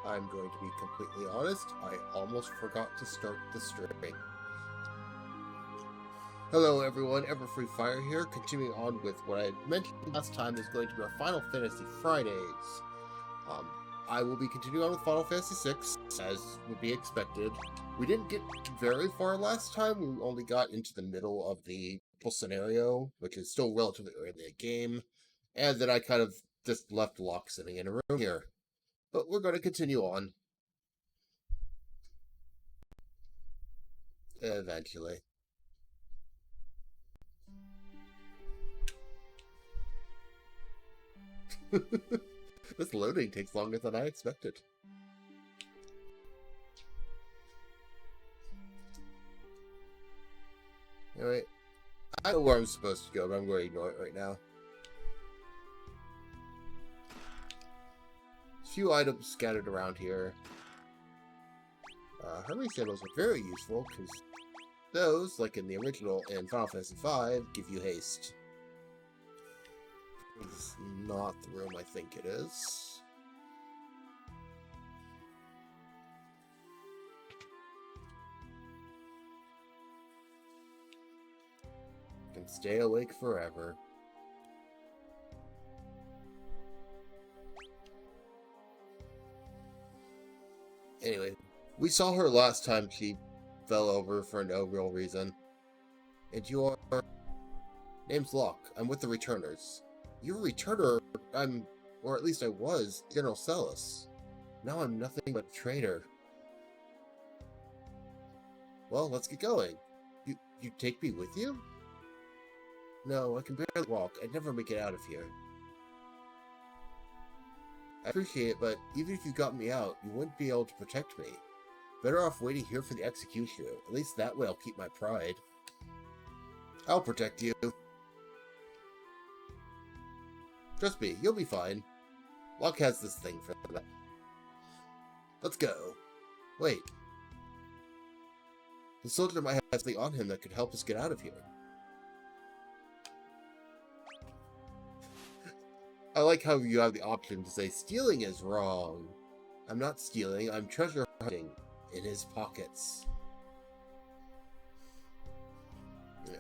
I'm going to be completely honest, I almost forgot to start the stream. Hello everyone, Everfree Fire here, continuing on with what I mentioned last time is going to be our Final Fantasy Fridays. I will be continuing on with Final Fantasy VI, as would be expected. We didn't get very far last time, we only got into the middle of the scenario, which is still relatively early in the game, and then I kind of just left Locke sitting in a room here. But we're going to continue on. Eventually. This loading takes longer than I expected. Anyway, I know where I'm supposed to go, but I'm going to ignore it right now. A few items scattered around here. Hermes sandals are very useful, because those, like in the original in Final Fantasy V, give you haste. This is not the room I think it is. Can stay awake forever. Anyway, we saw her last time she fell over for no real reason. And you are... Name's Locke. I'm with the Returners. You're a returner. Or at least I was, General Celis. Now I'm nothing but a traitor. Well, let's get going. You take me with you? No, I can barely walk. I'd never make it out of here. I appreciate it, but even if you got me out, you wouldn't be able to protect me. Better off waiting here for the executioner. At least that way I'll keep my pride. I'll protect you. Trust me, you'll be fine. Locke has this thing for that. Let's go. Wait. The soldier might have something on him that could help us get out of here. I like how you have the option to say stealing is wrong. I'm not stealing, I'm treasure hunting in his pockets.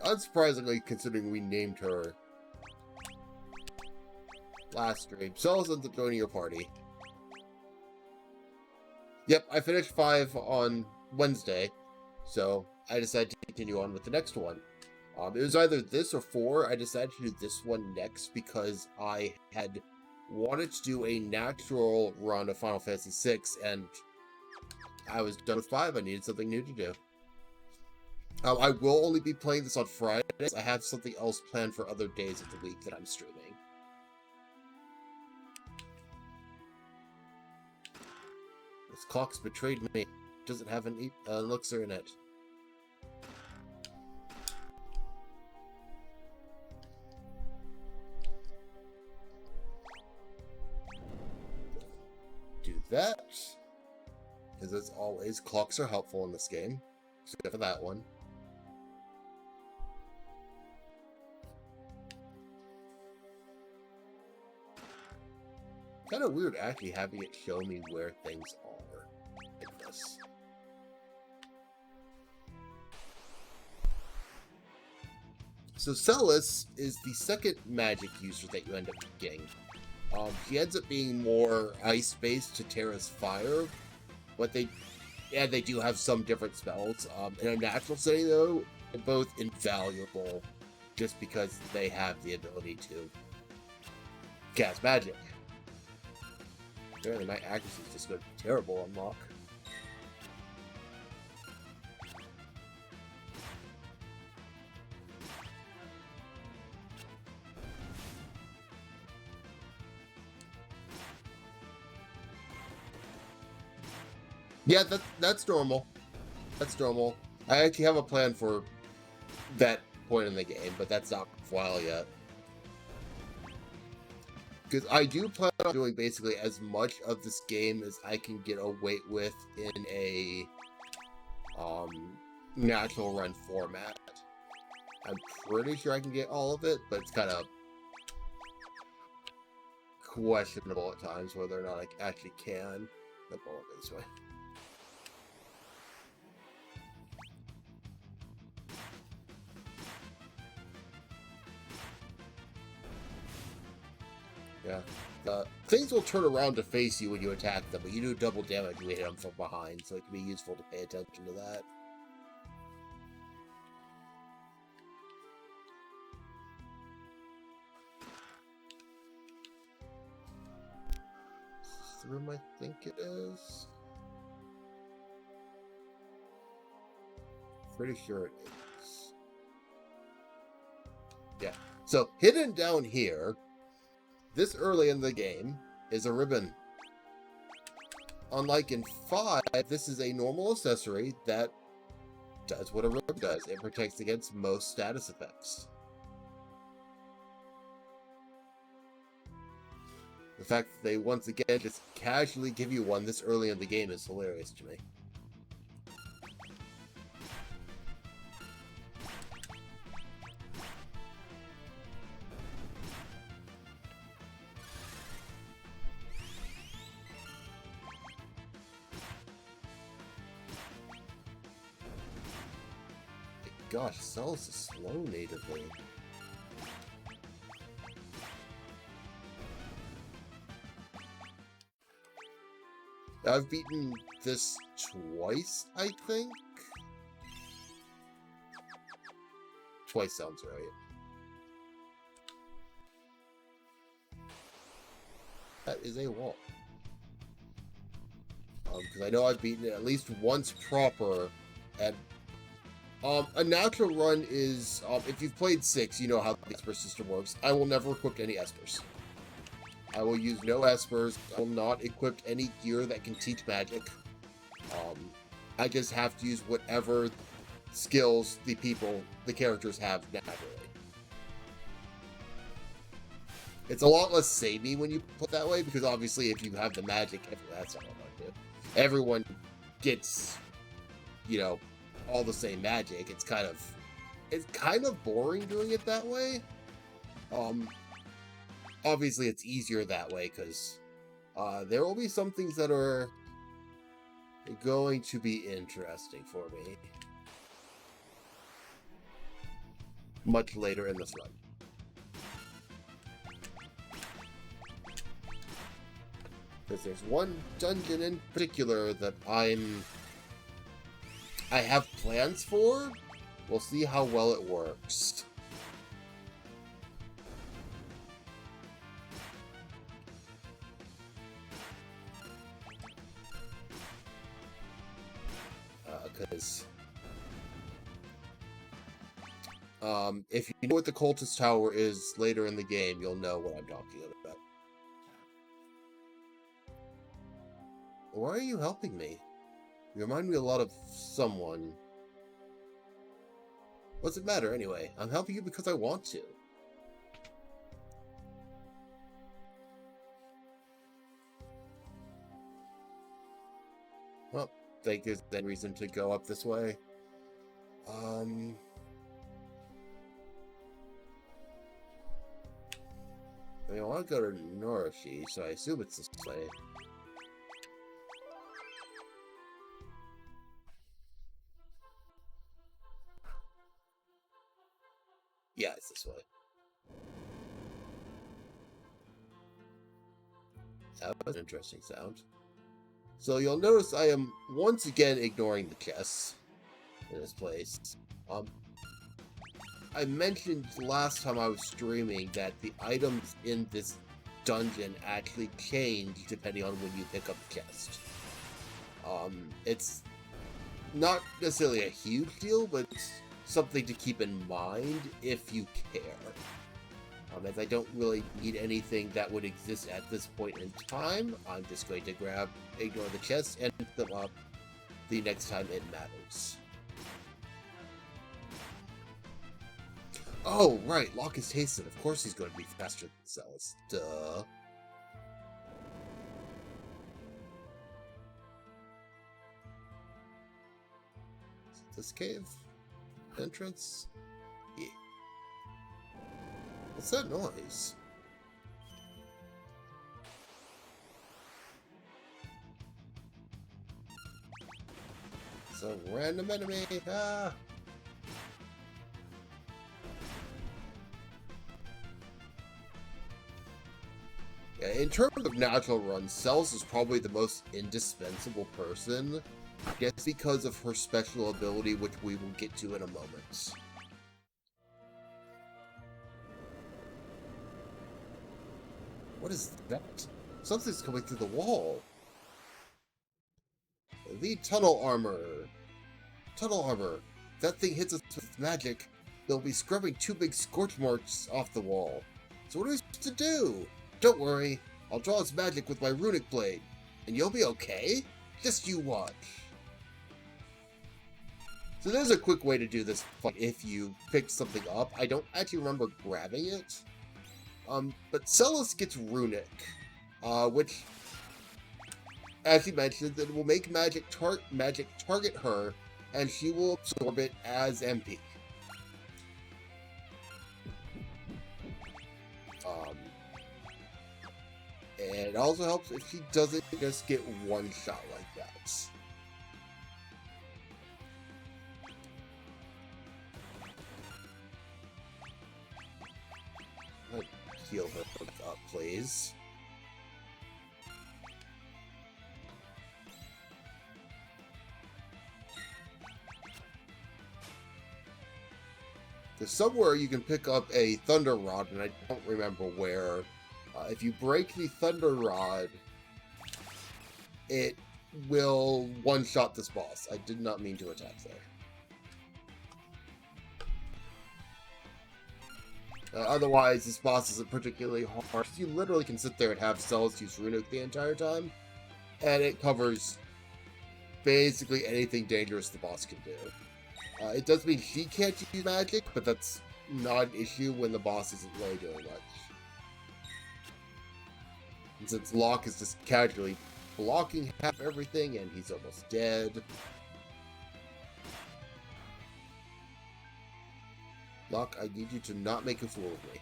Unsurprisingly, considering we named her last stream, Celis ends up joining your party. Yep, I finished 5 on Wednesday, so I decided to continue on with the next one. It was either this or 4. I decided to do this one next because I had wanted to do a natural run of Final Fantasy VI, and I was done with 5. I needed something new to do. I will only be playing this on Fridays. I have something else planned for other days of the week that I'm streaming. This clock's betrayed me. It doesn't have an elixir in it. Do that. Because as always, clocks are helpful in this game. Except for that one. Kind of weird actually having it show me where things are like this. So Celis is the second magic user that you end up getting. She ends up being more ice-based to Terra's fire, but they do have some different spells. In a natural setting, though, they're both invaluable, just because they have the ability to cast magic. Apparently, my accuracy is just going to be terrible on Locke. Yeah, that's normal. That's normal. I actually have a plan for that point in the game, but that's not for a while yet. Because I do plan on doing basically as much of this game as I can get away with in a natural run format. I'm pretty sure I can get all of it, but it's kind of questionable at times whether or not I actually can. That won't go this way. Yeah. Things will turn around to face you when you attack them, but you do double damage when you hit them from behind, so it can be useful to pay attention to that. This room, I think it is. Pretty sure it is. Yeah. So, hidden down here, this early in the game, is a ribbon. Unlike in 5, this is a normal accessory that does what a ribbon does. It protects against most status effects. The fact that they once again just casually give you one this early in the game is hilarious to me. Gosh, Cellus is slow natively. I've beaten this twice, I think? Twice sounds right. That is a wall. Because I know I've beaten it at least once proper, and a natural run is, if you've played 6, you know how the Esper system works. I will never equip any Espers. I will use no Espers. I will not equip any gear that can teach magic. I just have to use whatever skills the characters have naturally. It's a lot less samey when you put it that way, because obviously if you have the magic, that's not what I do. Everyone gets, you know, all the same magic. It's kind of boring doing it that way. Obviously it's easier that way because there will be some things that are going to be interesting for me much later in this run. Because there's one dungeon in particular that I have plans for. We'll see how well it works. Because if you know what the Cultist Tower is later in the game, you'll know what I'm talking about. Why are you helping me? You remind me a lot of someone. What's it matter anyway? I'm helping you because I want to. Well, I think there's no reason to go up this way. I mean, I want to go to Noroshi, so I assume it's this way. Yeah, it's this way. That was an interesting sound. So you'll notice I am once again ignoring the chests in this place. I mentioned last time I was streaming that the items in this dungeon actually change depending on when you pick up the chest. It's not necessarily a huge deal, but it's something to keep in mind if you care. As I don't really need anything that would exist at this point in time, I'm just going to ignore the chest, and pick them up the next time it matters. Oh, right, Locust Hasten. Of course he's going to be faster than Cellus. Duh. Is it this cave? Entrance? Yeah. What's that noise? It's a random enemy. Ah. Yeah, in terms of natural runs, Cells is probably the most indispensable person, just because of her special ability, which we will get to in a moment. What is that? Something's coming through the wall. The tunnel armor. Tunnel armor. If that thing hits us with magic, they'll be scrubbing 2 big scorch marks off the wall. So what are we supposed to do? Don't worry, I'll draw its magic with my runic blade, and you'll be okay? Just you watch. So there's a quick way to do this if you pick something up. I don't actually remember grabbing it. But Celes gets runic, which, as you mentioned, it will make magic target her, and she will absorb it as MP. And it also helps if she doesn't just get one shot like that. Heal her up, please. There's somewhere you can pick up a Thunder Rod, and I don't remember where. If you break the Thunder Rod, it will one-shot this boss. I did not mean to attack there. Otherwise, this boss isn't particularly hard. You literally can sit there and have Celes use Runic the entire time, and it covers basically anything dangerous the boss can do. It does mean she can't use magic, but that's not an issue when the boss isn't really doing much. And since Locke is just casually blocking half everything, and he's almost dead. Locke, I need you to not make a fool of me.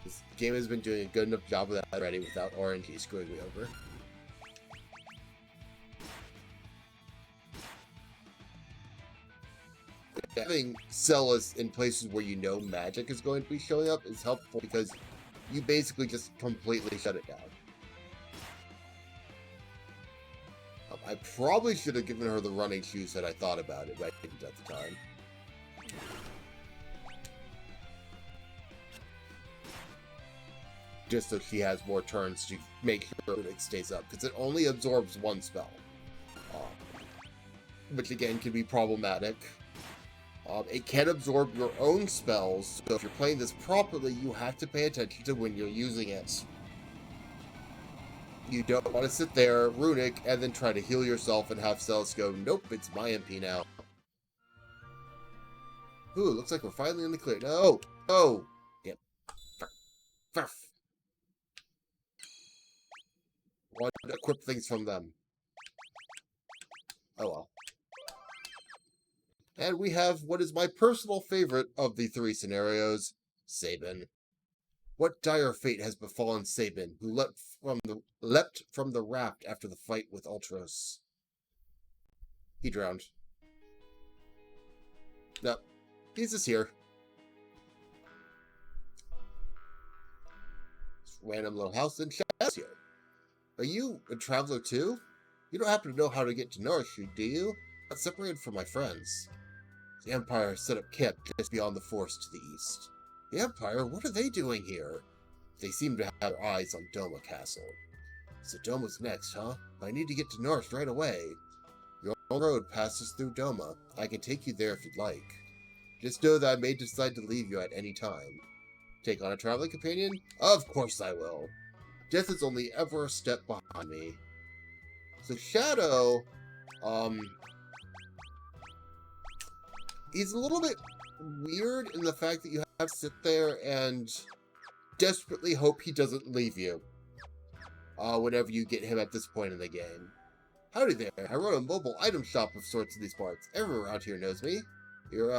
This game has been doing a good enough job of that already without RNG screwing me over. Having Celes in places where you know magic is going to be showing up is helpful because you basically just completely shut it down. I probably should have given her the running shoes had I thought about it, but I didn't at the time. Just so she has more turns to make sure it stays up, because it only absorbs one spell. Which again can be problematic. It can absorb your own spells, so if you're playing this properly, you have to pay attention to when you're using it. You don't want to sit there, runic, and then try to heal yourself and have Celes go, nope, it's my MP now. Ooh, looks like we're finally in the clear. No! No! Damn. Farf. Want to equip things from them. Oh well. And we have what is my personal favorite of the 3 scenarios, Sabin. What dire fate has befallen Sabin, who leapt from the raft after the fight with Ultros? He drowned. No, he's just here. This random little house in Shazio. Are you a traveler too? You don't happen to know how to get to Narshu, do you? Not separated from my friends. The Empire set up camp just beyond the forest to the east. The Empire? What are they doing here? They seem to have their eyes on Doma Castle. So Doma's next, huh? I need to get to North right away. Your own road passes through Doma. I can take you there if you'd like. Just know that I may decide to leave you at any time. Take on a traveling companion? Of course I will. Death is only ever a step behind me. So Shadow, he's a little bit weird in the fact that you have to sit there and desperately hope he doesn't leave you whenever you get him at this point in the game. Howdy there, I run a mobile item shop of sorts in these parts. Everyone around here knows me. You're,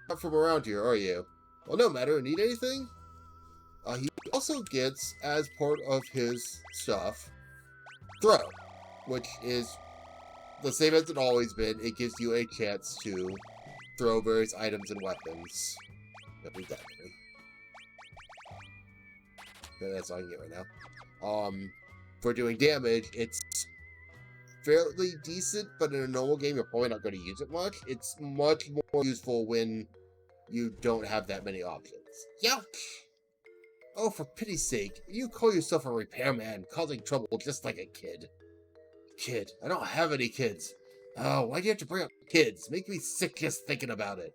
not from around here, are you? Well, no matter, need anything? He also gets, as part of his stuff, Throw, which is the same as it always been. It gives you a chance to throw various items and weapons. That's all I can get right now. For doing damage, it's fairly decent, but in a normal game, you're probably not going to use it much. It's much more useful when you don't have that many options. Yuck! Oh, for pity's sake, you call yourself a repairman, causing trouble just like a kid. Kid? I don't have any kids. Oh, why do you have to bring up kids? Make me sick just thinking about it.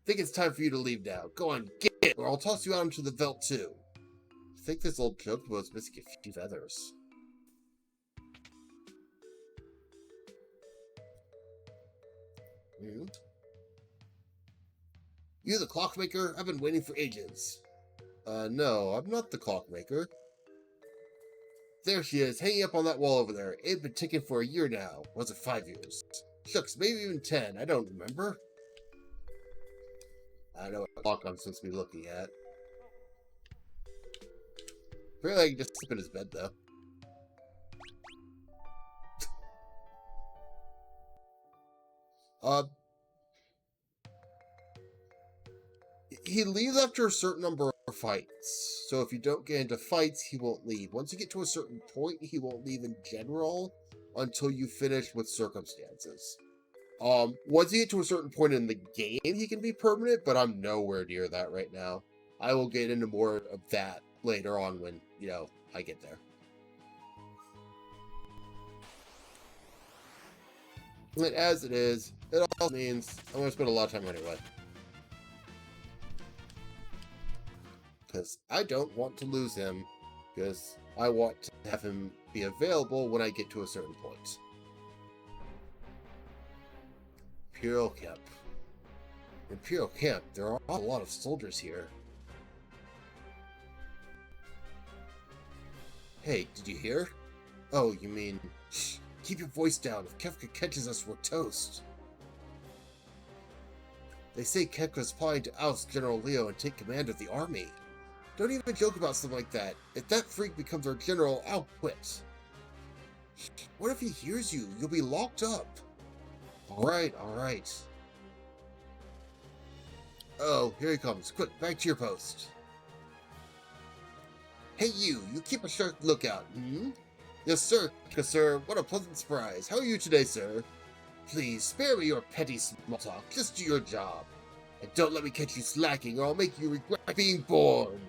Think it's time for you to leave now. Go on, get it, or I'll toss you out into the veldt too. I think this old joke was missing a few feathers. You the clockmaker? I've been waiting for ages. No, I'm not the clockmaker. There she is, hanging up on that wall over there. It's been ticking for a year now. Was it 5 years? Shucks, maybe even 10. I don't remember. I don't know what clock I'm supposed to be looking at. Apparently I can just sleep in his bed, though. He leaves after a certain number of fights. So if you don't get into fights, he won't leave. Once you get to a certain point, he won't leave in general until you finish with circumstances. Once you get to a certain point in the game, he can be permanent, but I'm nowhere near that right now. I will get into more of that later on when, I get there. And as it is, it also means I'm going to spend a lot of time anyway. Because I don't want to lose him, because I want to have him be available when I get to a certain point. Imperial Camp. Imperial Camp, there are a lot of soldiers here. Hey, did you hear? Oh, you mean... Shh, keep your voice down. If Kefka catches us, we're toast. They say Kefka's planning to oust General Leo and take command of the army. Don't even joke about something like that. If that freak becomes our general, I'll quit. What if he hears you? You'll be locked up. Alright. Oh, here he comes. Quick, back to your post. Hey you keep a sharp lookout, Yes, sir. Sir, what a pleasant surprise. How are you today, sir? Please, spare me your petty small talk. Just do your job. And don't let me catch you slacking, or I'll make you regret being born.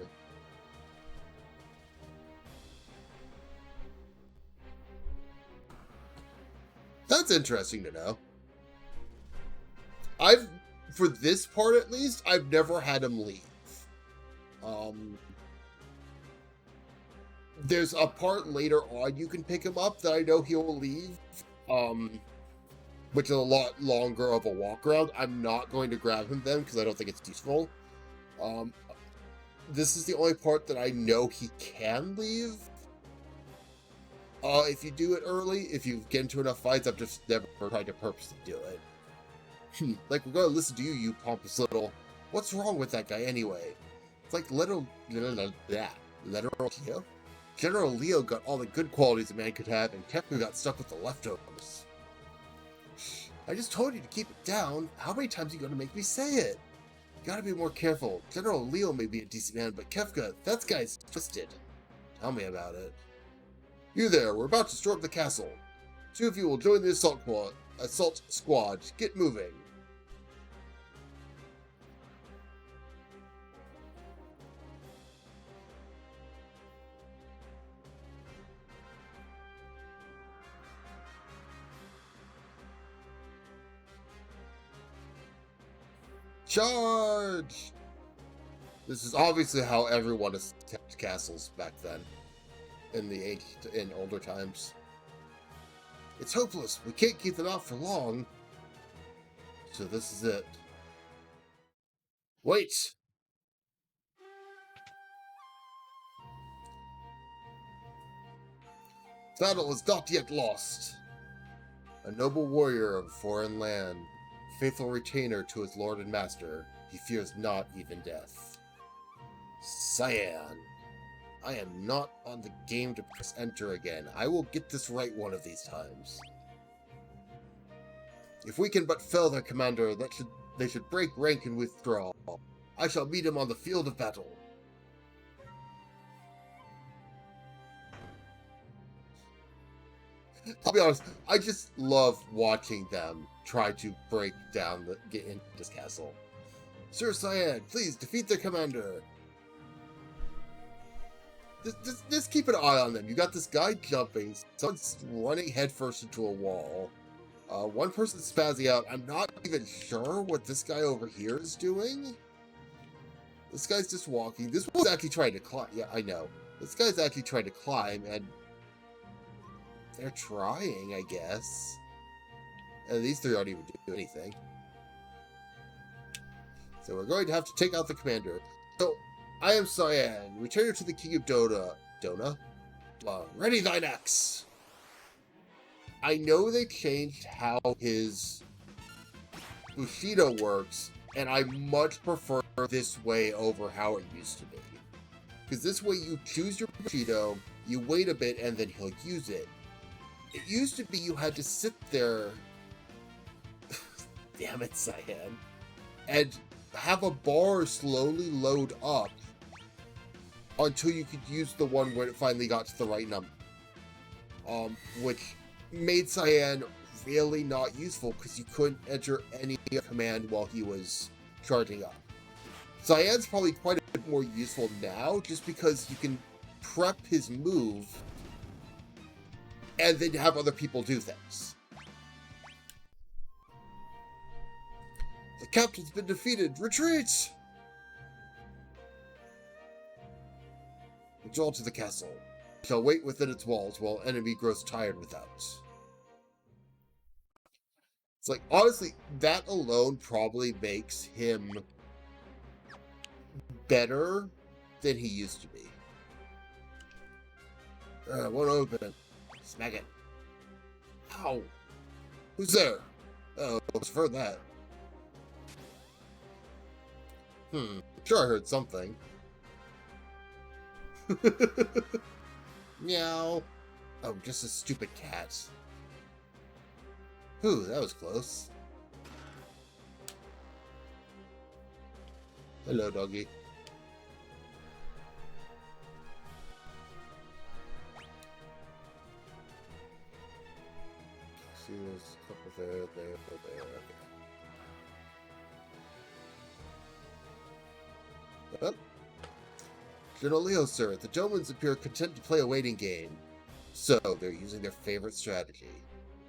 That's interesting to know. For this part at least, I've never had him leave. There's a part later on you can pick him up that I know he'll leave, which is a lot longer of a walk around. I'm not going to grab him then because I don't think it's useful. This is the only part that I know he can leave. If you do it early, if you get into enough fights, I've just never tried to purposely do it. Like, we're gonna listen to you, you pompous little... What's wrong with that guy anyway? It's like Leo? General Leo got all the good qualities a man could have, and Kefka got stuck with the leftovers. I just told you to keep it down. How many times are you gonna make me say it? You gotta be more careful. General Leo may be a decent man, but Kefka, that guy's twisted. Tell me about it. You there, we're about to storm the castle. 2 of you will join the assault squad. Get moving. Charge! This is obviously how everyone attacked castles back then, in older times. It's hopeless. We can't keep them out for long. So this is it. Wait! Battle is not yet lost. A noble warrior of a foreign land, faithful retainer to his lord and master, he fears not even death. Cyan. I am not on the game to press enter again. I will get this right one of these times. If we can but fell their commander, they should break rank and withdraw. I shall meet him on the field of battle. I'll be honest, I just love watching them try to get into this castle. Sir Cyan, please defeat their commander. Just keep an eye on them. You got this guy jumping, someone's running headfirst into a wall. One person's spazzing out. I'm not even sure what this guy over here is doing. This guy's just walking. This one's actually trying to climb. Yeah, I know. This guy's actually trying to climb, and they're trying, I guess. And these three aren't even doing anything. So we're going to have to take out the commander. So, I am Cyan, returner to the King of Dona. Ready thine axe! I know they changed how his Bushido works, and I much prefer this way over how it used to be. Because this way you choose your Bushido, you wait a bit, and then he'll use it. It used to be you had to sit there, damn it, Cyan, and have a bar slowly load up until you could use the one when it finally got to the right number. Which made Cyan really not useful because you couldn't enter any command while he was charging up. Cyan's probably quite a bit more useful now just because you can prep his move and then have other people do things. The captain's been defeated! Retreat! Withdraw to the castle. Shall wait within its walls while enemy grows tired without. It's like, honestly, that alone probably makes him better than he used to be. Won't open. Smack it. Ow! Who's there? Oh, I've heard that. Sure I heard something. Meow. Oh, just a stupid cat. Whew, that was close. Hello, doggy. See, there's a couple there. Okay. Oh. General Leo, sir, the Domans appear content to play a waiting game. So, they're using their favorite strategy.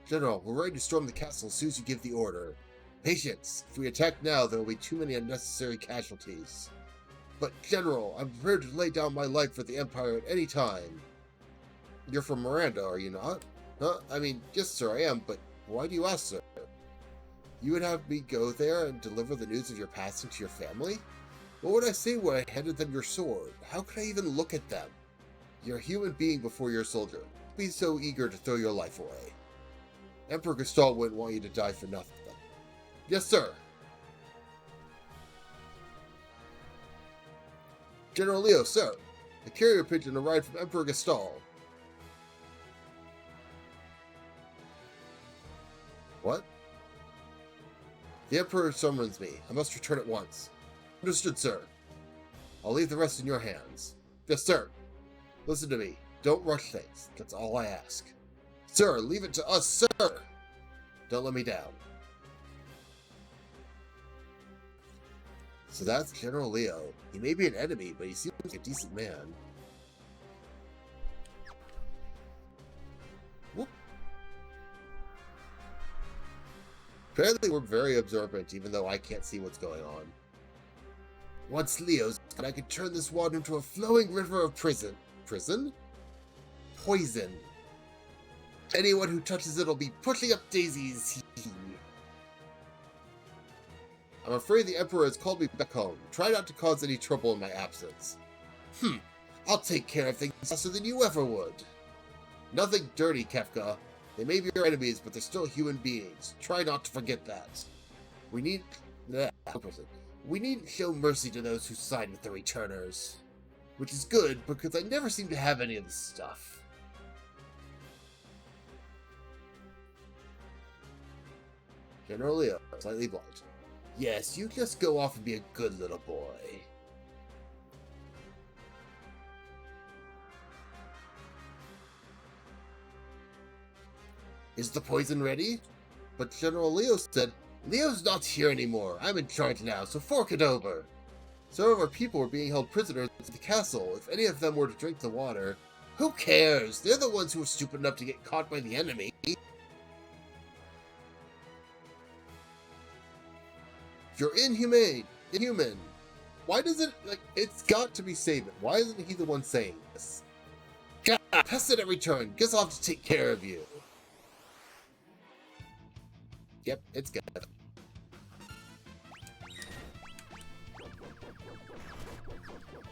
General, we're ready to storm the castle as soon as you give the order. Patience! If we attack now, there will be too many unnecessary casualties. But, General, I'm prepared to lay down my life for the Empire at any time. You're from Miranda, are you not? Huh? I mean, yes, sir, I am, but why do you ask, sir? You would have me go there and deliver the news of your passing to your family? What would I say when I handed them your sword? How could I even look at them? You're a human being before you're a soldier. Don't be so eager to throw your life away. Emperor Gestal wouldn't want you to die for nothing. Yes, sir. General Leo, sir. The carrier pigeon arrived from Emperor Gestal. What? The Emperor summons me. I must return at once. Understood, sir. I'll leave the rest in your hands. Yes, sir. Listen to me. Don't rush things. That's all I ask. Sir, leave it to us, sir! Don't let me down. So that's General Leo. He may be an enemy, but he seems like a decent man. Whoop. Apparently we're very observant, even though I can't see what's going on. Once Leo's gone, I could turn this water into a flowing river of poison. Anyone who touches it'll be pushing up daisies. I'm afraid the Emperor has called me back home. Try not to cause any trouble in my absence. I'll take care of things faster than you ever would. Nothing dirty, Kefka. They may be your enemies, but they're still human beings. Try not to forget that. We need to show mercy to those who side with the returners. which is good because I never seem to have any of the stuff. General Leo, slightly blunt. Yes, you just go off and be a good little boy. Is the poison ready? But General Leo said, Leo's not here anymore. I'm in charge now, so fork it over. Some of our people were being held prisoners at the castle. If any of them were to drink the water, who cares? They're the ones who were stupid enough to get caught by the enemy. You're inhuman. Why does it, it's got to be Sabin. Why isn't he the one saying this? God, pest at every turn. Guess I'll have to take care of you. Yep, it's good.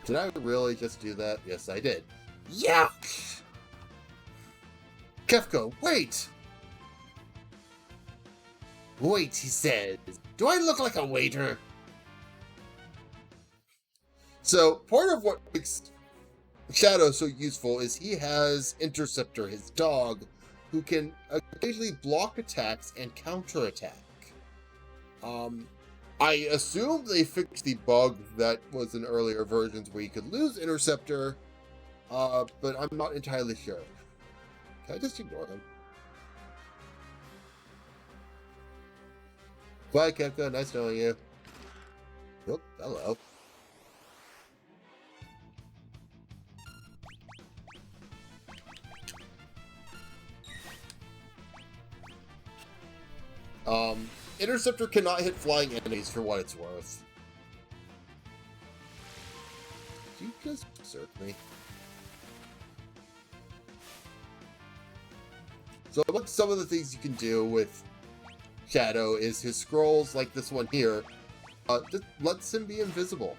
Did I really just do that? Yes, I did. Yuck! Kefka, wait! Wait, he says. Do I look like a waiter? So, part of what makes Shadow so useful is he has Interceptor, his dog, who can occasionally block attacks and counterattack. I assume they fixed the bug that was in earlier versions where you could lose Interceptor, but I'm not entirely sure. Can I just ignore them? Bye, Kefka. Nice knowing you. Oh, hello. Interceptor cannot hit flying enemies for what it's worth. Did you just berserk me? So what some of the things you can do with Shadow is his scrolls, like this one here, just lets him be invisible.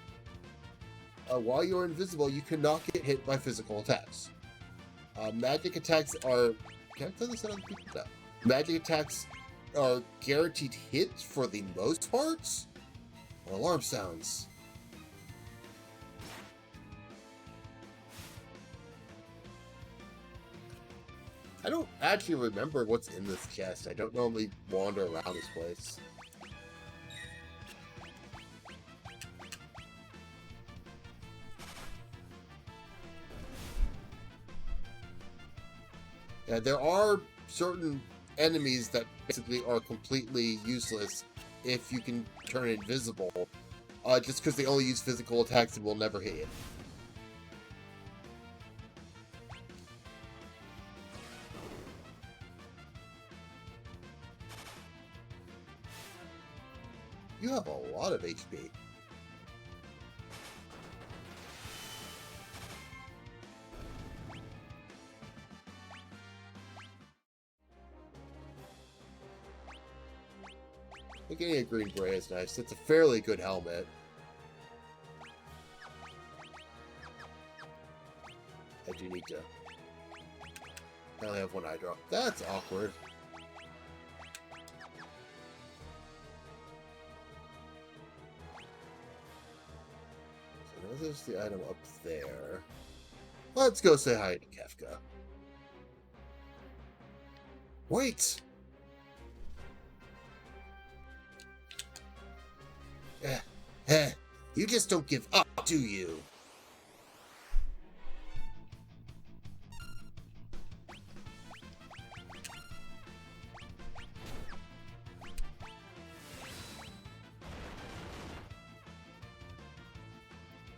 While you're invisible, you cannot get hit by physical attacks. Magic attacks are... Can I tell this to other people? No. Magic attacks are guaranteed hits for the most parts. Alarm sounds. I don't actually remember what's in this chest. I don't normally wander around this place. Yeah, there are certain enemies that basically are completely useless if you can turn invisible, just because they only use physical attacks and will never hit you. You have a lot of HP. I think getting a green beret is nice. It's a fairly good helmet. I do need to... I only have one eye drop. That's awkward. So now there's the item up there. Let's go say hi to Kefka. Wait! You just don't give up, do you?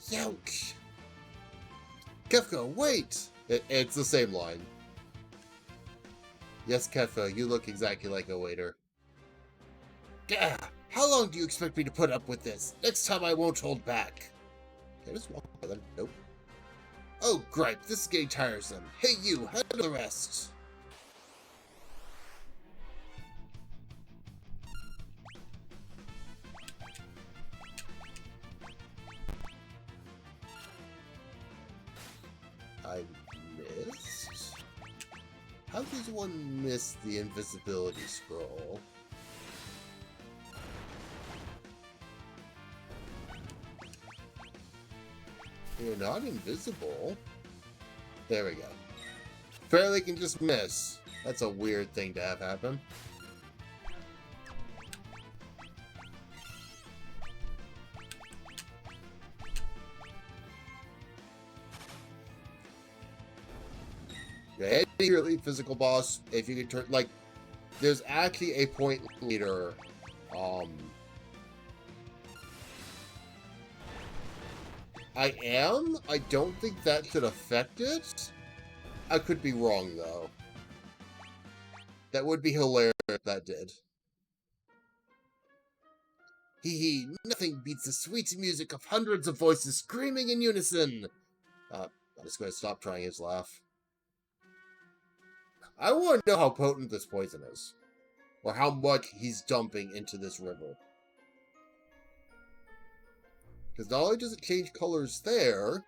Youch! Kefka, wait! It's the same line. Yes, Kefka, you look exactly like a waiter. Gah! How long do you expect me to put up with this? Next time I won't hold back. Can I just walk by them? Nope. Oh, gripe, this is getting tiresome. Hey, you, handle the rest. I missed? How does one miss the invisibility scroll? You're not invisible. There we go. Apparently can just miss. That's a weird thing to have happen. Yeah, your elite physical boss, if you could turn, like, there's actually a point later, I don't think that should affect it. I could be wrong, though. That would be hilarious if that did. Hee hee, nothing beats the sweet music of hundreds of voices screaming in unison! I'm just going to stop trying his laugh. I want to know how potent this poison is. Or how much he's dumping into this river. Because not only does it change colors there,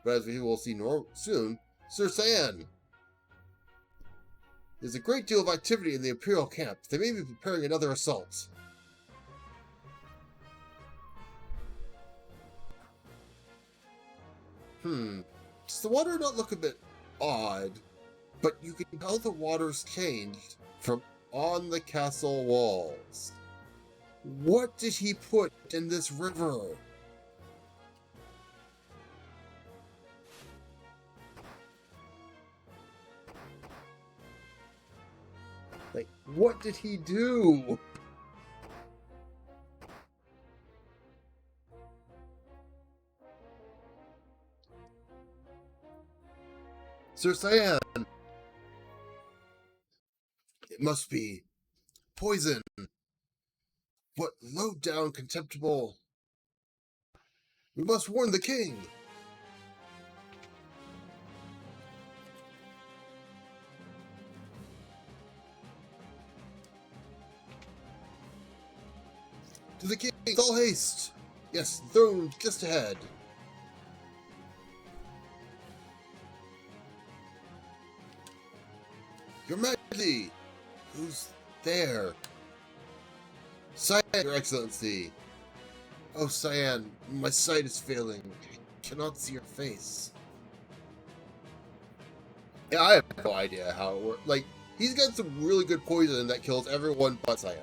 but as we will see soon, Sir Cyan! There's a great deal of activity in the Imperial camp. They may be preparing another assault. Does the water not look a bit odd? But you can tell the water's changed from on the castle walls. What did he put in this river? Like, what did he do? Sir Cyan! It must be poison. What low-down, contemptible... We must warn the king! To the king, with all haste! Yes, the throne just ahead. Your Majesty! Who's there? Cyan, Your Excellency! Oh, Cyan, my sight is failing. I cannot see your face. Yeah, I have no idea how it works. Like, he's got some really good poison that kills everyone but Cyan.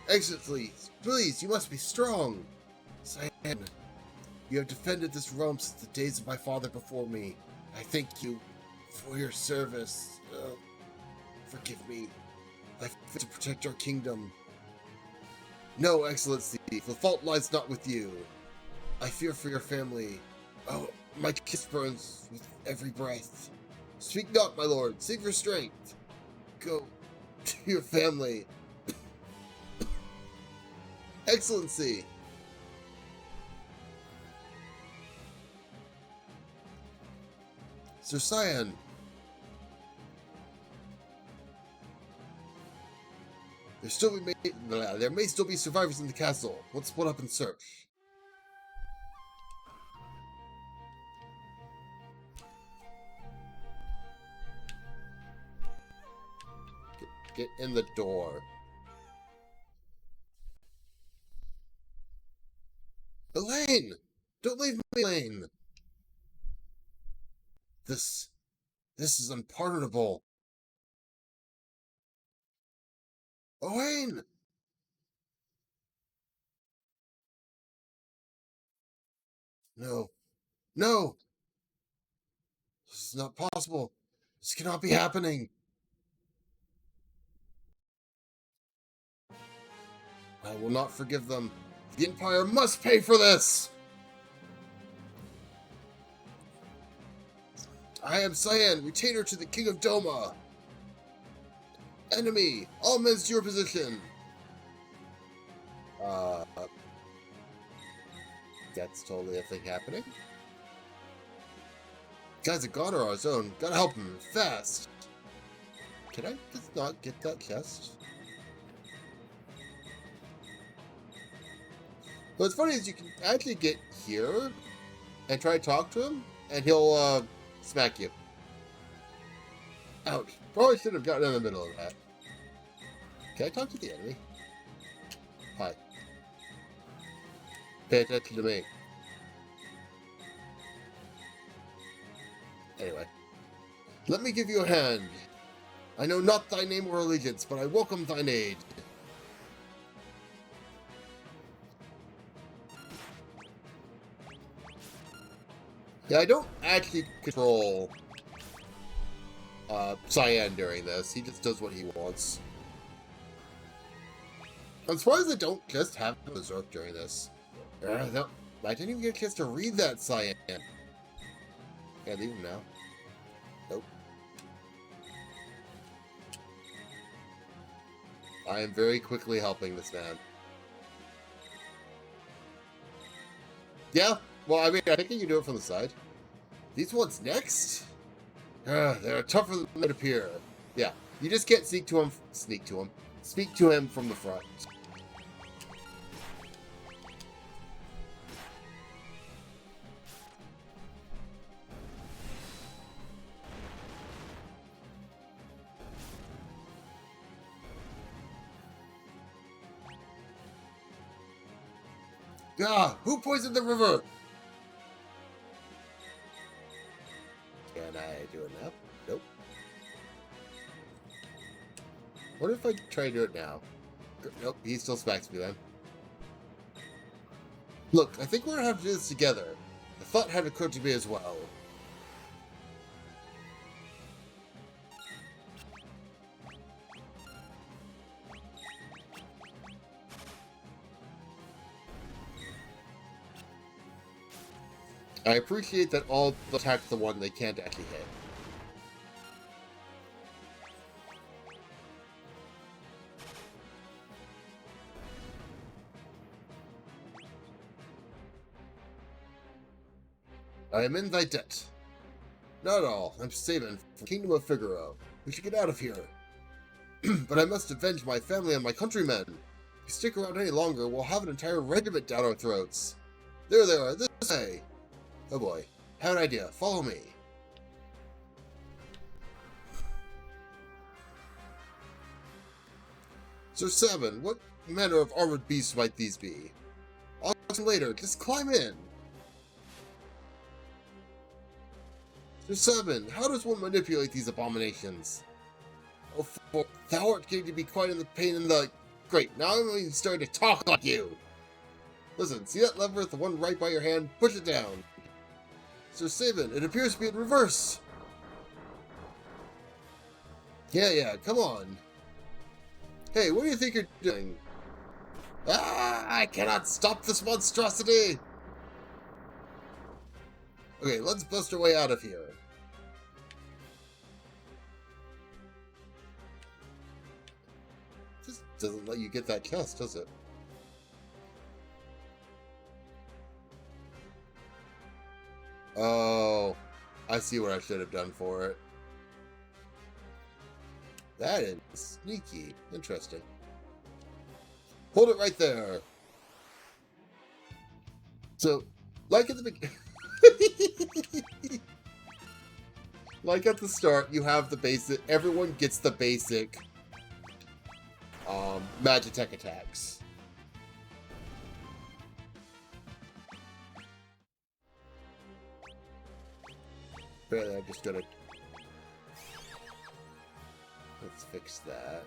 Excellency, please, you must be strong. Cyan, you have defended this realm since the days of my father before me. I thank you for your service. Forgive me. I fight to protect our kingdom. No, Excellency, the fault lies not with you. I fear for your family. Oh, my kiss burns with every breath. Speak not, my lord. Save your strength. Go to your family. Excellency! Sir Cyan! There may still be survivors in the castle. Let's split up and search. Get in the door. Elaine! Don't leave me, Elaine! This is unpardonable. Owain! No. No! This is not possible. This cannot be happening. I will not forgive them. The Empire must pay for this! I am Cyan, retainer to the King of Doma. Enemy, all men to your position. That's totally a thing happening. Guys, a god are our own. Gotta help him fast. Can I just not get that chest? What's funny is you can actually get here and try to talk to him, and he'll smack you. Ouch. Probably should have gotten in the middle of that. Can I talk to the enemy? Hi. Pay attention to me. Anyway, let me give you a hand. I know not thy name or allegiance, but I welcome thine aid. Yeah, I don't actually control Cyan during this. He just does what he wants. I'm surprised I don't just have him Berserk during this. No, I didn't even get a chance to read that Cyan. Yeah, leave him now. Nope. I am very quickly helping this man. Yeah, well, I mean, I think you can do it from the side. These ones next? They're tougher than they appear. Yeah, you just can't speak to him from the front. Ah, who poisoned the river? Can I do it now? Nope. What if I try to do it now? Nope, he still smacks me then. Look, I think we're gonna have to do this together. The thought had occurred to me as well. I appreciate that all attack the one they can't actually hit. I am in thy debt. Not all. I'm Sabin from Kingdom of Figaro. We should get out of here. But I must avenge my family and my countrymen. If you stick around any longer, we'll have an entire regiment down our throats. There they are, this way. Oh boy. Have an idea. Follow me. Sir Sabin, what manner of armored beasts might these be? I'll ask you later. Just climb in. Sir Sabin, how does one manipulate these abominations? Oh, thou art getting to be quite in the pain in the... Great, now I'm even starting to talk like you! Listen, see that lever, the one right by your hand? Push it down. Sir Sabin, it appears to be in reverse! Yeah, come on. Hey, what do you think you're doing? Ah, I cannot stop this monstrosity! Okay, let's bust our way out of here. This doesn't let you get that chest, does it? Oh, I see what I should have done for it. That is sneaky. Interesting. Hold it right there. So, like at the beginning... like at the start, you have the basic... Everyone gets the basic... Magitech attacks. Apparently I just gotta... Let's fix that.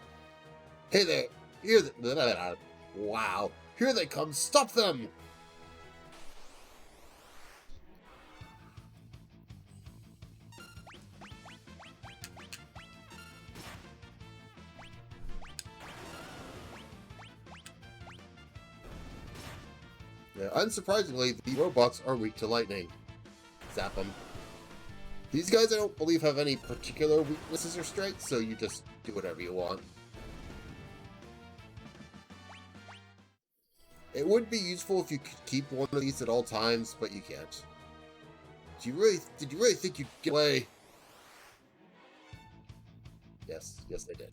Hey there! Here they... Wow! Here they come! Stop them! Yeah, unsurprisingly, the robots are weak to lightning. Zap them. These guys, I don't believe, have any particular weaknesses or strengths, so you just do whatever you want. It would be useful if you could keep one of these at all times, but you can't. Did you really think you'd get away? Yes, they did.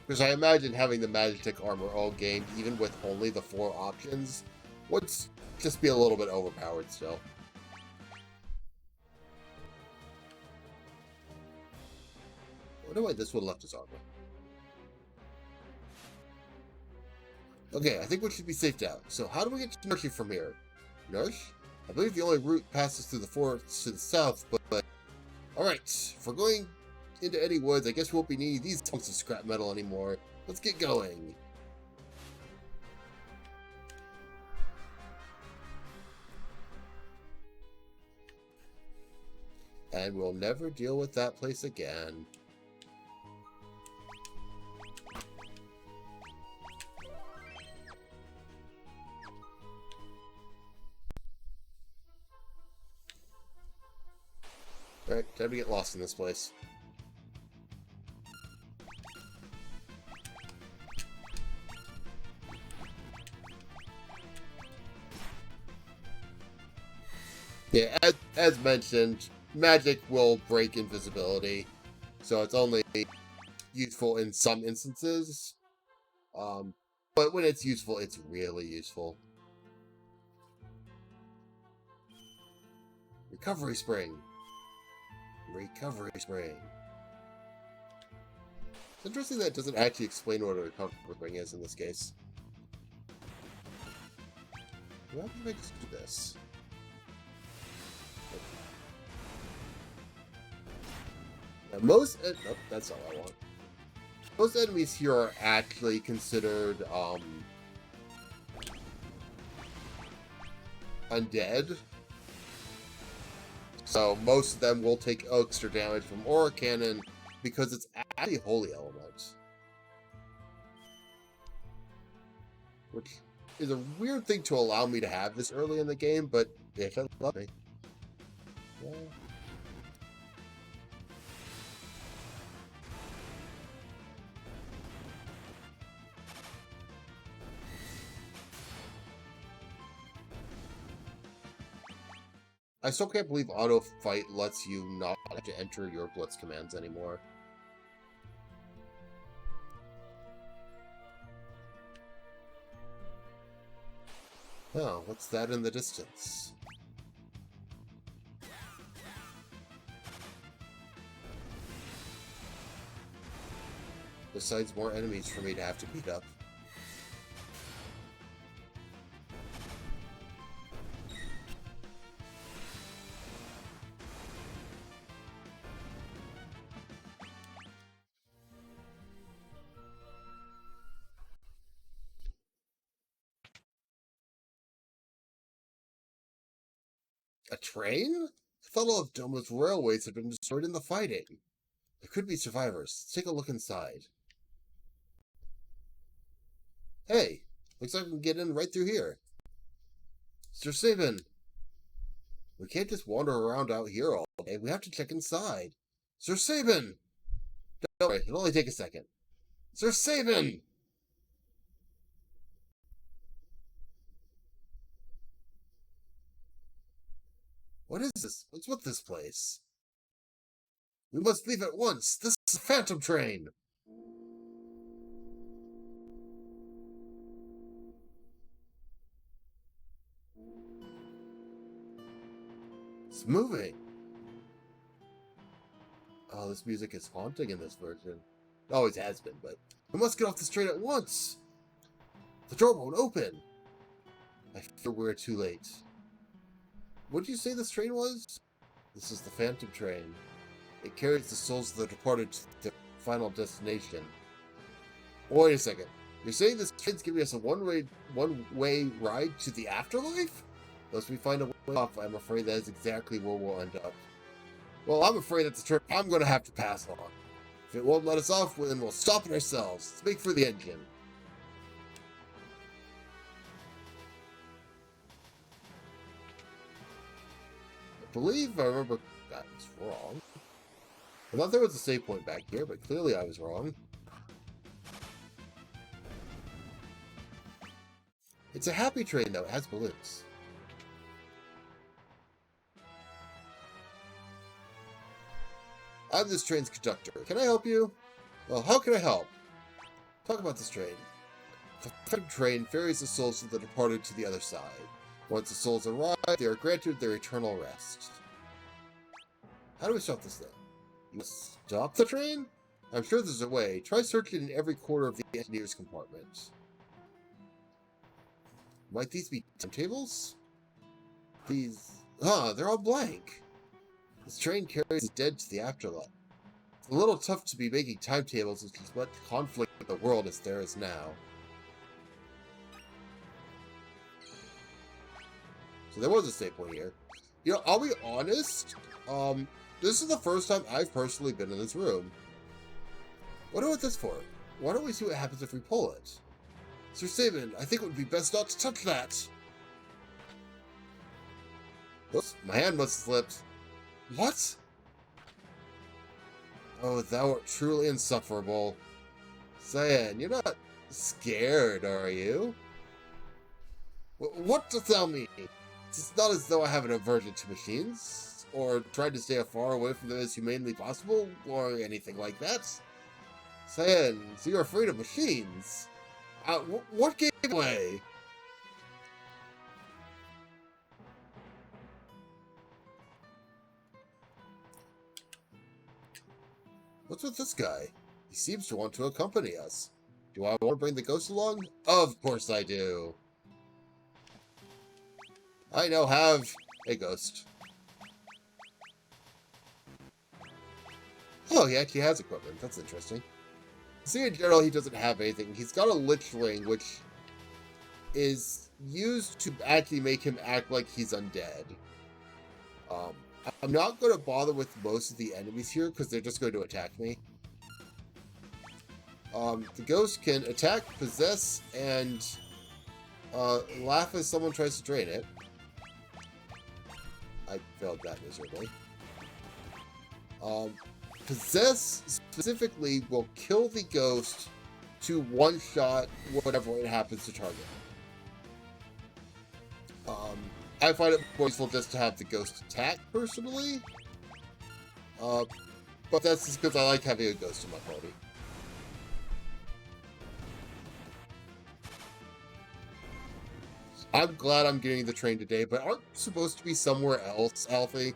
Because I imagine having the Magitech armor all gained, even with only the 4 options, would just be a little bit overpowered still. I wonder why this one left his armor. Okay, I think we should be safe now. So how do we get to Nurshi from here? Nursh? I believe the only route passes through the forest to the south, but... Alright, if we're going into any woods, I guess we won't be needing these chunks of scrap metal anymore. Let's get going. And we'll never deal with that place again. Alright, time to get lost in this place. Yeah, as mentioned, magic will break invisibility, so it's only useful in some instances. But when it's useful, it's really useful. Recovery Spring. Recovery Spring. It's interesting that it doesn't actually explain what a recovery spring is in this case. Why can I just do this? Now, nope, that's not what I want. Most enemies here are actually considered, undead. So most of them will take extra damage from Aura Cannon because it's actually Holy Element. Which is a weird thing to allow me to have this early in the game, but it doesn't love me. Yeah. I still can't believe Auto Fight lets you not have to enter your Blitz commands anymore. Oh, what's that in the distance? Besides more enemies for me to have to beat up. A train? I thought all of Doma's railways had been destroyed in the fighting. There could be survivors. Let's take a look inside. Hey, looks like we can get in right through here. Sir Sabin! We can't just wander around out here all day. We have to check inside. Sir Sabin! Don't worry, it'll only take a second. Sir Sabin! What is this? What's with this place? We must leave at once. This is a phantom train. It's moving. Oh, this music is haunting in this version. It always has been, but we must get off this train at once. The door won't open. I fear we're too late. What did you say this train was? This is the Phantom Train. It carries the souls of the departed to their final destination. Wait a second. You're saying this train's giving us a one-way ride to the afterlife? Unless we find a way off, I'm afraid that is exactly where we'll end up. Well, I'm afraid that's a trip I'm going to have to pass on. If it won't let us off, then we'll stop it ourselves. Let's make for the engine. I believe I remember that was wrong. I thought there was a save point back here, but clearly I was wrong. It's a happy train, though. It has balloons. I'm this train's conductor. Can I help you? Well, how can I help? Talk about this train. The Phantom Train ferries the souls of the departed to the other side. Once the souls arrive, they are granted their eternal rest. How do we stop this thing? You must stop the train? I'm sure there's a way. Try searching in every corner of the engineer's compartment. Might these be timetables? These... Huh, they're all blank. This train carries the dead to the afterlife. It's a little tough to be making timetables with as much conflict with the world as there is now. So there was a save point here. You know, I'll be honest, this is the first time I've personally been in this room. Wonder what this for? Why don't we see what happens if we pull it? Sir Sabin, I think it would be best not to touch that. Oops, my hand must have slipped. What? Oh, thou art truly insufferable. Cyan, you're not scared, are you? What doth thou mean? It's not as though I have an aversion to machines, or tried to stay as far away from them as humanely possible, or anything like that. Cyan, so you're afraid of machines? What gave away? What's with this guy? He seems to want to accompany us. Do I want to bring the ghost along? Of course I do. I now have a ghost. Oh, he actually has equipment. That's interesting. See, in general, he doesn't have anything. He's got a Lich Ring, which is used to actually make him act like he's undead. I'm not going to bother with most of the enemies here, because they're just going to attack me. The ghost can attack, possess, and laugh as someone tries to drain it. I failed that miserably. Possess specifically will kill the ghost to one-shot whatever it happens to target. I find it more useful just to have the ghost attack, personally. But that's just because I like having a ghost in my party. I'm glad I'm getting the train today, but aren't you supposed to be somewhere else, Alfie?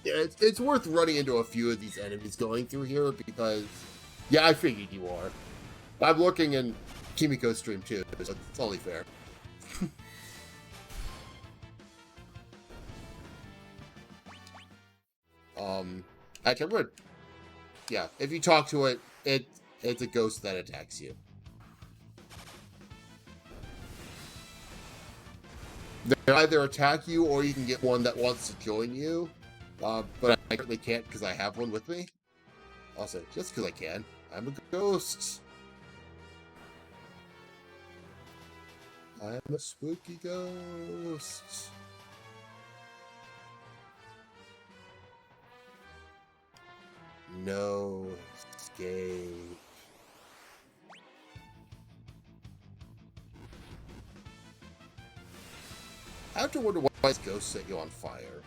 Yeah, it's worth running into a few of these enemies going through here because, yeah, I figured you are. I'm looking in Kimiko's stream too, so it's only fair. Actually, I'm gonna, yeah, if you talk to it, it's a ghost that attacks you. They either attack you or you can get one that wants to join you. But I currently can't because I have one with me. Also, just because I can, I'm a ghost. I'm a spooky ghost. No escape. I have to wonder why this ghost set you on fire.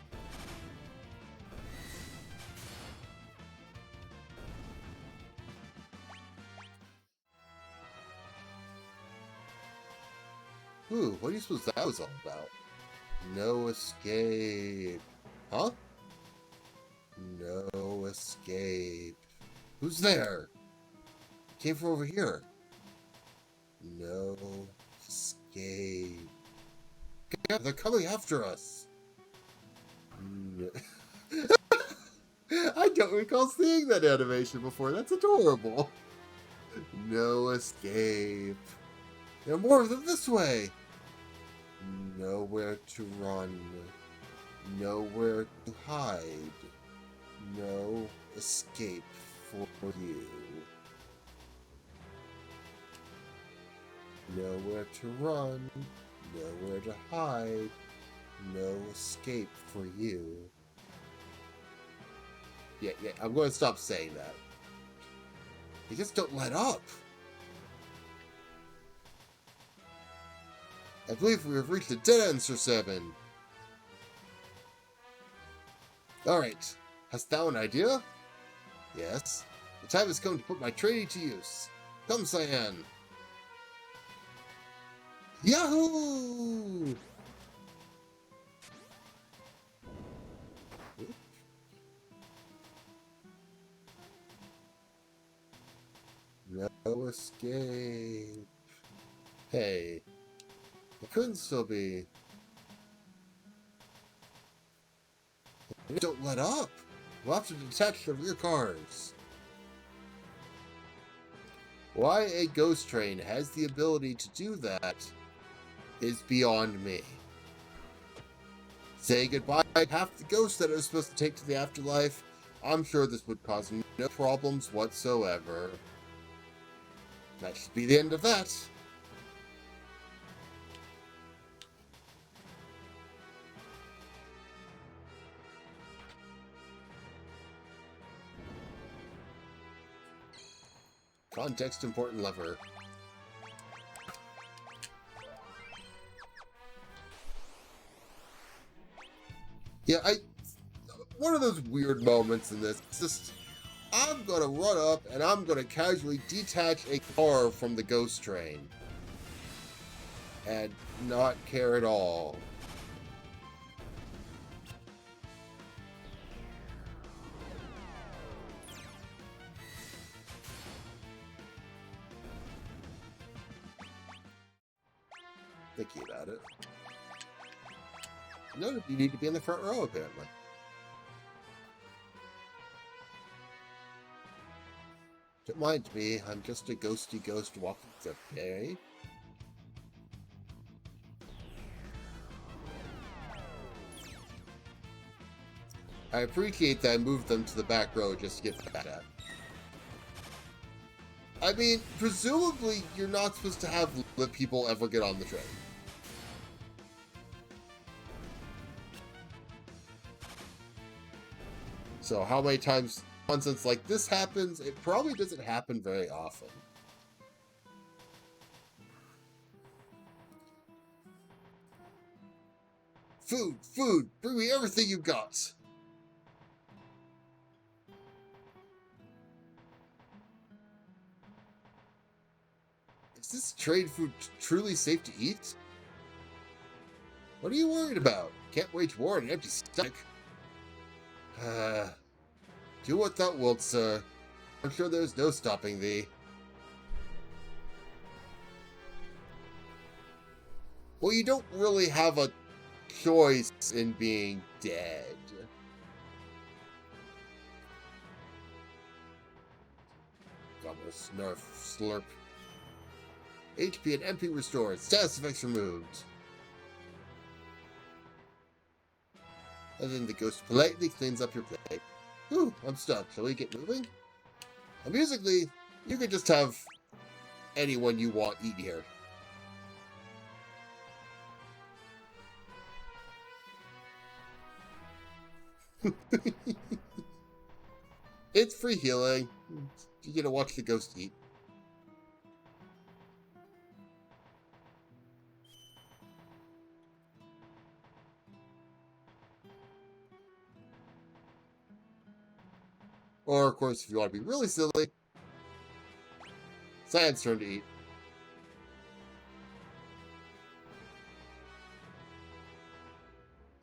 Ooh, what do you suppose that was all about? No escape. Huh? No escape. Who's there? Came from over here. No escape. God, they're coming after us. No. I don't recall seeing that animation before. That's adorable. No escape. There are more of them this way. Nowhere to run. Nowhere to hide. No escape for you. Nowhere to run. Nowhere to hide. No escape for you. Yeah, I'm going to stop saying that. You just don't let up. I believe we have reached the dead end, Sir Sabin. Alright. Hast thou an idea? Yes. The time has come to put my training to use. Come, Cyan. Yahoo! No escape. Hey, it couldn't still be. Don't let up. We'll have to detach the rear cars. Why a ghost train has the ability to do that is beyond me. Say goodbye to half the ghosts that I was supposed to take to the afterlife. I'm sure this would cause no problems whatsoever. That should be the end of that. Context important lever. Yeah, one of those weird moments in this. It's just, I'm gonna run up and I'm gonna casually detach a car from the ghost train. And not care at all. Thinking about it. No, you need to be in the front row, apparently. Don't mind me, I'm just a ghosty ghost walking the ferry. I appreciate that I moved them to the back row just to get that at. I mean, presumably you're not supposed to have let people ever get on the train. So how many times nonsense like this happens? It probably doesn't happen very often. Food, food, bring me everything you got. Is this train food truly safe to eat? What are you worried about? Can't wage war on an empty stomach. Do what thou wilt, sir. I'm sure there's no stopping thee. Well, you don't really have a choice in being dead. Gobble, snurf, slurp. HP and MP restored. Status effects removed. And then the ghost politely cleans up your plate. Whew, I'm stuck. Shall we get moving? Amusingly, you could just have anyone you want eat here. It's free healing. You get to watch the ghost eat. Or, of course, if you want to be really silly, Cyan's turn to eat.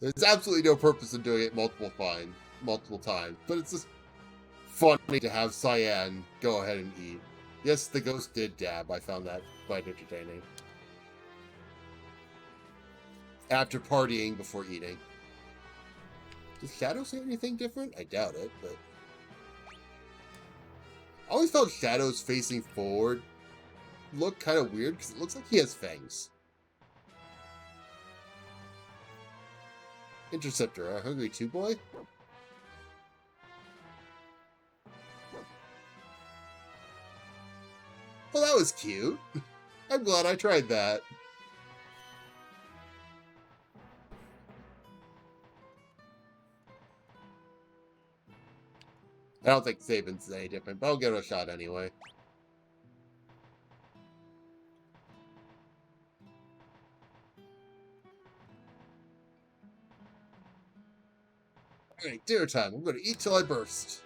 There's absolutely no purpose in doing it multiple times, but it's just funny to have Cyan go ahead and eat. Yes, the ghost did dab. I found that quite entertaining. After partying before eating. Does Shadow say anything different? I doubt it, but... I always felt Shadow's facing forward look kind of weird, because it looks like he has fangs. Interceptor, a hungry 2-boy? Well, that was cute. I'm glad I tried that. I don't think Sabin's any different, but I'll give it a shot anyway. Alright, dinner time. I'm going to eat till I burst.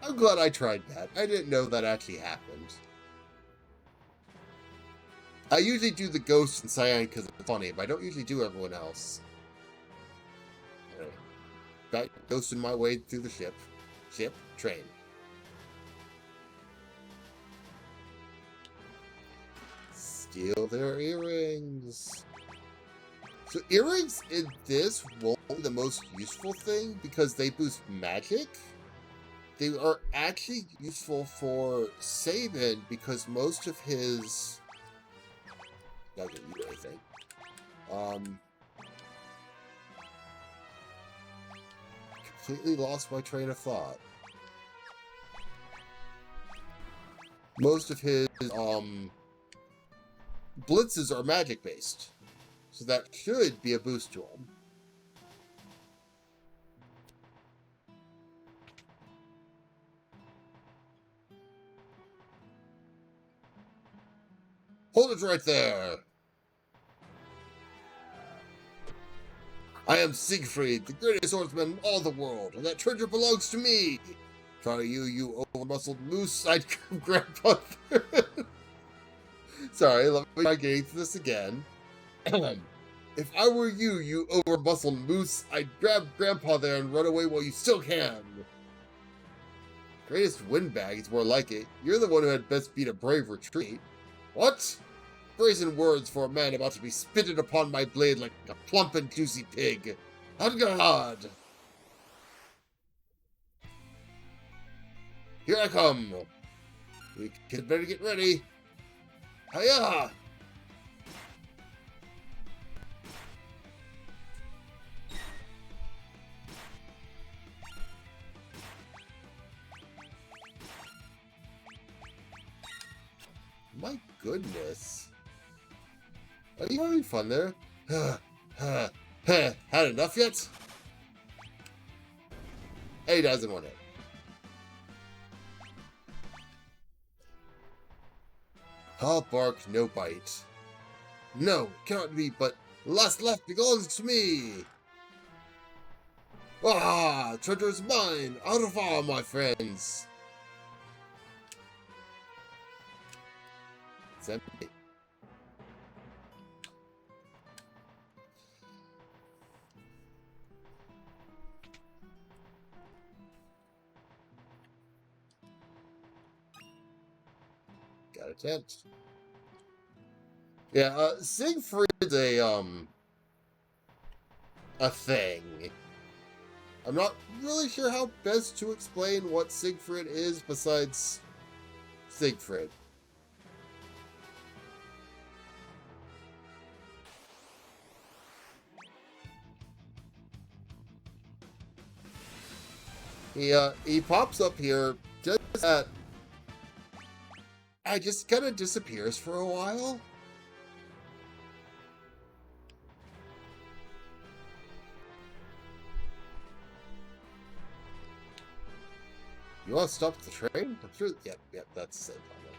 I'm glad I tried that. I didn't know that actually happened. I usually do the ghost and Cyan because it's funny, but I don't usually do everyone else. Anyway, got ghosting my way through the train. steal their earrings. So earrings in this won't be the most useful thing because they boost magic. They are actually useful for Sabin because most of his... Not gonna use anything. Completely lost my train of thought. Most of his blitzes are magic based, so that should be a boost to him. Hold it right there. I am Siegfried, the greatest swordsman in all the world, and that treasure belongs to me. Try you over-muscled moose, I'd grandpa. Sorry, let me try getting to this again. If I were you, you over-muscled moose, I'd grab Grandpa there and run away while you still can. Greatest windbag is more like it. You're the one who had best beat a brave retreat. What? Brazen words for a man about to be spitted upon my blade like a plump and juicy pig. Hudgard! Here I come. We kid better get ready. Hiya! My goodness. Are you having fun there? Had enough yet? He doesn't want it. All bark, no bite. No, cannot be, but last left belongs to me. Ah, treasure is mine. Au revoir, my friends. It's empty. Got a tent. Yeah, Siegfried's a thing. I'm not really sure how best to explain what Siegfried is besides Siegfried. He pops up here just at... I just kind of disappears for a while. You want to stop the train? I'm sure... Yep, that's the same problem.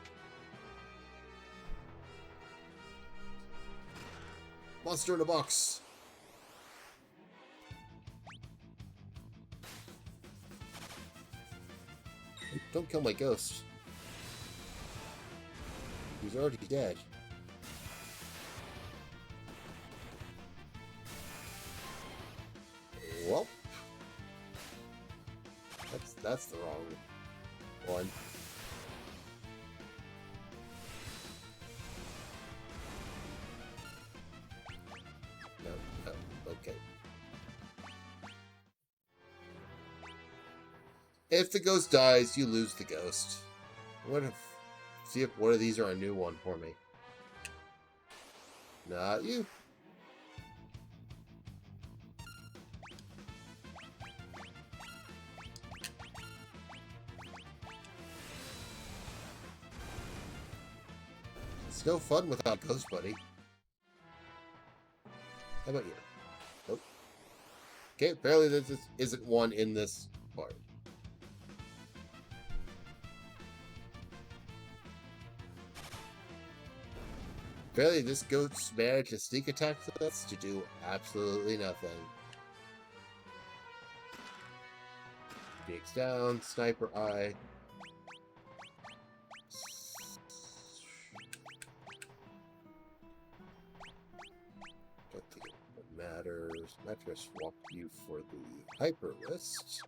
Monster in a box. Don't kill my ghost. He's already dead. Well, that's the wrong one. No, okay. If the ghost dies, you lose the ghost. What if... See if one of these are a new one for me. Not you. It's no fun without Ghost Buddy. How about you? Nope. Okay, apparently there isn't one in this part. Apparently this ghost managed to sneak attack us to do absolutely nothing. Digs down, sniper eye. Don't think it matters. Might just swap you for the hyper wrist.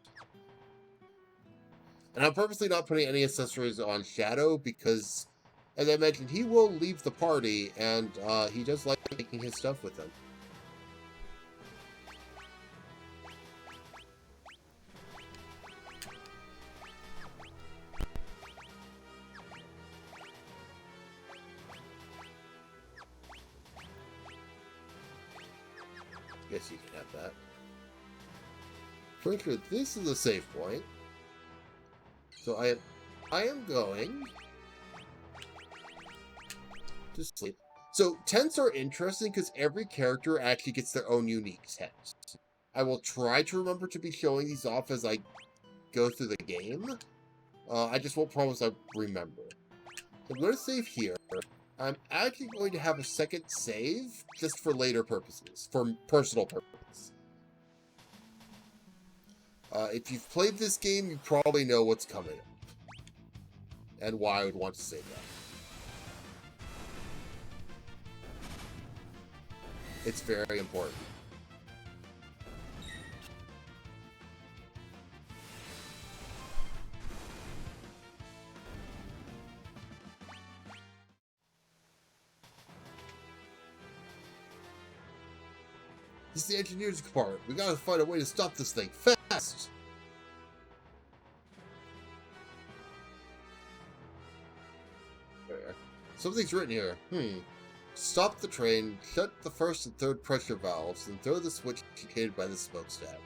And I'm purposely not putting any accessories on Shadow because As I mentioned, he will leave the party, and he does like taking his stuff with him. Guess you can have that. Pretty sure this is a save point. So I am going to sleep. So tents are interesting because every character actually gets their own unique tent. I will try to remember to be showing these off as I go through the game. I just won't promise I remember. I'm going to save here. I'm actually going to have a second save just for later purposes, for personal purposes. If you've played this game, you probably know what's coming up and why I would want to save that. It's very important. This is the engineer's compartment. We gotta find a way to stop this thing fast. There. Something's written here. Stop the train, shut the first and third pressure valves, and throw the switch indicated by the smokestack.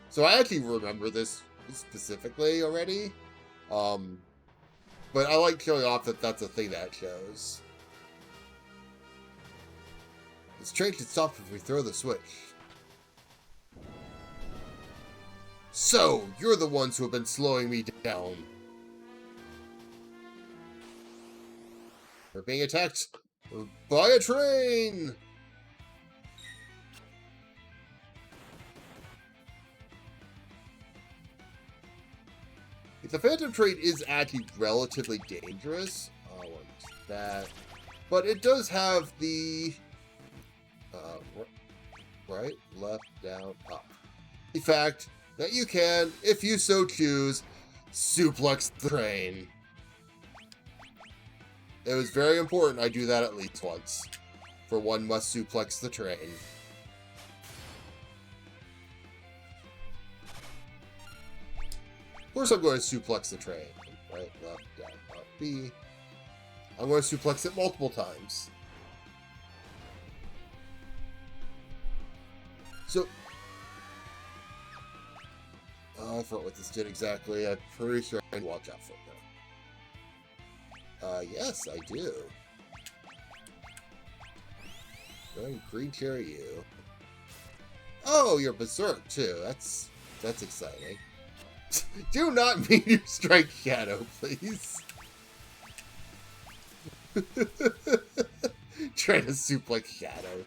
So I actually remember this specifically already. But I like showing off that that's a thing that shows. This train can stop if we throw the switch. So, you're the ones who have been slowing me down. We're being attacked by a train! The Phantom Train is actually relatively dangerous. What's that? But it does have the... right, left, down, up. The fact that you can, if you so choose, suplex the train. It was very important I do that at least once. For one must suplex the train. Of course I'm going to suplex the train. Right, left, down, up, B. I'm going to suplex it multiple times. So, I forgot what this did exactly. I'm pretty sure I can watch out for it now. Yes, I do. Going green cherry you. Oh, you're berserk too. That's exciting. Do not meteor strike Shadow, please. Trying to suplex Shadow.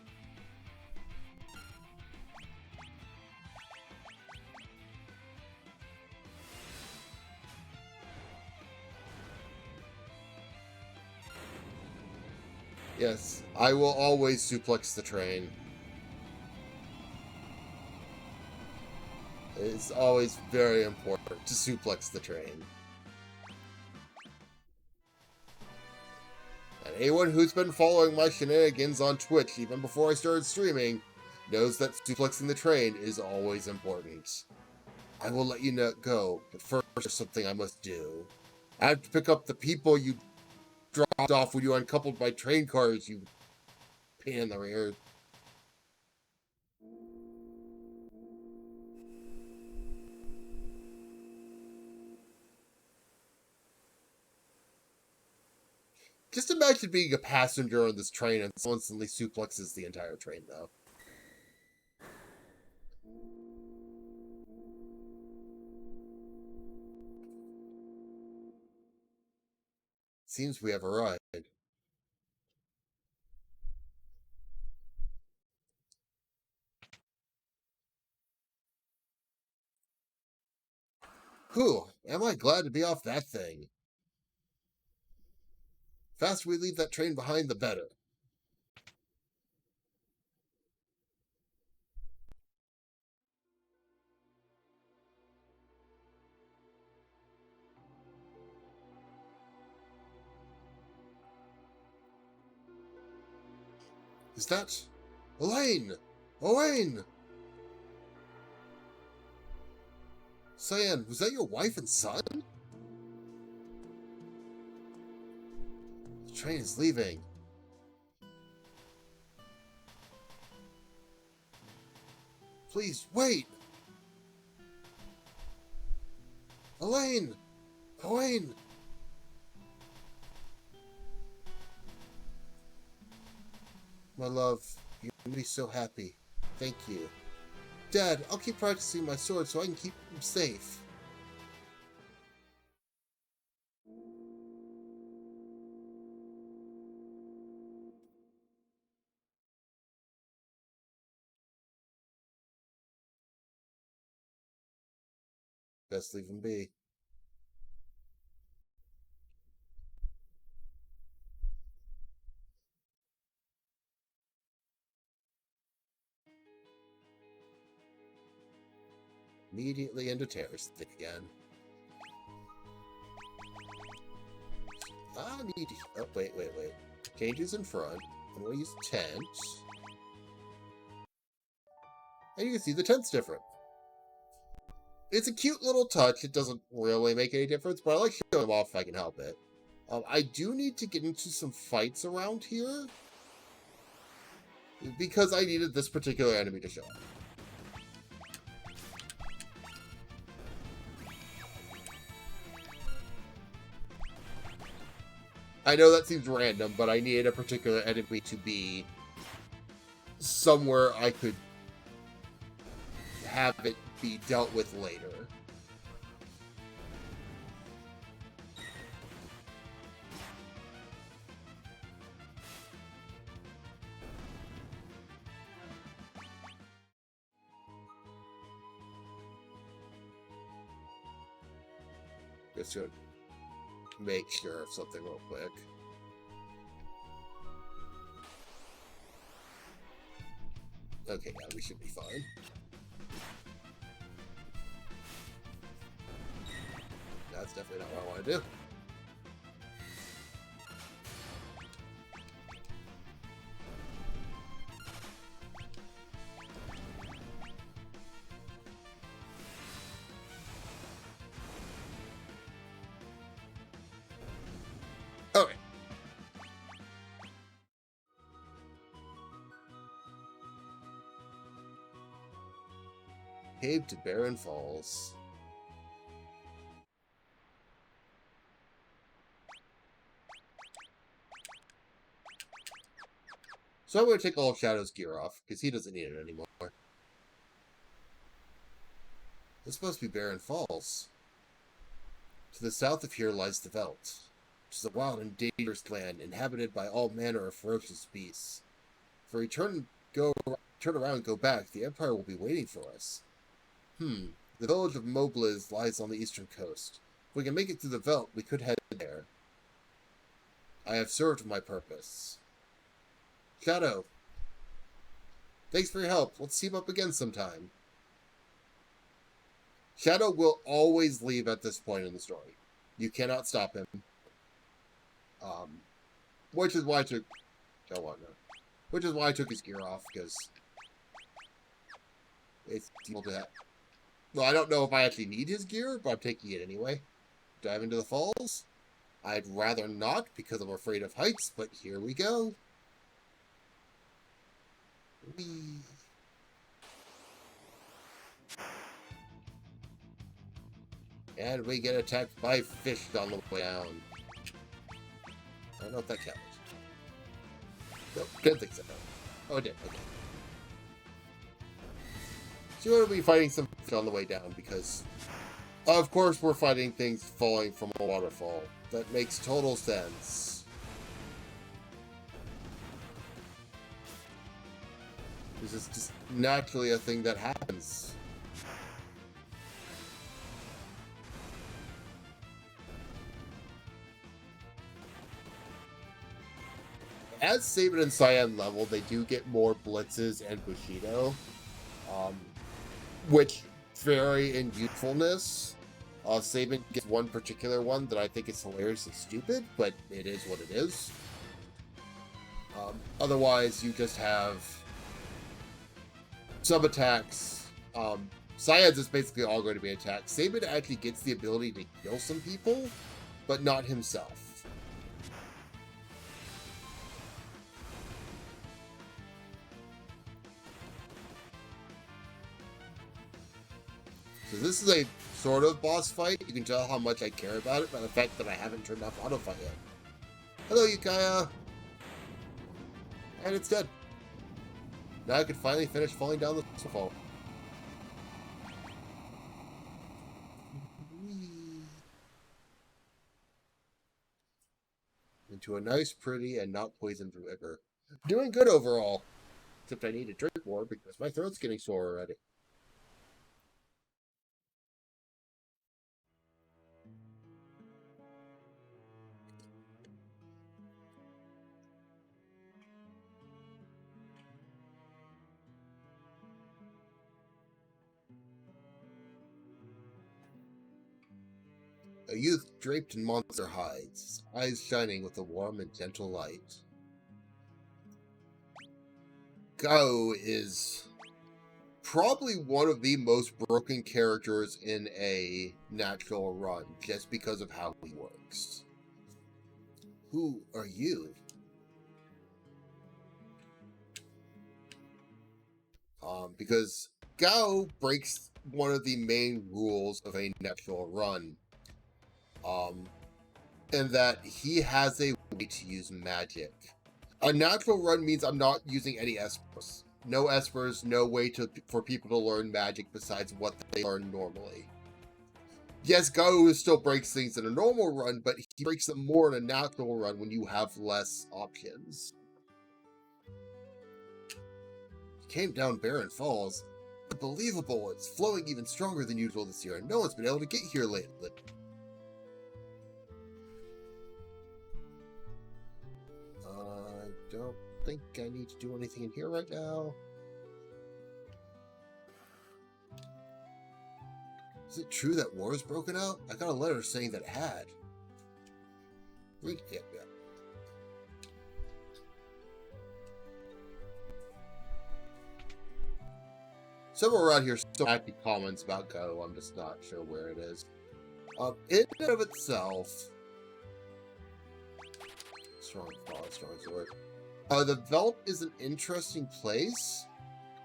Yes, I will always suplex the train. It's always very important to suplex the train. And anyone who's been following my shenanigans on Twitch even before I started streaming knows that suplexing the train is always important. I will let you go, but first there's something I must do. I have to pick up the people you dropped off when you uncoupled my train cars, you pain in the rear. Just imagine being a passenger on this train and someone instantly suplexes the entire train, though. Seems we have arrived. Whew, am I glad to be off that thing. Faster we leave that train behind, the better. Is that... Elaine! Elaine! Cyan, was that your wife and son? The train is leaving. Please, wait! Elaine! Elaine! My love, you made me so happy. Thank you. Dad, I'll keep practicing my sword so I can keep him safe. Best leave him be. Immediately into terrorist again. I need... Oh, wait. Changes in front. I'm going to use tent. And you can see the tent's different. It's a cute little touch. It doesn't really make any difference, but I like showing them off if I can help it. I do need to get into some fights around here, because I needed this particular enemy to show up. I know that seems random, but I needed a particular enemy to be somewhere I could have it be dealt with later. Just gonna make sure of something real quick. Okay, yeah, we should be fine. That's definitely not what I want to do. Okay. Cave to Barren Falls. So I'm going to take all of Shadow's gear off, because he doesn't need it anymore. This must be Barren Falls. To the south of here lies the Veldt, which is a wild and dangerous land inhabited by all manner of ferocious beasts. If we turn around and go back, the Empire will be waiting for us. The village of Mobliz lies on the eastern coast. If we can make it through the Veldt, we could head there. I have served my purpose. Shadow, thanks for your help. Let's team up again sometime. Shadow will always leave at this point in the story. You cannot stop him. Which is why I took... Which is why I took his gear off, because... it's able to have... Well, I don't know if I actually need his gear, but I'm taking it anyway. Dive into the falls? I'd rather not, because I'm afraid of heights, but here we go. Whee. And we get attacked by fish on the way down. I don't know if that counts. Nope, didn't think so. Oh, it did, okay. So we're going to be fighting some fish on the way down, because, of course, we're fighting things falling from a waterfall. That makes total sense. This is just naturally a thing that happens. As Sabin and Cyan level, they do get more blitzes and Bushido, which vary in usefulness. Sabin gets one particular one that I think is hilariously stupid, but it is what it is. Otherwise, you just have sub attacks. Saiyan's is basically all going to be attacked. Sabin actually gets the ability to kill some people, but not himself. So this is a sort of boss fight. You can tell how much I care about it by the fact that I haven't turned off auto fight yet. Hello, Yukaya! And it's dead. Now I can finally finish falling down the waterfall. Into a nice, pretty, and not poisoned river. Doing good overall. Except I need to drink more because my throat's getting sore already. A youth draped in monster hides, his eyes shining with a warm and gentle light. Gao is probably one of the most broken characters in a natural run, just because of how he works. Who are you? Because Gao breaks one of the main rules of a natural run. And that he has a way to use magic. A natural run means I'm not using any espers. No espers, no way for people to learn magic besides what they learn normally. Yes, Gao still breaks things in a normal run, but he breaks them more in a natural run when you have less options. He came down Barren Falls. Unbelievable, it's flowing even stronger than usual this year, and no one's been able to get here lately. I don't think I need to do anything in here right now. Is it true that war has broken out? I got a letter saying that it had. Read it. Yeah. Somewhere around here, still happy comments about Go. I'm just not sure where it is. In and of itself, strong sword. The Veldt is an interesting place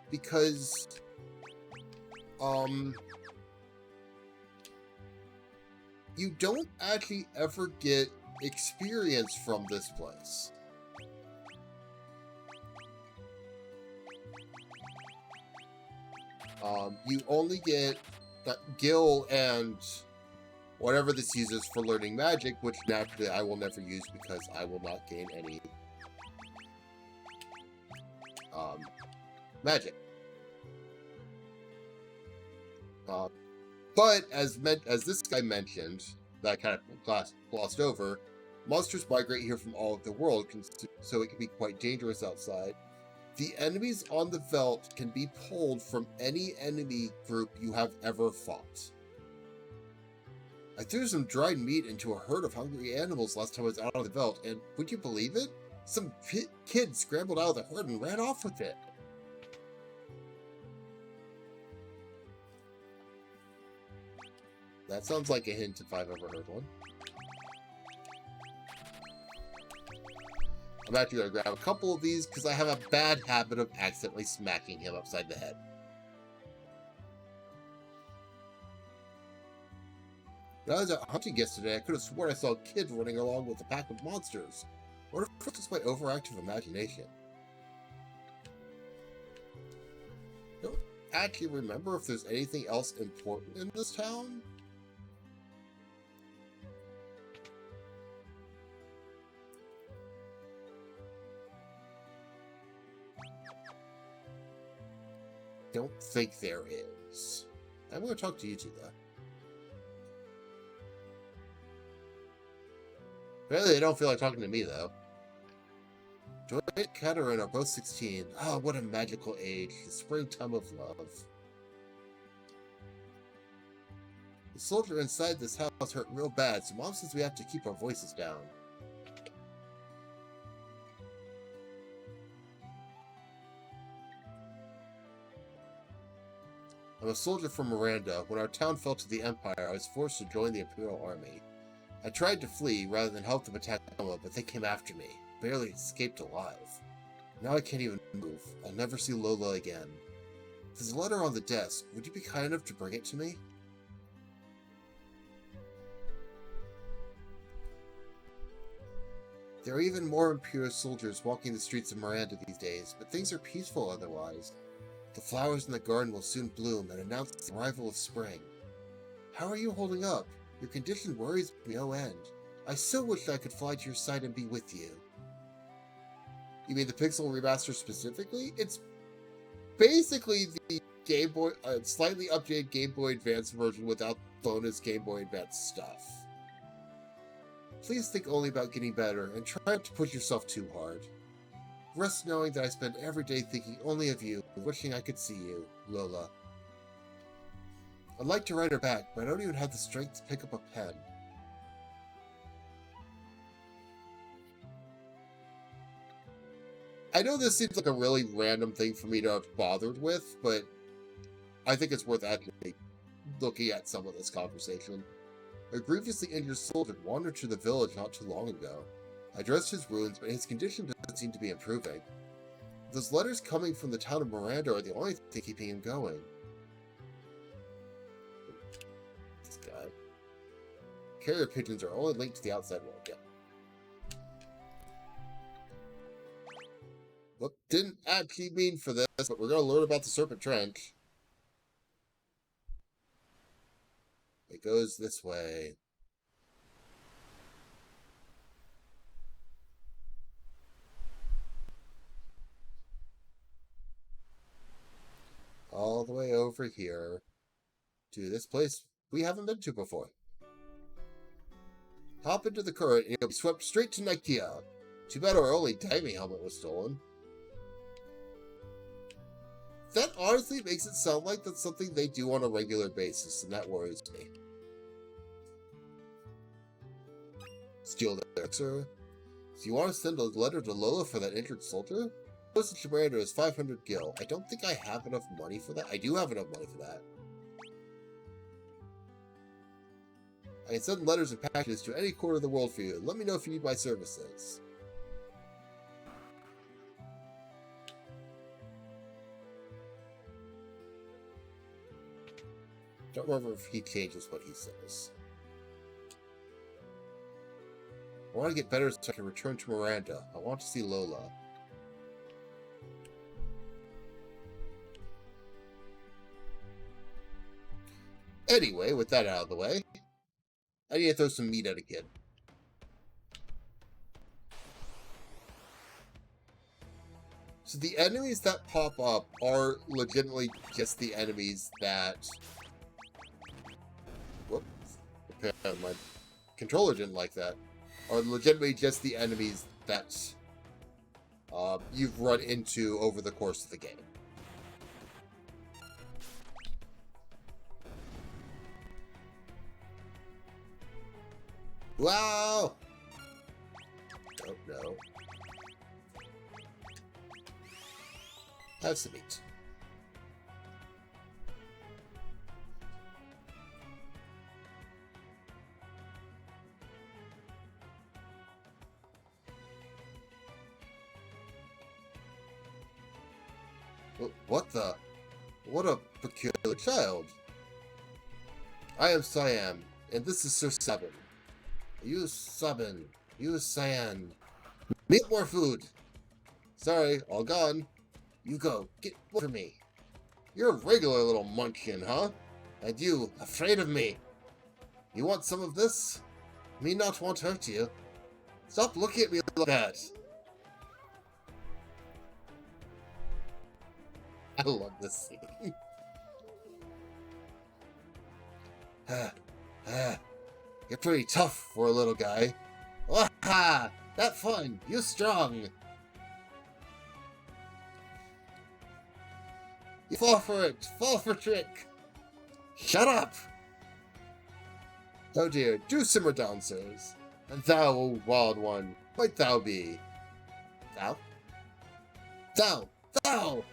because, you don't actually ever get experience from this place. You only get Gil and whatever this uses for learning magic, which naturally I will never use because I will not gain any magic. But as this guy mentioned, that I kind of glossed over, monsters migrate here from all over the world, so it can be quite dangerous outside. The enemies on the Veldt can be pulled from any enemy group you have ever fought. I threw some dried meat into a herd of hungry animals last time I was out on the Veldt, and would you believe it? Some kid scrambled out of the herd and ran off with it. That sounds like a hint if I've ever heard one. I'm actually going to grab a couple of these because I have a bad habit of accidentally smacking him upside the head. When I was out hunting yesterday, I could have sworn I saw a kid running along with a pack of monsters. What if it's just my overactive imagination? I don't actually remember if there's anything else important in this town. Don't think there is. I'm going to talk to you two, though. Apparently they don't feel like talking to me, though. Joy and Katarina are both 16. Ah, what a magical age. The springtime of love. The soldier inside this house hurt real bad, so Mom says we have to keep our voices down. I'm a soldier from Miranda. When our town fell to the Empire, I was forced to join the Imperial Army. I tried to flee rather than help them attack Alma, but they came after me. Barely escaped alive. Now I can't even move. I'll never see Lola again. There's a letter on the desk. Would you be kind enough to bring it to me? There are even more Imperial soldiers walking the streets of Miranda these days, but things are peaceful otherwise. The flowers in the garden will soon bloom and announce the arrival of spring. How are you holding up? Your condition worries me no end. I so wish I could fly to your side and be with you. You mean the Pixel Remaster specifically? It's basically the Game Boy, slightly updated Game Boy Advance version without bonus Game Boy Advance stuff. Please think only about getting better and try not to push yourself too hard. Rest knowing that I spend every day thinking only of you, wishing I could see you, Lola. I'd like to write her back, but I don't even have the strength to pick up a pen. I know this seems like a really random thing for me to have bothered with, but I think it's worth actually looking at some of this conversation. A grievously injured soldier wandered to the village not too long ago. I dressed his wounds, but his condition doesn't seem to be improving. Those letters coming from the town of Miranda are the only thing keeping him going. This guy. Carrier pigeons are only linked to the outside world. Yeah. Whoop, didn't actually mean for this, but we're going to learn about the Serpent Trench. It goes this way. All the way over here to this place we haven't been to before. Hop into the current and you'll be swept straight to Nikia. Too bad our only diving helmet was stolen. That honestly makes it sound like that's something they do on a regular basis, and that worries me. Steal the elixir. So you want to send a letter to Lola for that injured soldier? Postage to Miranda is 500 gil. I don't think I have enough money for that. I do have enough money for that. I can send letters and packages to any corner of the world for you. Let me know if you need my services. Don't remember if he changes what he says. I want to get better so I can return to Miranda. I want to see Lola. Anyway, with that out of the way, I need to throw some meat at a kid. So the enemies that pop up are legitimately just the enemies that... Whoops. My controller didn't like that. Are legitimately just the enemies that you've run into over the course of the game. Wow! Oh no. Have some meat. What the? What a peculiar child. I am Cyan, and this is Sir Sabin. You Sabin. You Cyan. Need more food. Sorry, all gone. You go, get more for me. You're a regular little munchkin, huh? And you, afraid of me. You want some of this? Me not want hurt you. Stop looking at me like that. I love this scene. You're pretty tough for a little guy. Waha! That fun! You strong! You fall for it! Fall for trick! Shut up! Oh dear, do simmer down, sirs. And thou, O wild one, might thou be? Thou? Thou! Thou!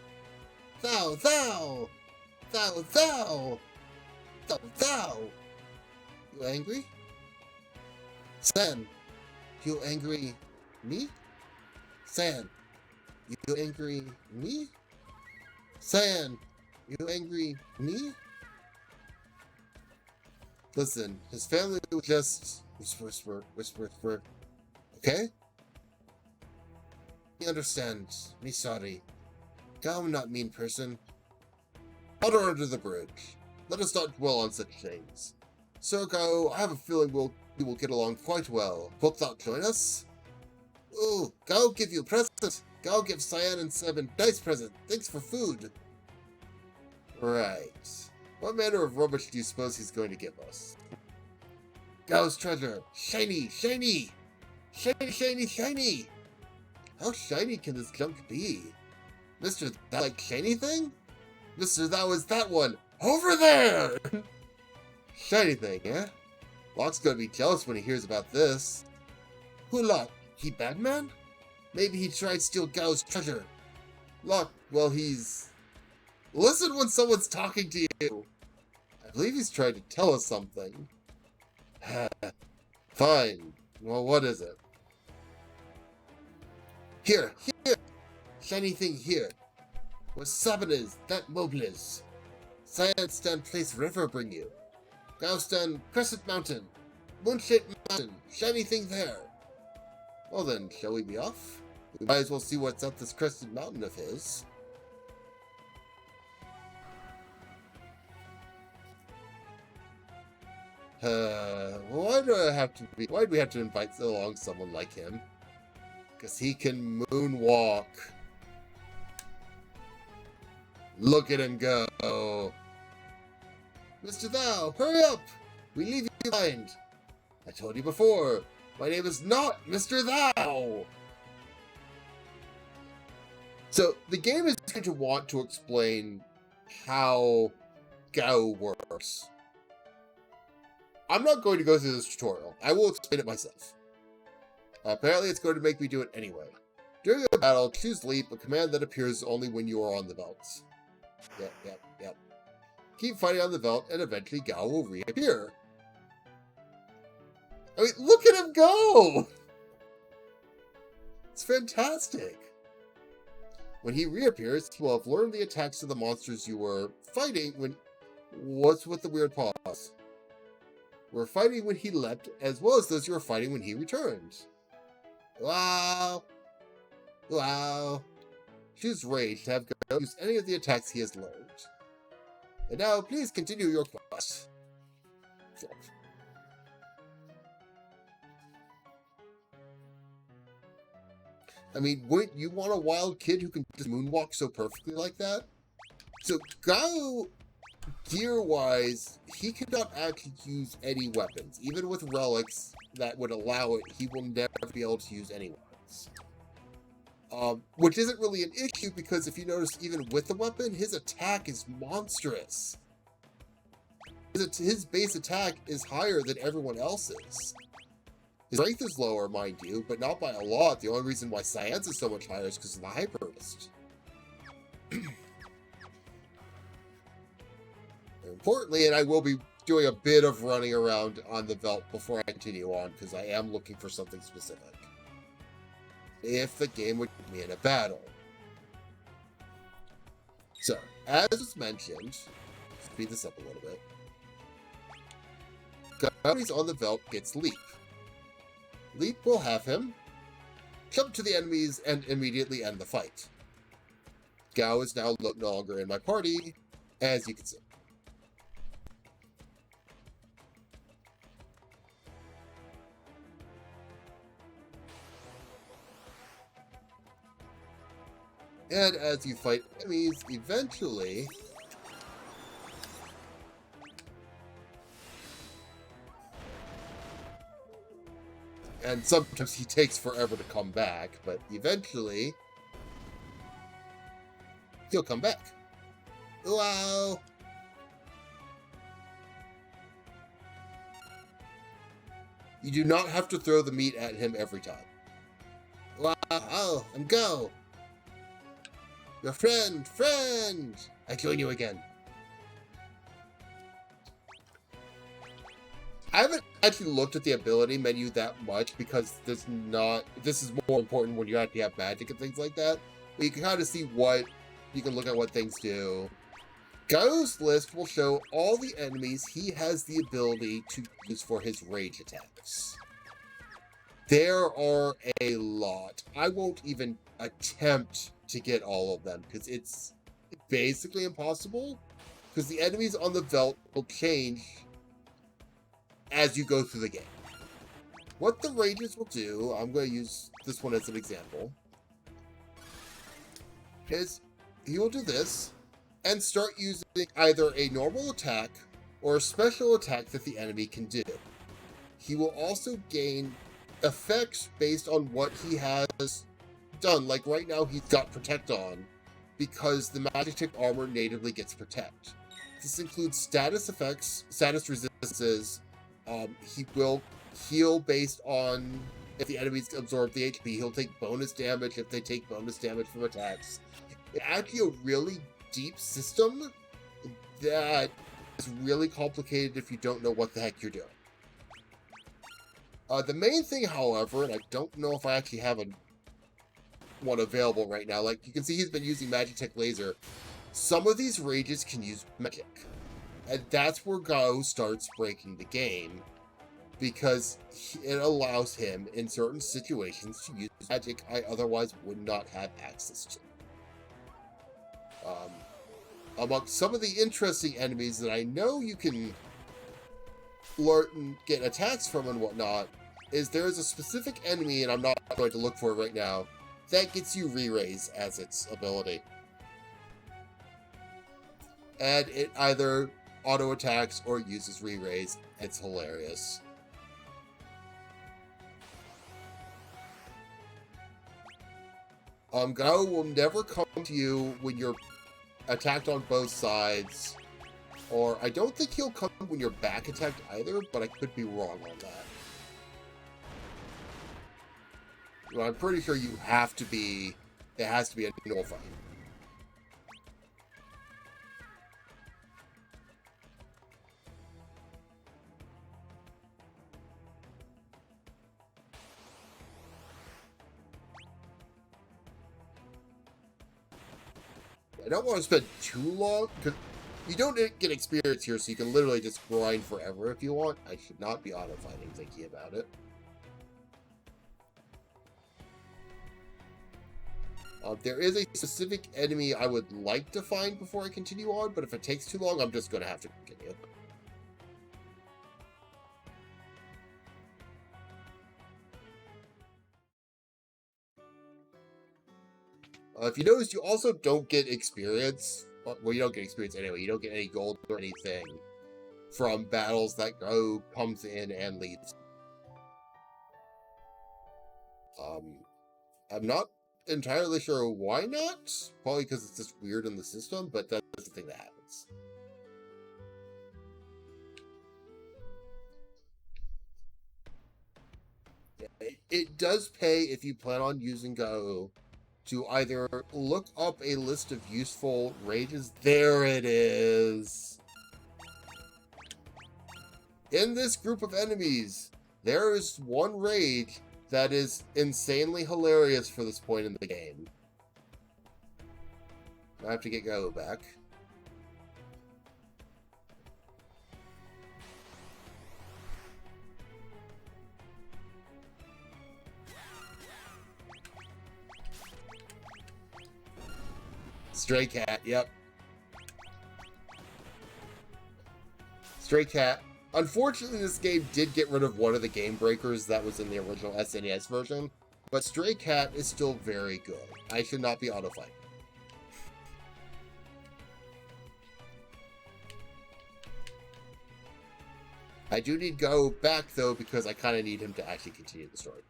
Thou! Thou! Thou! Thou! You angry? San, you angry me? San, you angry me? San, you angry me? Listen, his family was just whisper. Okay? Me understand. Me sorry. Gao not mean person. Water under the bridge. Let us not dwell on such things. Sir Gao, I have a feeling we will get along quite well. Wilt thou join us? Ooh, Gao give you a present. Gao give Cyan and Seb a nice present. Thanks for food. Right. What manner of rubbish do you suppose he's going to give us? Gao's treasure. Shiny, shiny! Shiny, shiny, shiny! How shiny can this junk be? Mister, that like shiny thing? Mister, that was that one! Over there! Shiny thing, eh? Locke's gonna be jealous when he hears about this. Who Locke? He bad man? Maybe he tried to steal Gao's treasure. Locke, well he's... Listen when someone's talking to you! I believe he's trying to tell us something. Fine. Well, what is it? Here! Shiny thing here. Where Sabin is, that mobile is. Cyan stand place river bring you. Gao stand Crescent Mountain. Moonshaped Mountain. Shiny thing there. Well then, shall we be off? We might as well see what's up this Crescent Mountain of his. Why do we have to invite along someone like him? Because he can moonwalk. Look at him go. Mr. Thou, hurry up! We leave you behind. I told you before, my name is not Mr. Thou! So, the game is going to want to explain how Gao works. I'm not going to go through this tutorial. I will explain it myself. Apparently, it's going to make me do it anyway. During a battle, choose Leap, a command that appears only when you are on the belts. Yep. Keep fighting on the belt, and eventually Gao will reappear. I mean, look at him go! It's fantastic. When he reappears, he will have learned the attacks of the monsters you were fighting when... What's with the weird pause? We're fighting when he leapt, as well as those you were fighting when he returned. Wow. Choose Rage to have Gao use any of the attacks he has learned. And now, please continue your quest. I mean, wouldn't you want a wild kid who can just moonwalk so perfectly like that? So, Gao, gear-wise, he cannot actually use any weapons. Even with relics that would allow it, he will never be able to use any weapons. Which isn't really an issue because if you notice, even with the weapon, his attack is monstrous. His base attack is higher than everyone else's. His strength is lower, mind you, but not by a lot. The only reason why Cyan's is so much higher is because of the Hyperist. Importantly, and I will be doing a bit of running around on the Veldt before I continue on, because I am looking for something specific. If the game would put me in a battle. So, as was mentioned, speed this up a little bit. Gao on the Veldt gets Leap. Leap will have him jump to the enemies and immediately end the fight. Gao is now no longer in my party, as you can see. And as you fight enemies, eventually... And sometimes he takes forever to come back, but eventually... he'll come back. Wow! You do not have to throw the meat at him every time. Wow! I'm Go! Your friend! I join you again. I haven't actually looked at the ability menu that much because this is more important when you actually have magic and things like that. But you can kind of see you can look at what things do. Gao's list will show all the enemies he has the ability to use for his rage attacks. There are a lot. I won't even attempt to get all of them because it's basically impossible, because the enemies on the Veldt will change as you go through the game. What the rages will do, I'm going to use this one as an example, is he will do this and start using either a normal attack or a special attack that the enemy can do. He will also gain effects based on what he has done. Like right now he's got Protect on because the Magitek armor natively gets Protect. This includes status effects, status resistances. He will heal based on if the enemies absorb the HP. He'll take bonus damage if they take bonus damage from attacks. It's actually a really deep system that is really complicated if you don't know what the heck you're doing. The main thing, however, and I don't know if I actually have one available right now, like you can see he's been using Magitek Laser. Some of these rages can use magic. And that's where Gao starts breaking the game, because it allows him, in certain situations, to use magic I otherwise would not have access to. Among some of the interesting enemies that I know you can learn and get attacks from and whatnot, is there's a specific enemy, and I'm not going to look for it right now, that gets you Re-Raise as its ability. And it either auto-attacks or uses Re-Raise. It's hilarious. Gao will never come to you when you're attacked on both sides, or I don't think he'll come when you're back attacked either, but I could be wrong on that. Well, I'm pretty sure you have to be, it has to be a normal fight. I don't want to spend too long, because you don't get experience here, so you can literally just grind forever if you want. I should not be auto-fighting thinking about it. There is a specific enemy I would like to find before I continue on, but if it takes too long, I'm just going to have to continue. If you notice, you also don't get experience. Well, you don't get experience anyway. You don't get any gold or anything from battles that Gao comes in and leaves. I'm not entirely sure why not. Probably because it's just weird in the system, but that's the thing that happens. It does pay if you plan on using Gao to either look up a list of useful rages. There it is. In this group of enemies, there is one rage that is insanely hilarious for this point in the game. I have to get Gao back. Stray Cat, yep. Stray Cat. Unfortunately, this game did get rid of one of the game breakers that was in the original SNES version, but Stray Cat is still very good. I should not be auto-fighting. I do need Gao back, though, because I kind of need him to actually continue the story.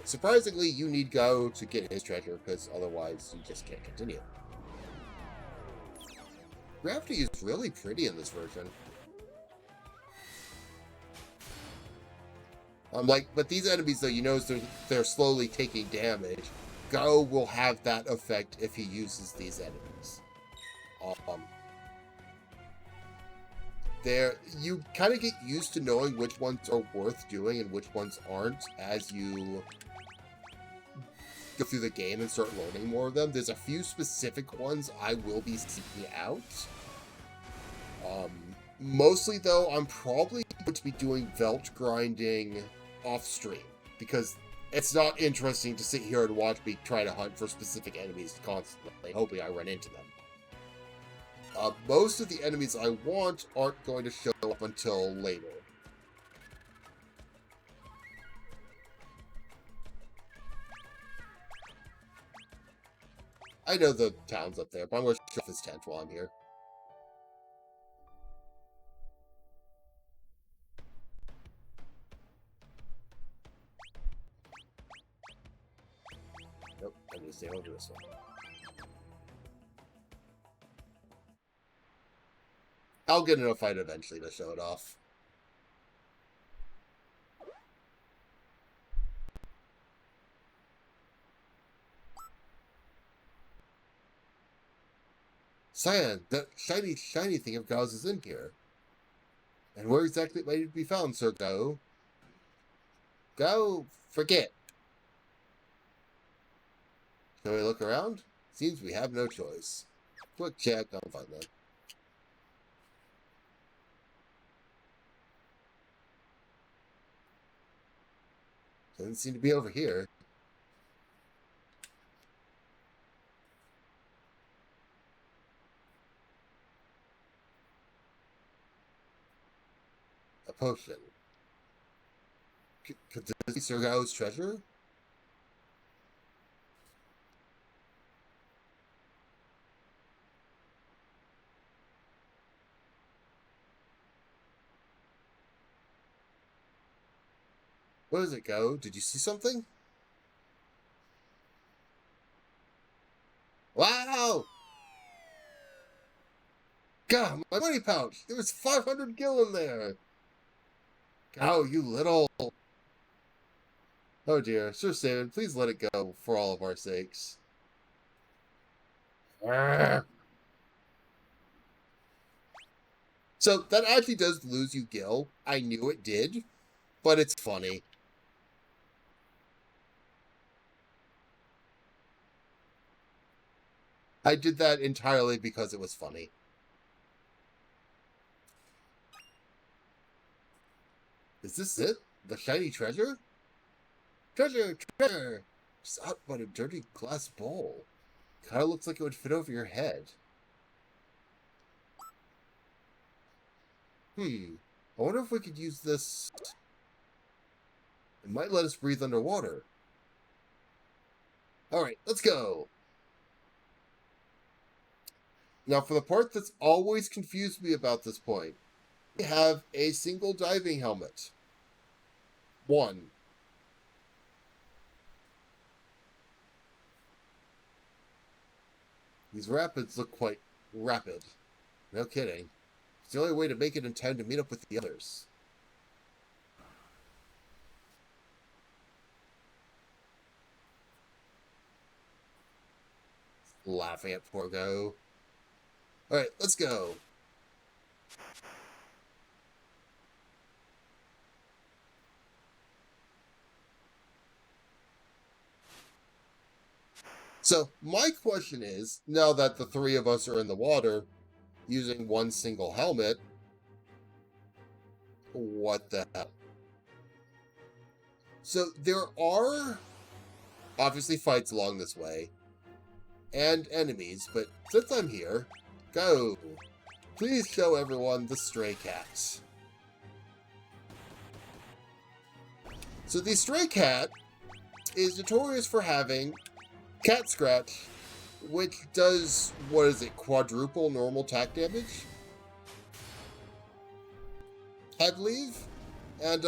Surprisingly, you need Gao to get his treasure, because otherwise you just can't continue. Gravity is really pretty in this version. But these enemies, though, you notice they're slowly taking damage. Gao will have that effect if he uses these enemies. You kind of get used to knowing which ones are worth doing and which ones aren't as you go through the game and start learning more of them. There's a few specific ones I will be seeking out. Mostly, though, I'm probably going to be doing Veldt grinding off-stream, because it's not interesting to sit here and watch me try to hunt for specific enemies constantly, hoping I run into them. Most of the enemies I want aren't going to show up until later. I know the town's up there, but I'm going to show off his tent while I'm here. Nope, I'm going to stay over this one. I'll get in a fight eventually to show it off. Cyan, that shiny thing of Gao's is in here. And where exactly might it be found, Sir Gao? Gao, forget. Shall we look around? Seems we have no choice. Quick check, I'll find them. Doesn't seem to be over here. A potion. Could this be Sir Gao's treasure? Where does it go? Did you see something? Wow! God, my money pouch! There was 500 gil in there! Oh, you little... Oh dear. Sir Simon, please let it go for all of our sakes. So, that actually does lose you gil. I knew it did, but it's funny. I did that entirely because it was funny. Is this it? The shiny treasure? Treasure! Treasure! Just out by a dirty glass bowl. Kinda looks like it would fit over your head. I wonder if we could use this... It might let us breathe underwater. Alright, let's go! Now, for the part that's always confused me about this point, we have a single diving helmet. One. These rapids look quite rapid. No kidding. It's the only way to make it in time to meet up with the others. Laughing at poor Gao. Alright, let's go. So, my question is, now that the three of us are in the water, using one single helmet, what the hell? So, there are obviously fights along this way, and enemies, but since I'm here, Gao, please show everyone the stray cat. So the stray cat is notorious for having Cat Scratch, which does, what is it, quadruple normal attack damage? I believe. And,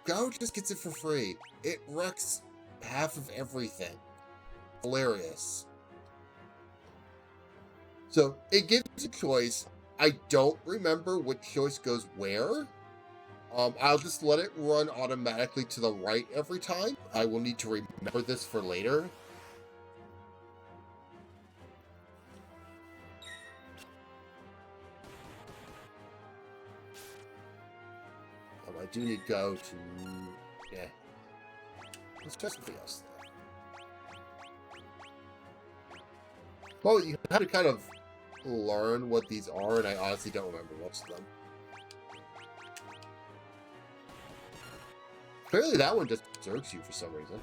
Gao just gets it for free. It wrecks half of everything. Hilarious. So, it gives a choice. I don't remember which choice goes where. I'll just let it run automatically to the right every time. I will need to remember this for later. I do need to go to... Yeah. Let's try something else, though. Well, you have to kind of learn what these are, and I honestly don't remember most of them. Clearly that one just jerks you for some reason.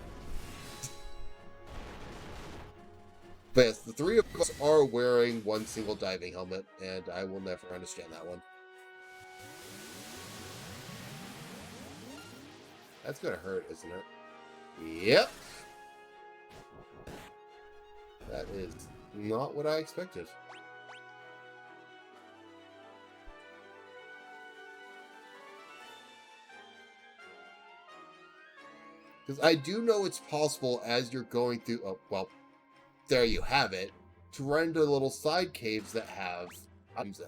But yes, the three of us are wearing one single diving helmet, and I will never understand that one. That's gonna hurt, isn't it? Yep. That is not what I expected. Because I do know it's possible as you're going through... Oh, well, there you have it. To run into little side caves that have items in.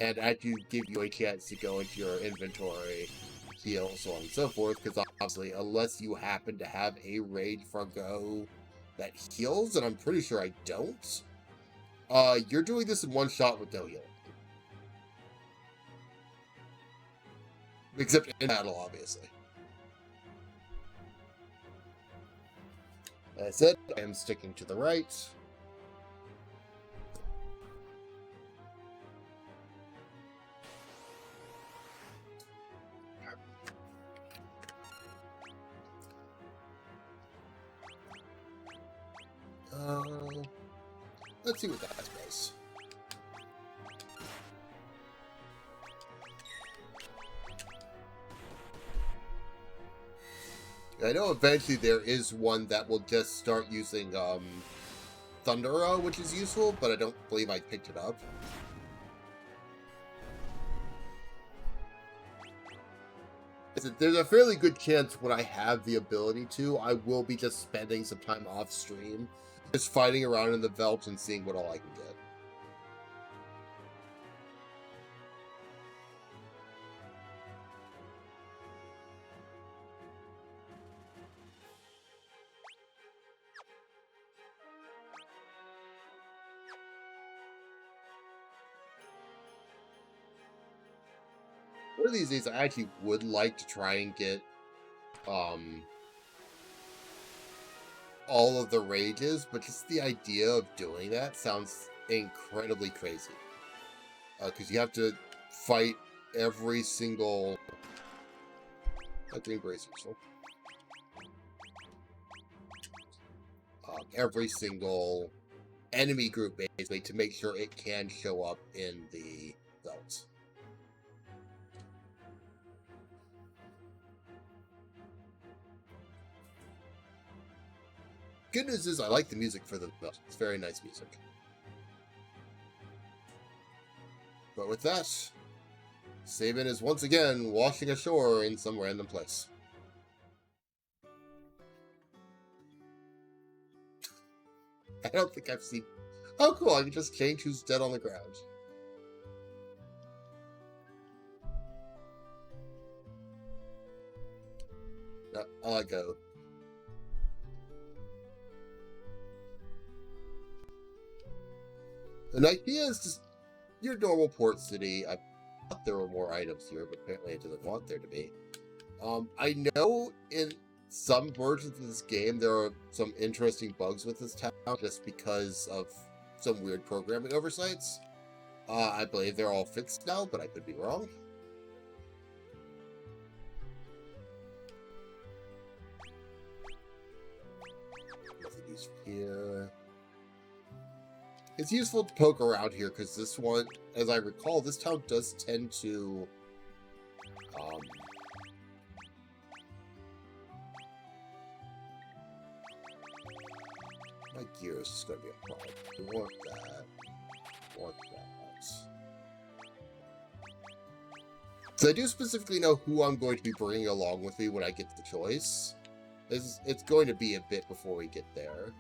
And actually give you a chance to go into your inventory, heal, so on and so forth. Because obviously, unless you happen to have a Rage Fargo that heals, and I'm pretty sure I don't, you're doing this in one shot with no heal. Except in battle, obviously. As I said, I am sticking to the right. Let's see what that does. I know eventually there is one that will just start using Thundera, which is useful, but I don't believe I picked it up. There's a fairly good chance when I have the ability to, I will be just spending some time off stream, just fighting around in the Veldt and seeing what all I can get. One of these days, I actually would like to try and get all of the rages, but just the idea of doing that sounds incredibly crazy. Because you have to fight every single... Green Bracer, so... every single enemy group, basically, to make sure it can show up in the belts. Good news is I like the music for the belt. It's very nice music. But with that, Sabin is once again washing ashore in some random place. I don't think I've seen... Oh, cool, I can just change who's dead on the ground. I'll go. The idea is just your normal port city. I thought there were more items here, but apparently I didn't want there to be. I know in some versions of this game there are some interesting bugs with this town just because of some weird programming oversights. I believe they're all fixed now, but I could be wrong. Nothing useful here. It's useful to poke around here, because this one, as I recall, this town does tend to... my gear is just going to be a problem. We want that. Want that. So I do specifically know who I'm going to be bringing along with me when I get the choice. It's going to be a bit before we get there.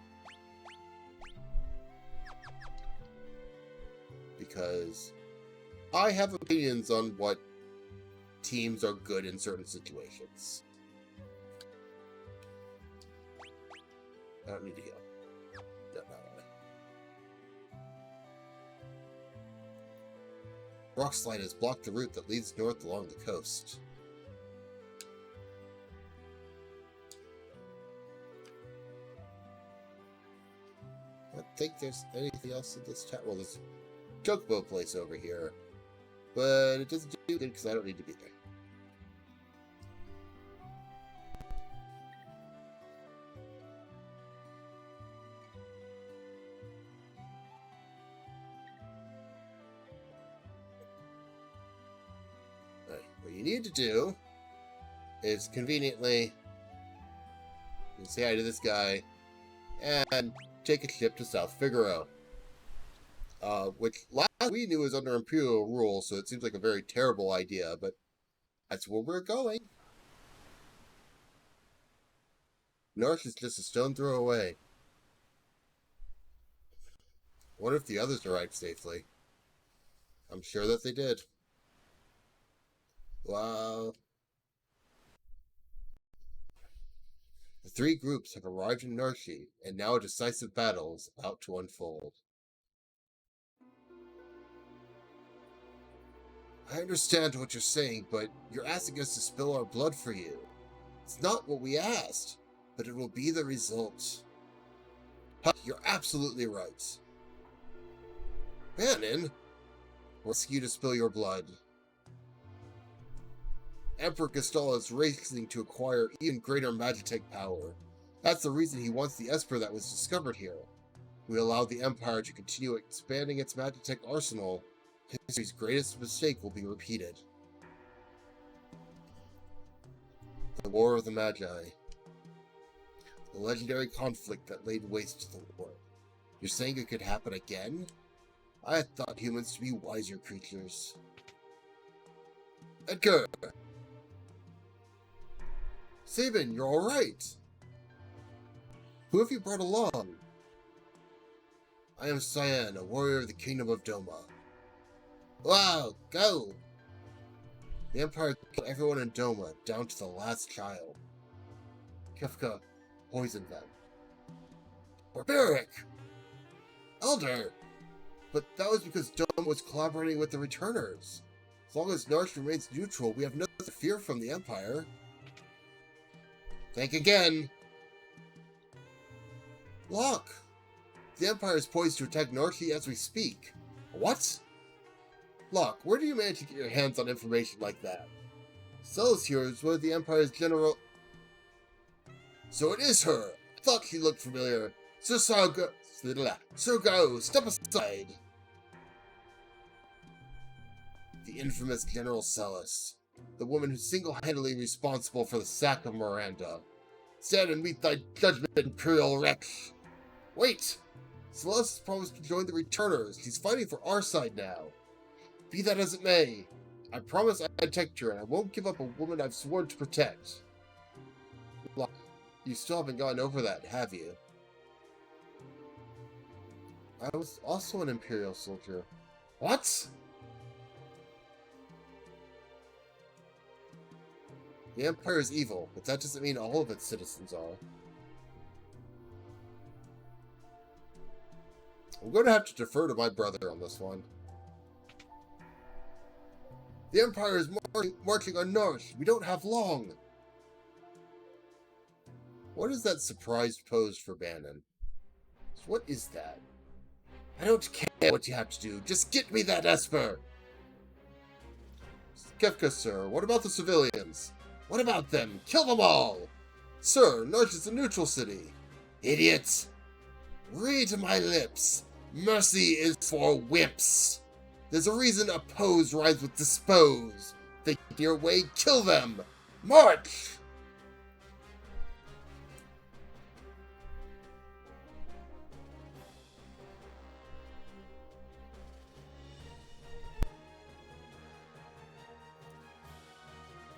Because I have opinions on what teams are good in certain situations. I don't need to heal. Rockslide has blocked the route that leads north along the coast. I don't think there's anything else in this town. Well, there's a chocobo place over here, but it doesn't do good because I don't need to be there. Right, what you need to do is conveniently say hi to this guy and take a ship to South Figaro. Which last we knew was under Imperial rule, so it seems like a very terrible idea, but that's where we're going. North is just a stone throw away. I wonder if the others arrived safely. I'm sure that they did. Wow. The three groups have arrived in Narshi, and now a decisive battle is about to unfold. I understand what you're saying, but you're asking us to spill our blood for you. It's not what we asked, but it will be the result. You're absolutely right. Bannon, we'll ask you to spill your blood. Emperor Gestalt is racing to acquire even greater Magitech power. That's the reason he wants the Esper that was discovered here. If we allow the Empire to continue expanding its Magitech arsenal, history's greatest mistake will be repeated. The War of the Magi. The legendary conflict that laid waste to the world. You're saying it could happen again? I had thought humans to be wiser creatures. Edgar! Sabin, you're alright! Who have you brought along? I am Cyan, a warrior of the Kingdom of Doma. Wow, go! The Empire killed everyone in Doma, down to the last child. Kefka poisoned them. Barbaric! Elder! But that was because Doma was collaborating with the Returners. As long as Narsh remains neutral, we have nothing to fear from the Empire. Think again! Locke! The Empire is poised to attack Narshi as we speak. What? Locke, where do you manage to get your hands on information like that? Celes here is one of the Empire's general... So it is her! I thought she looked familiar. So go, step aside! The infamous General Celes, the woman who's single-handedly responsible for the sack of Miranda. Stand and meet thy judgment, Imperial wretch! Wait! Celes has promised to join the Returners. She's fighting for our side now. Be that as it may, I promise I'll protect her, and I won't give up a woman I've sworn to protect. Locke, you still haven't gotten over that, have you? I was also an Imperial soldier. What? The Empire is evil, but that doesn't mean all of its citizens are. I'm going to have to defer to my brother on this one. The Empire is marching on Narsh. We don't have long. What is that surprised pose for Bannon? What is that? I don't care what you have to do. Just get me that Esper! Kefka, sir, what about the civilians? What about them? Kill them all! Sir, Narsh is a neutral city. Idiots! Read my lips. Mercy is for wimps. There's a reason oppose rhymes with dispose. Think your way, kill them! March!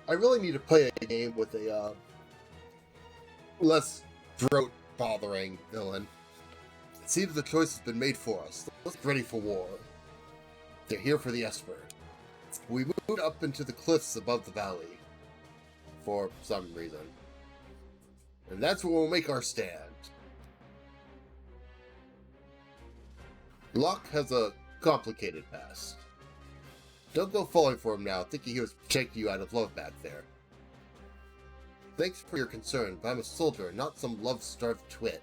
I really need to play a game with a, less throat-bothering villain. It seems the choice has been made for us. Let's get ready for war. They're here for the Esper. We moved up into the cliffs above the valley. For some reason. And that's where we'll make our stand. Locke has a complicated past. Don't go falling for him now, thinking he was protecting you out of love back there. Thanks for your concern, but I'm a soldier, not some love-starved twit.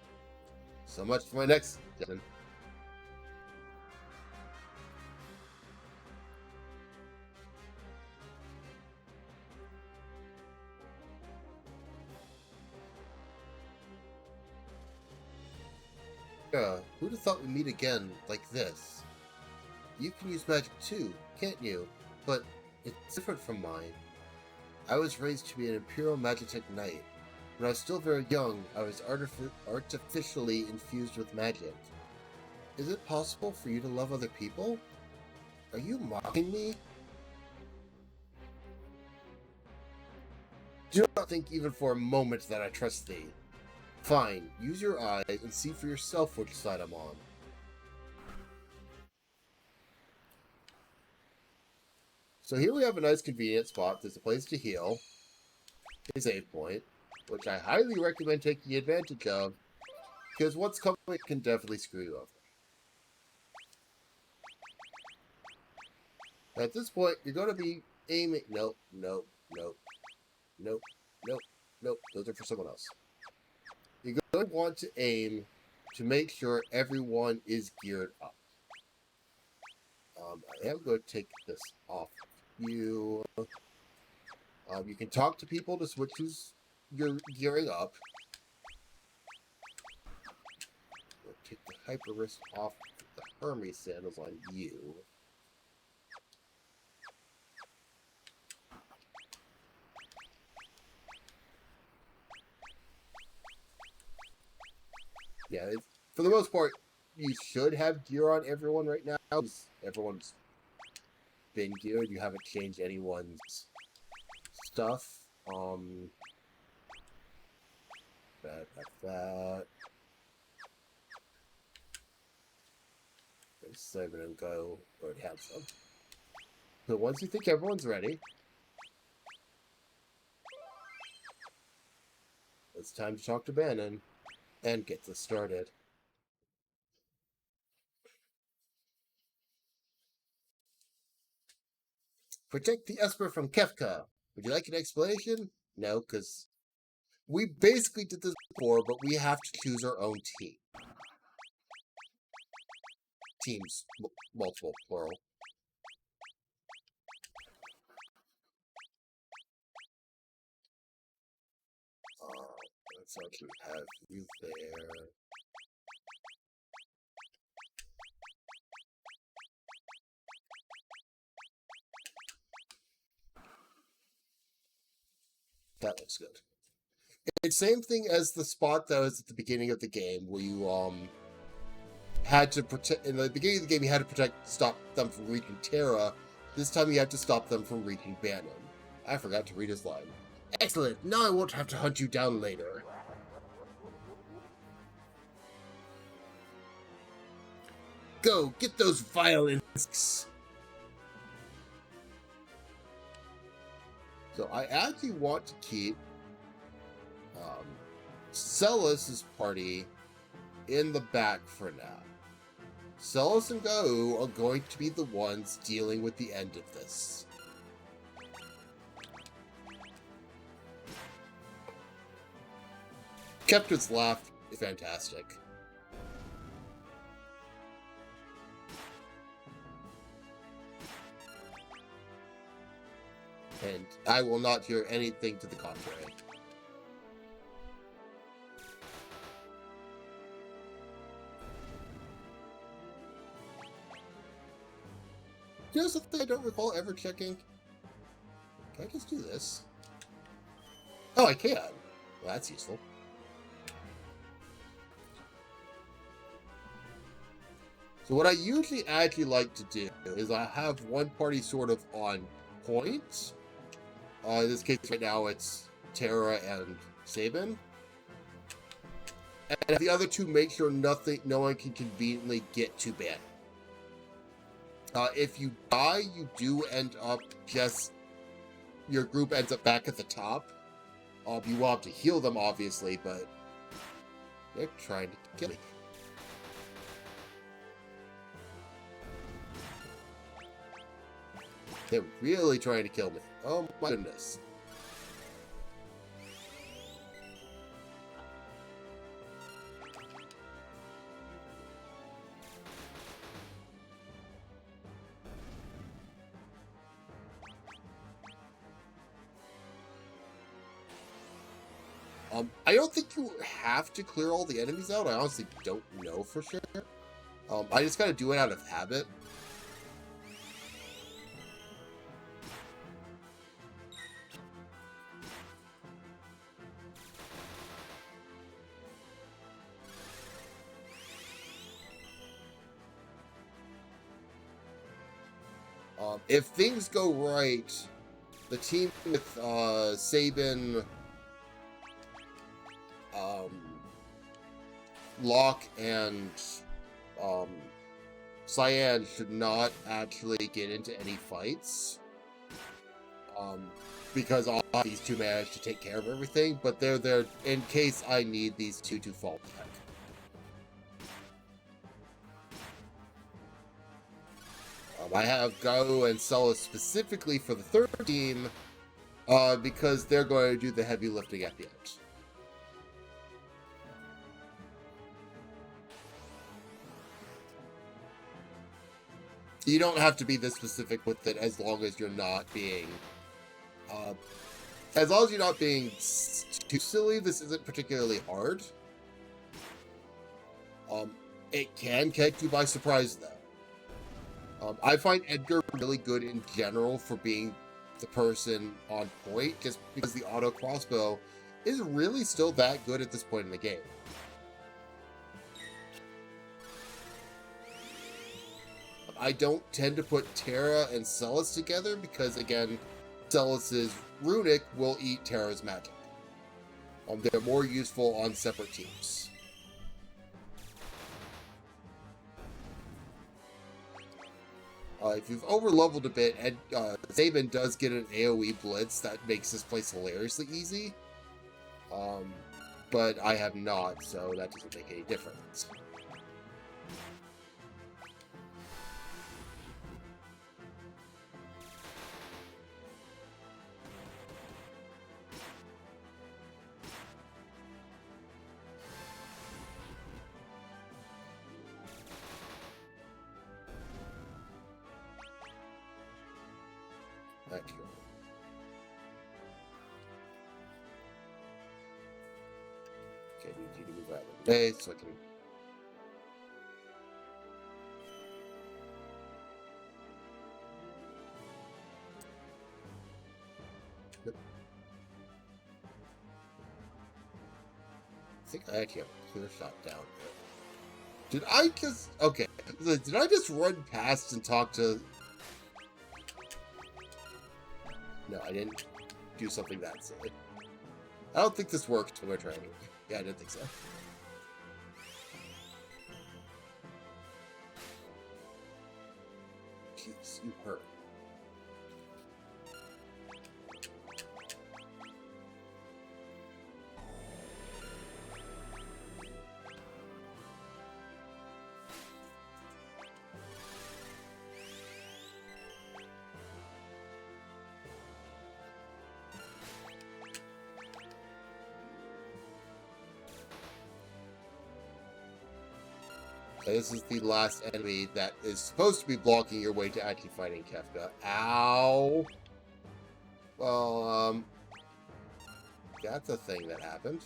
So much for my next suggestion. Who'd have thought we'd meet again like this? You can use magic too, can't you? But it's different from mine. I was raised to be an Imperial Magitech Knight. When I was still very young, I was artificially infused with magic. Is it possible for you to love other people? Are you mocking me? Do not think even for a moment that I trust thee. Fine, use your eyes and see for yourself which side I'm on. So here we have a nice convenient spot. There's a place to heal. A save point, which I highly recommend taking advantage of, because what's coming can definitely screw you over. At this point, you're going to be aiming... Nope. Those are for someone else. You're going to want to aim to make sure everyone is geared up. I am going to take this off you. You can talk to people to switch who's you're gearing up. We'll take the hyper wrist off the Hermes sandals on you. Yeah, for the most part, you should have gear on everyone right now. Everyone's been geared. You haven't changed anyone's stuff. That. Save it and go. Already have some. So once you think everyone's ready, it's time to talk to Bannon and get this started. Protect the Esper from Kefka. Would you like an explanation? No, because we basically did this before, but we have to choose our own team. Teams, multiple, plural. Let's actually have you there. That looks good. It's the same thing as the spot that was at the beginning of the game, where you had to protect. In the beginning of the game, you had to stop them from reaching Terra. This time, you have to stop them from reaching Bannon. I forgot to read his line. Excellent. Now I won't have to hunt you down later. Go get those violins. So I actually want to keep Celis' party in the back for now. Celis and Gau are going to be the ones dealing with the end of this. Kepta's laugh is fantastic. And I will not hear anything to the contrary. You know something I don't recall ever checking? Can I just do this? Oh, I can. Well, that's useful. So what I usually actually like to do is I have one party sort of on point. In this case right now it's Terra and Sabin. And the other two make sure no one can conveniently get to Bannon. If you die, you do end up your group ends up back at the top. You will have to heal them, obviously, but they're trying to kill me. They're really trying to kill me. Oh my goodness. I don't think you have to clear all the enemies out. I honestly don't know for sure. I just gotta do it out of habit. If things go right, the team with Sabin, Locke, and Cyan should not actually get into any fights. Because all these two managed to take care of everything, but they're there in case I need these two to fall back. I have Gao and Celes specifically for the third team, because they're going to do the heavy lifting at the end. You don't have to be this specific with it as long as you're not being... as long as you're not being too silly, this isn't particularly hard. It can catch you by surprise, though. I find Edgar really good in general for being the person on point, just because the auto crossbow is really still that good at this point in the game. I don't tend to put Terra and Celes together because, again, Celes' runic will eat Terra's magic. They're more useful on separate teams. If you've over-leveled a bit, Sabin does get an AoE blitz that makes this place hilariously easy. But I have not, so that doesn't make any difference. Okay, we need to move out of the way so I can... I think I actually have a clear shot down here. Did I just... Okay. Did I just run past and talk to... No, I didn't do something that silly. I don't think this worked when we're trying. Yeah, I didn't think so. Jeez, you hurt. This is the last enemy that is supposed to be blocking your way to actually fighting Kefka. Ow! Well, that's a thing that happened.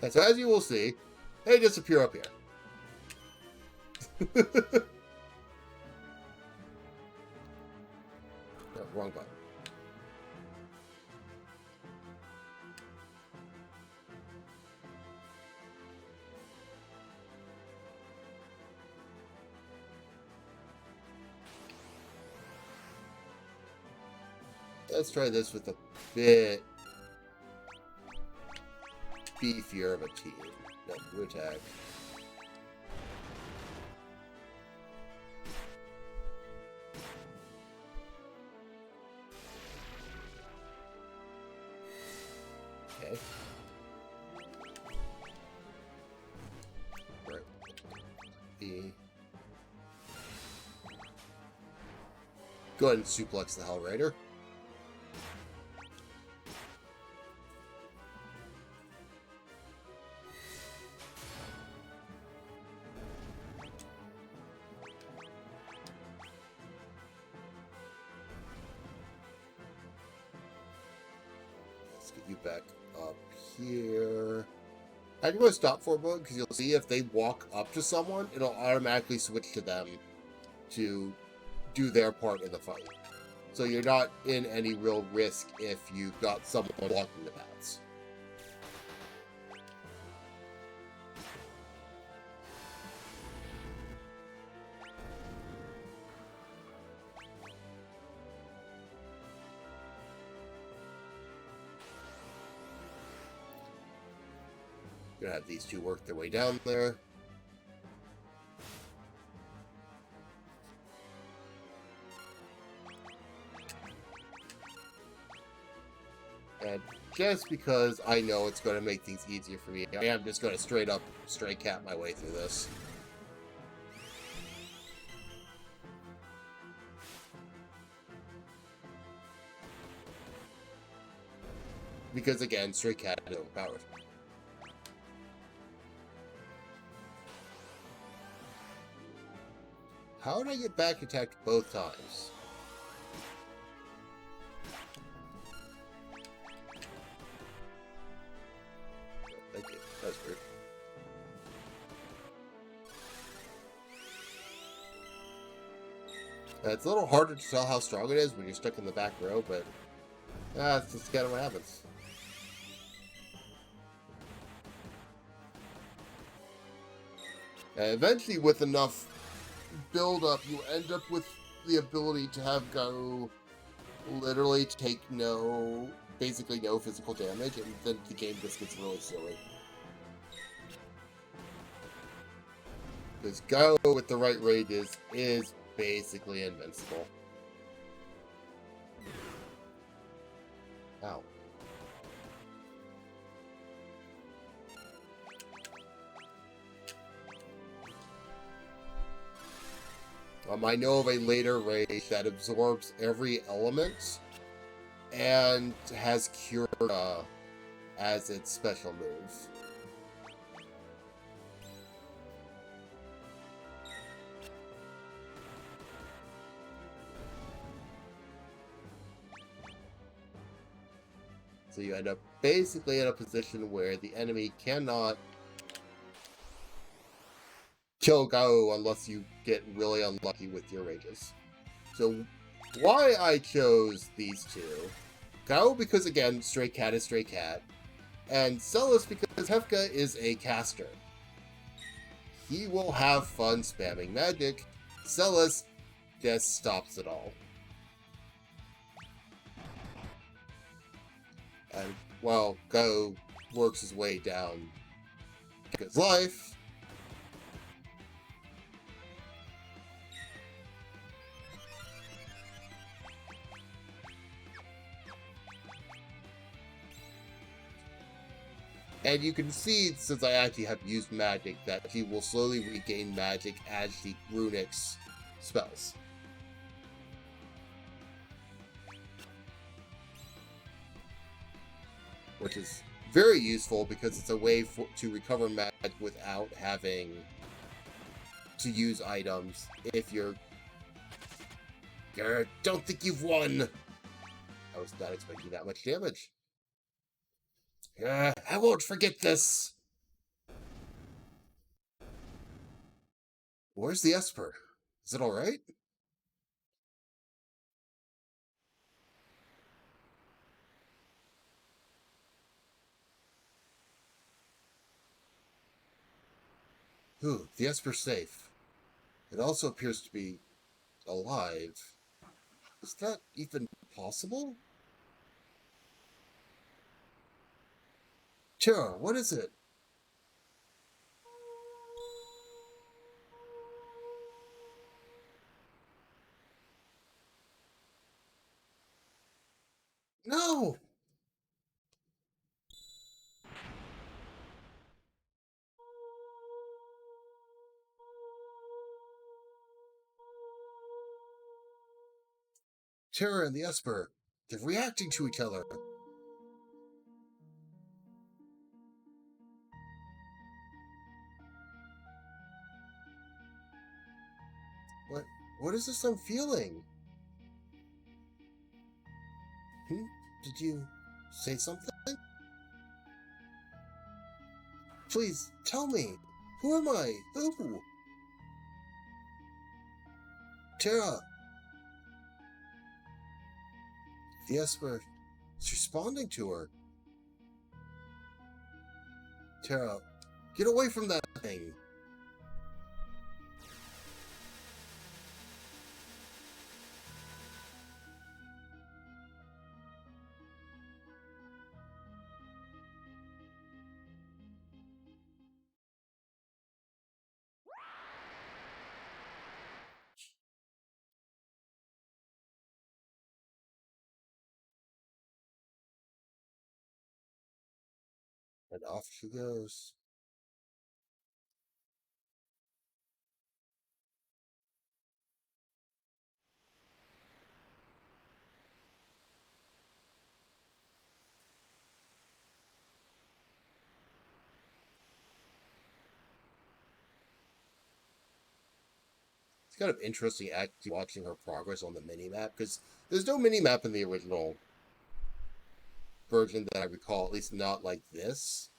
And so as you will see, they disappear up here. No, wrong button. Let's try this with a bit beefier of a team. No, blue attack. Okay. Right. B. Go ahead and suplex the Hell Raider. Let's get you back up here. I do want to stop for a moment because you'll see if they walk up to someone, it'll automatically switch to them to do their part in the fight. So you're not in any real risk if you've got someone blocking the paths. Gonna have these two work their way down there. And just because I know it's going to make things easier for me, I am just going to straight cat my way through this. Because again, straight cat is overpowered. How did I get back attacked both times? Thank you. That's weird. It's a little harder to tell how strong it is when you're stuck in the back row, but that's just kind of what happens. And eventually, with enough build-up, you end up with the ability to have Go literally take basically no physical damage, and then the game just gets really silly. Because Go with the right rages is basically invincible. Ow. I know of a later rage that absorbs every element and has Cure as its special move. So you end up basically in a position where the enemy cannot kill Gao unless you get really unlucky with your rages. So why I chose these two, Gao because again, Stray Cat is Stray Cat, and Celes because Hefka is a caster. He will have fun spamming magic. Celes just stops it all. And while Gao works his way down Hefka's life, and you can see, since I actually have used magic, that she will slowly regain magic as she runics spells. Which is very useful because it's a way to recover magic without having to use items if you're... Don't think you've won! I was not expecting that much damage. I won't forget this! Where's the Esper? Is it alright? Ooh, the Esper's safe. It also appears to be alive. Is that even possible? Sure, what is it? No! Terra and the Esper, they're reacting to each other. What is this I'm feeling? Did you say something? Please, tell me. Who am I? Who? Terra. The Esper is responding to her. Terra, get away from that thing. And off she goes. It's kind of interesting actually watching her progress on the minimap, because there's no minimap in the original version that I recall, at least not like this.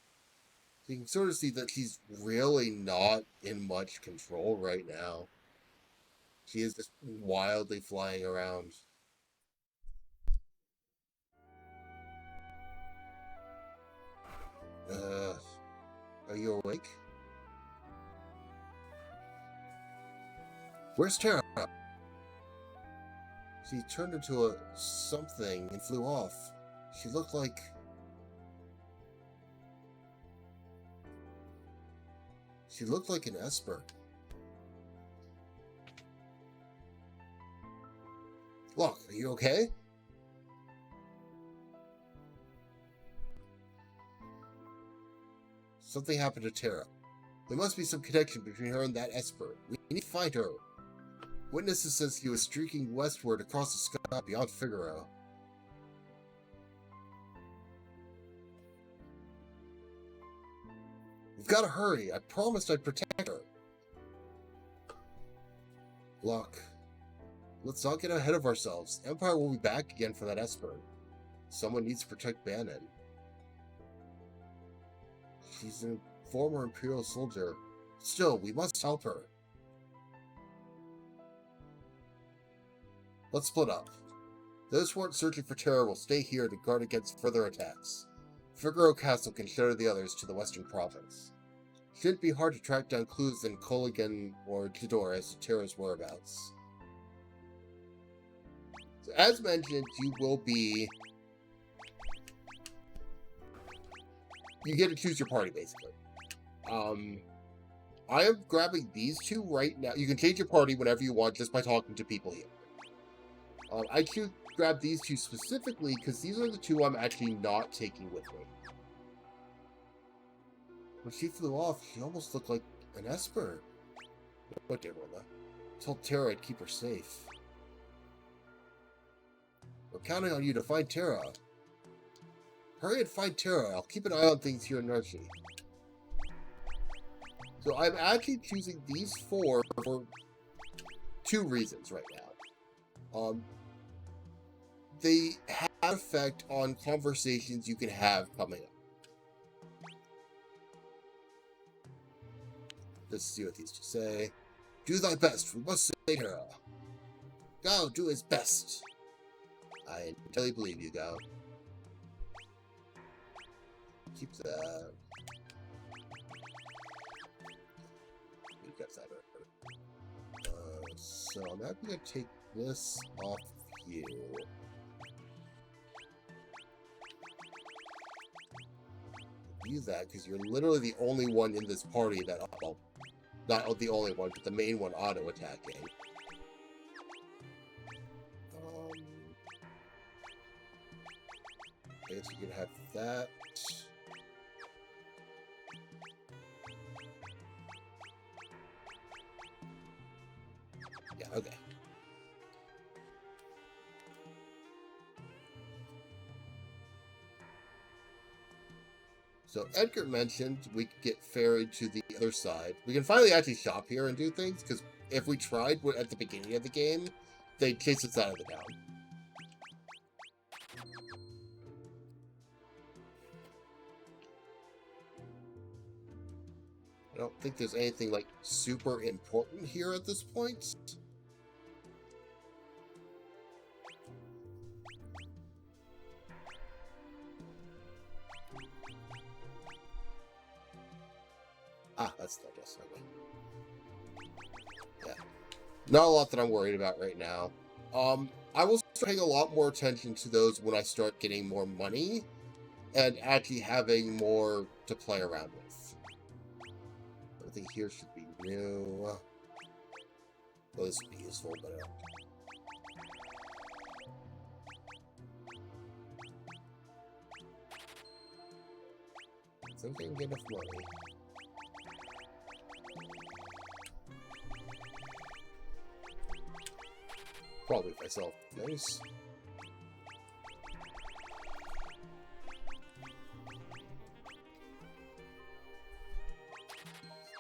So you can sort of see that she's really not in much control right now. She is just wildly flying around. Are you awake? Where's Terra? She turned into a something and flew off. She looked like... She looked like an Esper. Look, are you okay? Something happened to Terra. There must be some connection between her and that Esper. We need to find her. Witnesses says he was streaking westward across the sky beyond Figaro. We've got to hurry. I promised I'd protect her. Look, let's not get ahead of ourselves. Empire will be back again for that Esper. Someone needs to protect Bannon. She's a former Imperial soldier. Still, we must help her. Let's split up. Those who aren't searching for Terra will stay here to guard against further attacks. Figaro Castle can shelter the others to the western province. Shouldn't be hard to track down clues in Kolaghan or Tidor as to Terra's whereabouts. So as mentioned, you will be... You get to choose your party, basically. I am grabbing these two right now. You can change your party whenever you want just by talking to people here. I choose grab these two specifically because these are the two I'm actually not taking with me. When she flew off, she almost looked like an Esper. Oh, dear Rolla. Told Terra I'd keep her safe. We're counting on you to find Terra. Hurry and find Terra. I'll keep an eye on things here in Narshi. So I'm actually choosing these four for two reasons right now. They have an effect on conversations you can have coming up. Let's see what these two say. Do thy best. We must save Terra. Gao do his best. I entirely believe you, Gao. Keep that. So I'm actually going to take this off you. Do that because you're literally the only one in this party that, well, not the only one, but the main one auto-attacking. I guess you can have that. Yeah, okay. So Edgar mentioned we could get ferried to the other side. We can finally actually shop here and do things, because if we tried at the beginning of the game, they'd chase us out of the town. I don't think there's anything, like, super important here at this point. Ah, that's the address. Okay. Yeah. Not a lot that I'm worried about right now. I will start paying a lot more attention to those when I start getting more money and actually having more to play around with. Everything here should be new. Well, this would be useful, but I think I can get enough money. Probably if I sell things.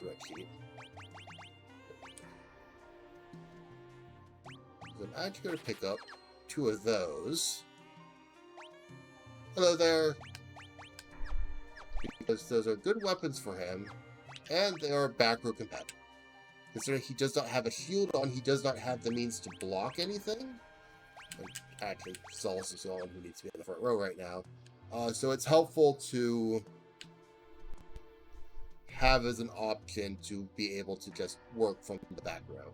Spreadsheet. So I'm actually going to pick up 2 of those. Hello there. Because those are good weapons for him, and they are back row compatible. Considering he does not have a shield on, he does not have the means to block anything. Actually, Saul's is the only one who needs to be in the front row right now. So it's helpful to have as an option to be able to just work from the back row.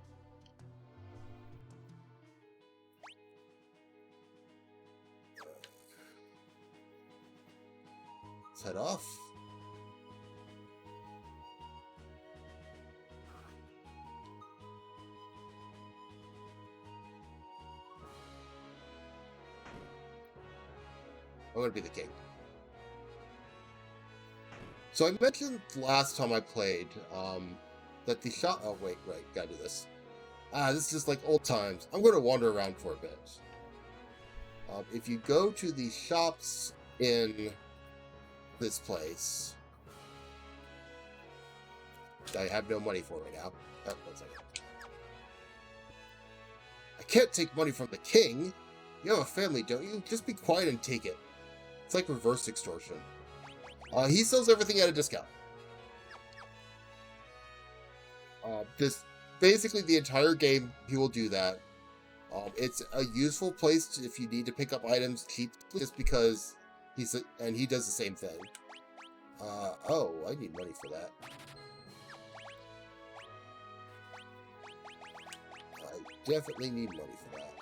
Let's head off. I'm going to be the king. So I mentioned last time I played that the shop... Oh, wait, right. Gotta do this. This is just like old times. I'm going to wander around for a bit. If you go to the shops in this place... I have no money for right now. Oh, 1 second. I can't take money from the king. You have a family, don't you? Just be quiet and take it. It's like reverse extortion. He sells everything at a discount. Basically the entire game, he will do that. It's a useful place if you need to pick up items cheaply, just because he does the same thing. Oh, I need money for that. I definitely need money for that.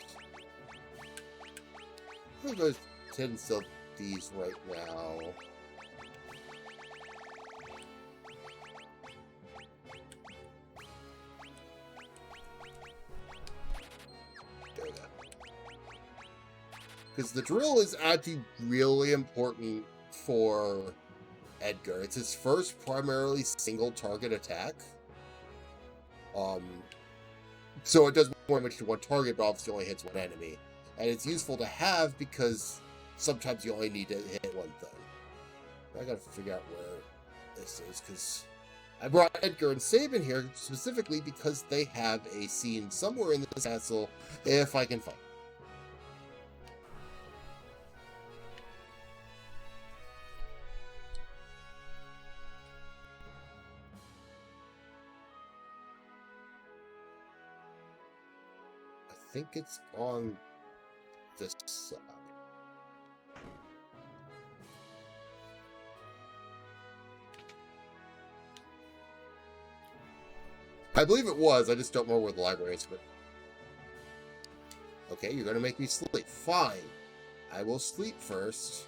I'm going to go ahead and sell these right now. There we go. Because the drill is actually really important for Edgar. It's his first primarily single target attack. So it does more damage to one target, but obviously only hits one enemy. And it's useful to have because sometimes you only need to hit one thing. I gotta figure out where this is, because I brought Edgar and Sabin here specifically because they have a scene somewhere in this castle, if I can find it. I think it's on this side. I believe it was, I just don't know where the library is, but... Okay, you're gonna make me sleep. Fine. I will sleep first.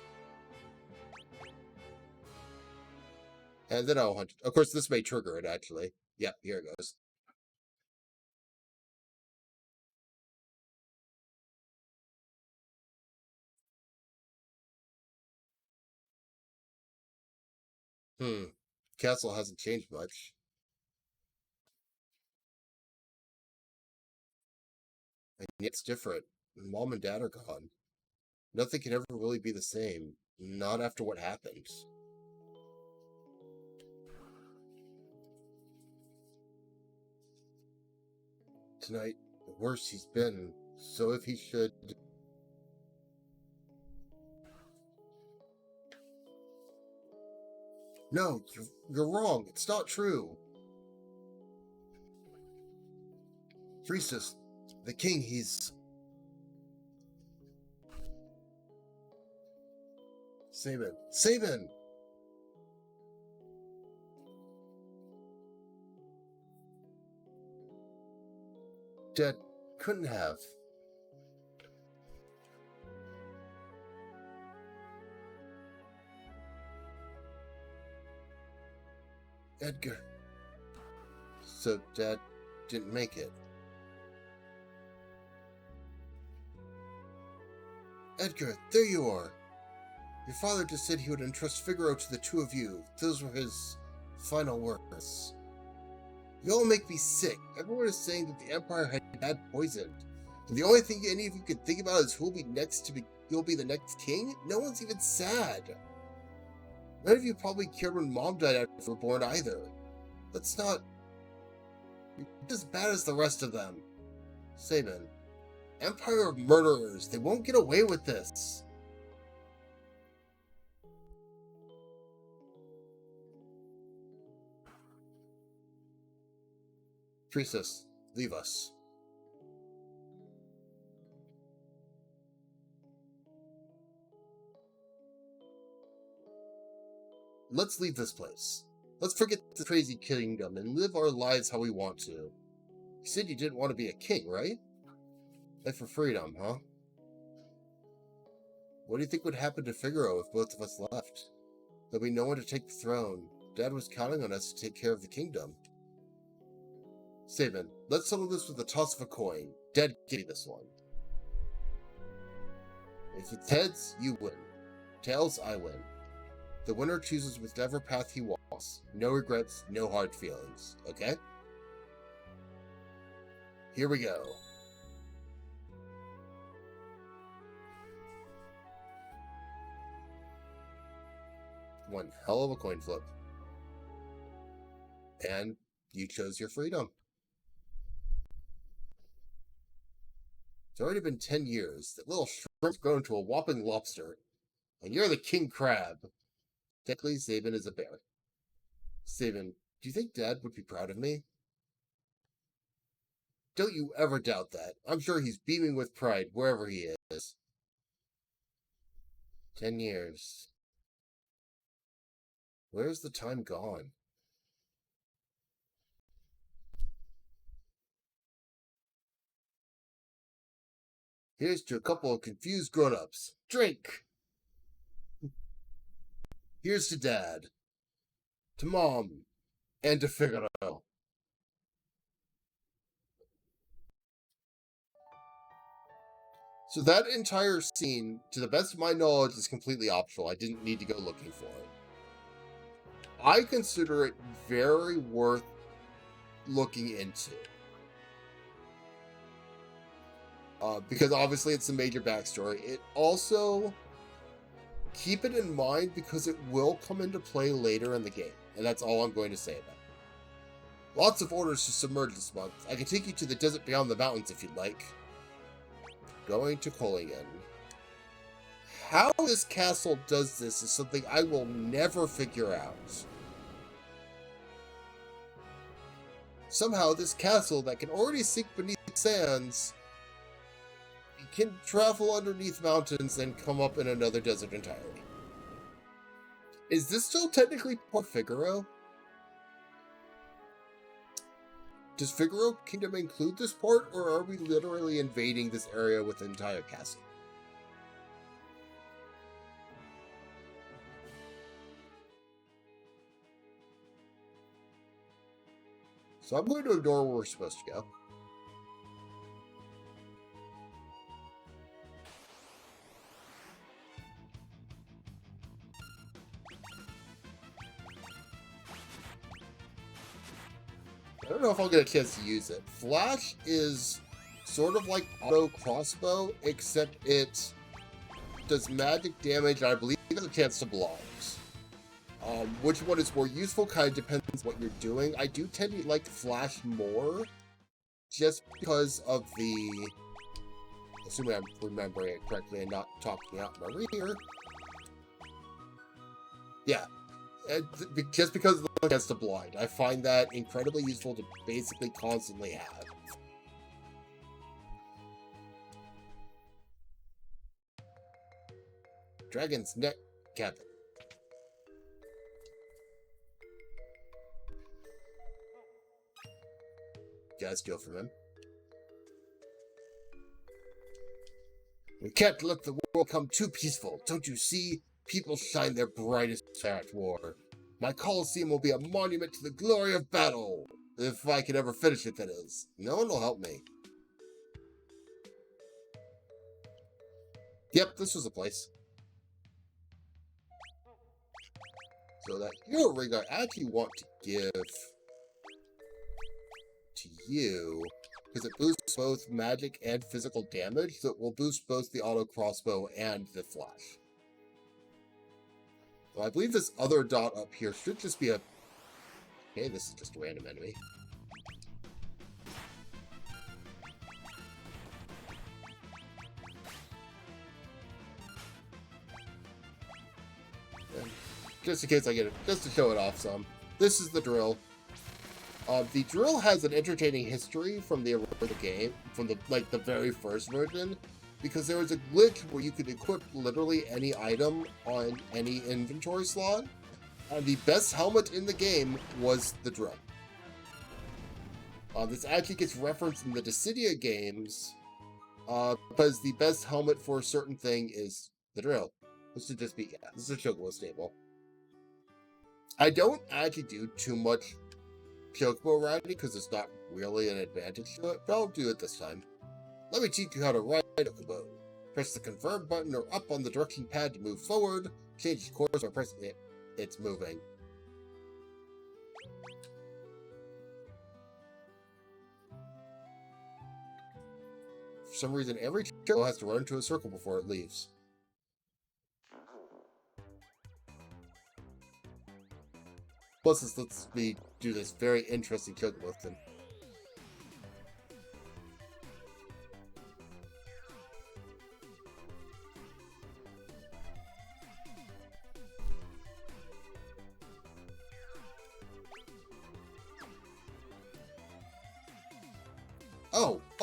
And then I'll hunt. Of course, this may trigger it, actually. Yep, here it goes. Castle hasn't changed much. And yet it's different. Mom and Dad are gone. Nothing can ever really be the same. Not after what happened. tonight the worse he's been, so if he should... No, you're wrong. It's not true. Priestess, the king, he's... Sabin! Sabin! Dad couldn't have. Edgar. So Dad didn't make it. Edgar, there you are. Your father just said he would entrust Figaro to the two of you. Those were his final words. You all make me sick. Everyone is saying that the Empire had Dad poisoned. And the only thing any of you can think about is who'll be the next king? No one's even sad. None of you probably cared when Mom died after you were born either. That's not... You're as bad as the rest of them. Sabin. Empire of murderers. They won't get away with this. Priestess, leave us. Let's leave this place. Let's forget the crazy kingdom and live our lives how we want to. You said you didn't want to be a king, right? Life for freedom, huh? What do you think would happen to Figaro if both of us left? There'll be no one to take the throne. Dad was counting on us to take care of the kingdom. Sabin, let's settle this with the toss of a coin. Dad, give me this one. If it's heads, you win. Tails, I win. The winner chooses whichever path he wants. No regrets, no hard feelings. Okay? Here we go. One hell of a coin flip. And you chose your freedom. It's already been 10 years. That little shrimp's grown into a whopping lobster. And you're the king crab. Technically, Sabin is a bear. Sabin, do you think Dad would be proud of me? Don't you ever doubt that. I'm sure he's beaming with pride wherever he is. 10 years. Where's the time gone? Here's to a couple of confused grown-ups. Drink! Here's to Dad, to Mom, and to Figaro. So that entire scene, to the best of my knowledge, is completely optional. I didn't need to go looking for it. I consider it very worth looking into. Because obviously it's a major backstory. It also... Keep it in mind because it will come into play later in the game, and that's all I'm going to say about it. Lots of orders to submerge this month. I can take you to the desert beyond the mountains if you'd like. Going to Kolingen. How this castle does this is something I will never figure out. Somehow this castle that can already sink beneath sands can travel underneath mountains and come up in another desert entirely. Is this still technically Port Figaro? Does Figaro Kingdom include this port, or are we literally invading this area with the entire castle? So I'm going to ignore where we're supposed to go. I don't know if I'll get a chance to use it. Flash is sort of like auto crossbow, except it does magic damage, and I believe it has a chance to block. Which one is more useful kind of depends on what you're doing. I do tend to like Flash more, just because of the... Assuming I'm remembering it correctly and not talking out my rear. Yeah. Just because of the against the blind. I find that incredibly useful to basically constantly have. Dragon's Neck Cabin. Gotta steal from him. We can't let the world come too peaceful. Don't you see? People shine their brightest at war. My Colosseum will be a monument to the glory of battle. If I could ever finish it, that is. No one will help me. Yep, this was a place. So that hero ring I actually want to give to you, because it boosts both magic and physical damage, so it will boost both the auto crossbow and the flash. So I believe this other dot up here should just be a... Okay, this is just a random enemy. And just in case I get it, just to show it off some. This is the drill. The drill has an entertaining history from the original game, from the very first version, because there was a glitch where you could equip literally any item on any inventory slot, and the best helmet in the game was the drill. This actually gets referenced in the Dissidia games, because the best helmet for a certain thing is the drill. This should just be, yeah, this is a Chocobo stable. I don't actually do too much Chocobo riding because it's not really an advantage to it, but I'll do it this time. Let me teach you how to ride a Chocobo. Press the confirm button or up on the direction pad to move forward. Change course by pressing it. It's moving. For some reason, every Chocobo has to run into a circle before it leaves. Plus, this lets me do this very interesting Chocobo thing.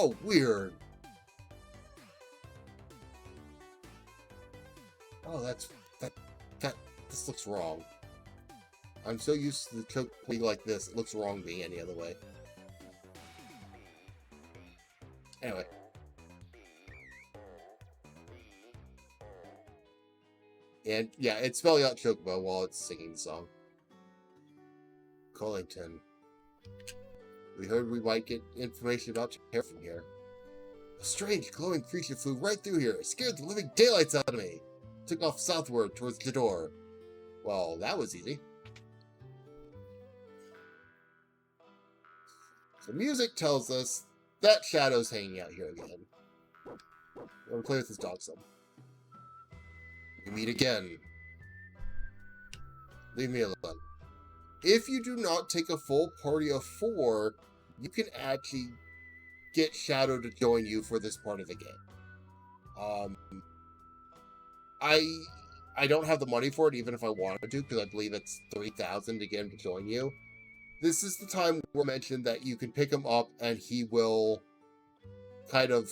Oh, weird. Oh, this looks wrong. I'm so used to the choke being like this, it looks wrong being any other way. Anyway. And, yeah, it's spelling out Chocobo while it's singing the song. Collington. We heard we might get information about your hair from here. A strange, glowing creature flew right through here. It scared the living daylights out of me. Took off southward towards the door. Well, that was easy. The music tells us that Shadow's hanging out here again. I'm gonna play with this dog some. We meet again. Leave me alone. If you do not take a full party of 4, you can actually get Shadow to join you for this part of the game. I don't have the money for it, even if I wanted to, because I believe it's 3,000 to get him to join you. This is the time where I mentioned that you can pick him up and he will kind of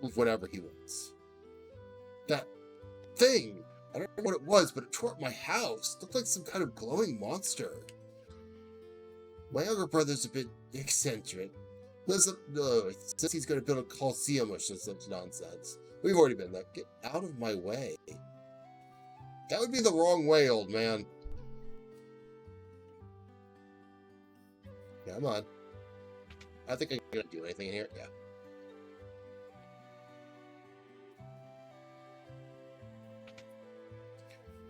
move whenever he wants. That thing! I don't know what it was, but it tore up my house. It looked like some kind of glowing monster. My younger brother's a bit eccentric. Listen, says he's going to build a Colosseum or such nonsense. We've already been there. Get out of my way. That would be the wrong way, old man. Come on. I think I'm going to do anything in here. Yeah.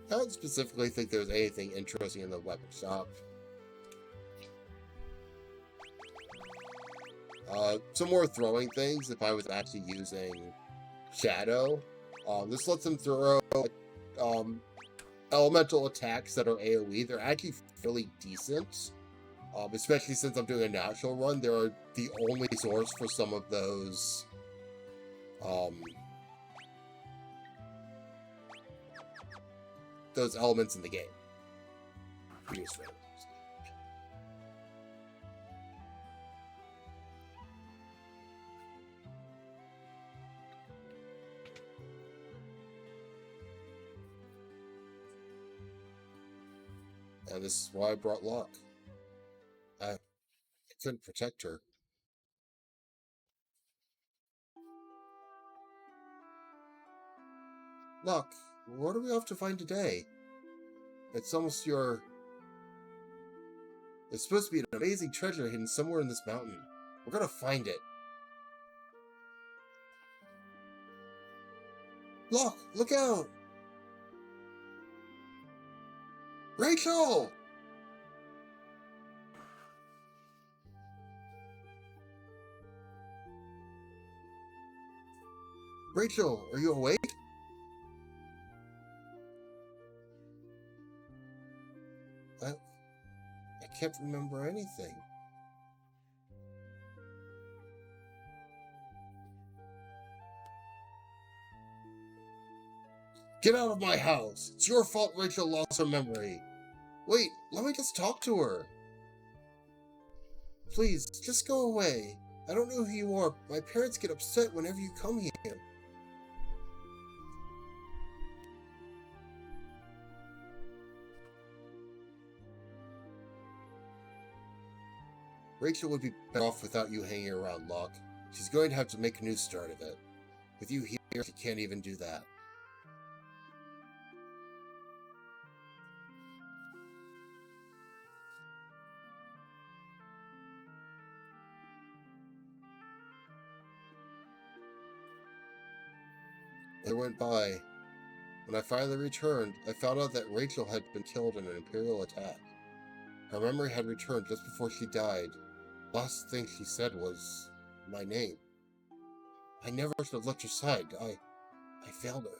I don't specifically think there's anything interesting in the weapon shop. Some more throwing things if I was actually using Shadow. This lets them throw elemental attacks that are AoE. They're actually fairly decent. Especially since I'm doing a natural run, they are the only source for some of those elements in the game. And this is why I brought Locke. I couldn't protect her. Locke, what are we off to find today? It's almost your... It's supposed to be an amazing treasure hidden somewhere in this mountain. We're gonna find it. Locke, look out! Rachel! Rachel, are you awake? I can't remember anything. Get out of my house! It's your fault Rachel lost her memory. Wait, let me just talk to her. Please, just go away. I don't know who you are. My parents get upset whenever you come here. Rachel would be better off without you hanging around, Locke. She's going to have to make a new start of it. With you here, she can't even do that. It went by. When I finally returned, I found out that Rachel had been killed in an Imperial attack. Her memory had returned just before she died. Last thing she said was my name. I never should have left her side. I failed her.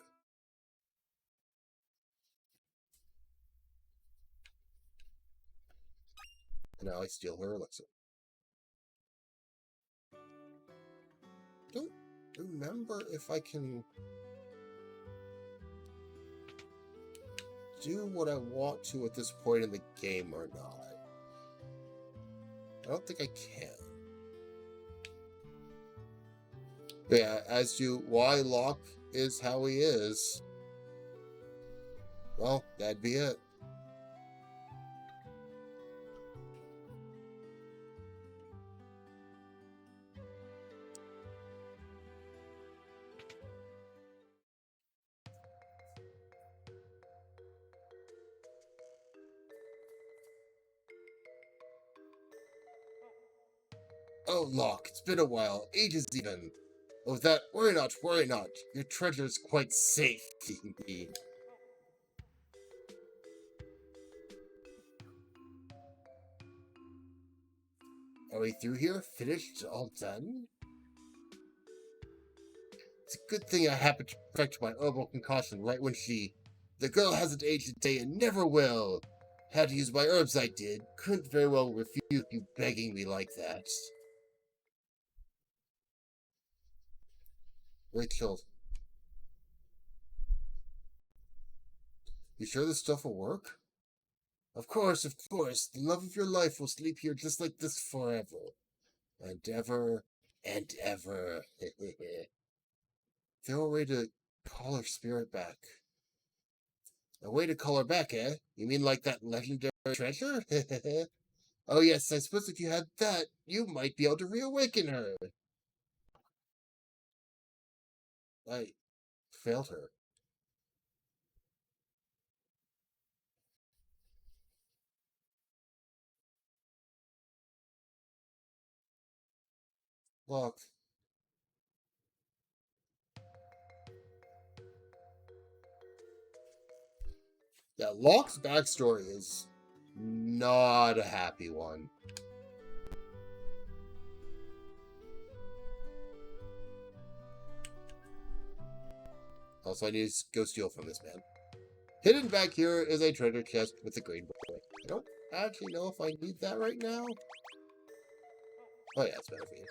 And now I steal her elixir. Don't remember if I can do what I want to at this point in the game or not. I don't think I can. But yeah, as to why Locke is how he is, well, that'd be it. Oh, Locke, it's been a while, ages even. Oh, that, worry not, worry not. Your treasure is quite safe, indeed. Are we through here? Finished? All done? It's a good thing I happened to perfect my herbal concoction right when the girl hasn't aged a day and never will. Had to use my herbs I did. Couldn't very well refuse you begging me like that. Rachel. You sure this stuff will work? Of course, of course. The love of your life will sleep here just like this forever. And ever, and ever. There a way to call her spirit back. A way to call her back, eh? You mean like that legendary treasure? Oh yes, I suppose if you had that, you might be able to reawaken her. I failed her. Locke. Yeah, Locke's backstory is not a happy one. Also, I need to go steal from this man. Hidden back here is a treasure chest with a green boy. I don't actually know if I need that right now. Oh yeah, it's better for you.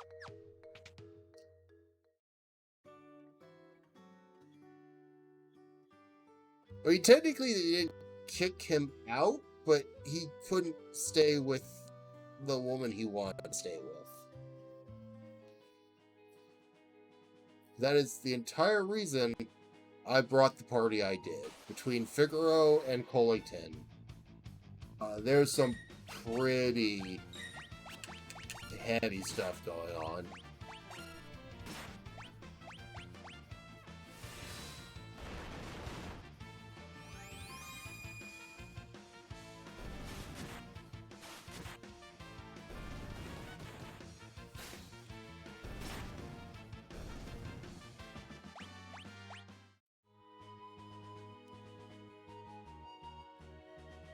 Well, he technically didn't kick him out, but he couldn't stay with the woman he wanted to stay with. That is the entire reason I brought the party I did. Between Figaro and Collington, there's some pretty heavy stuff going on.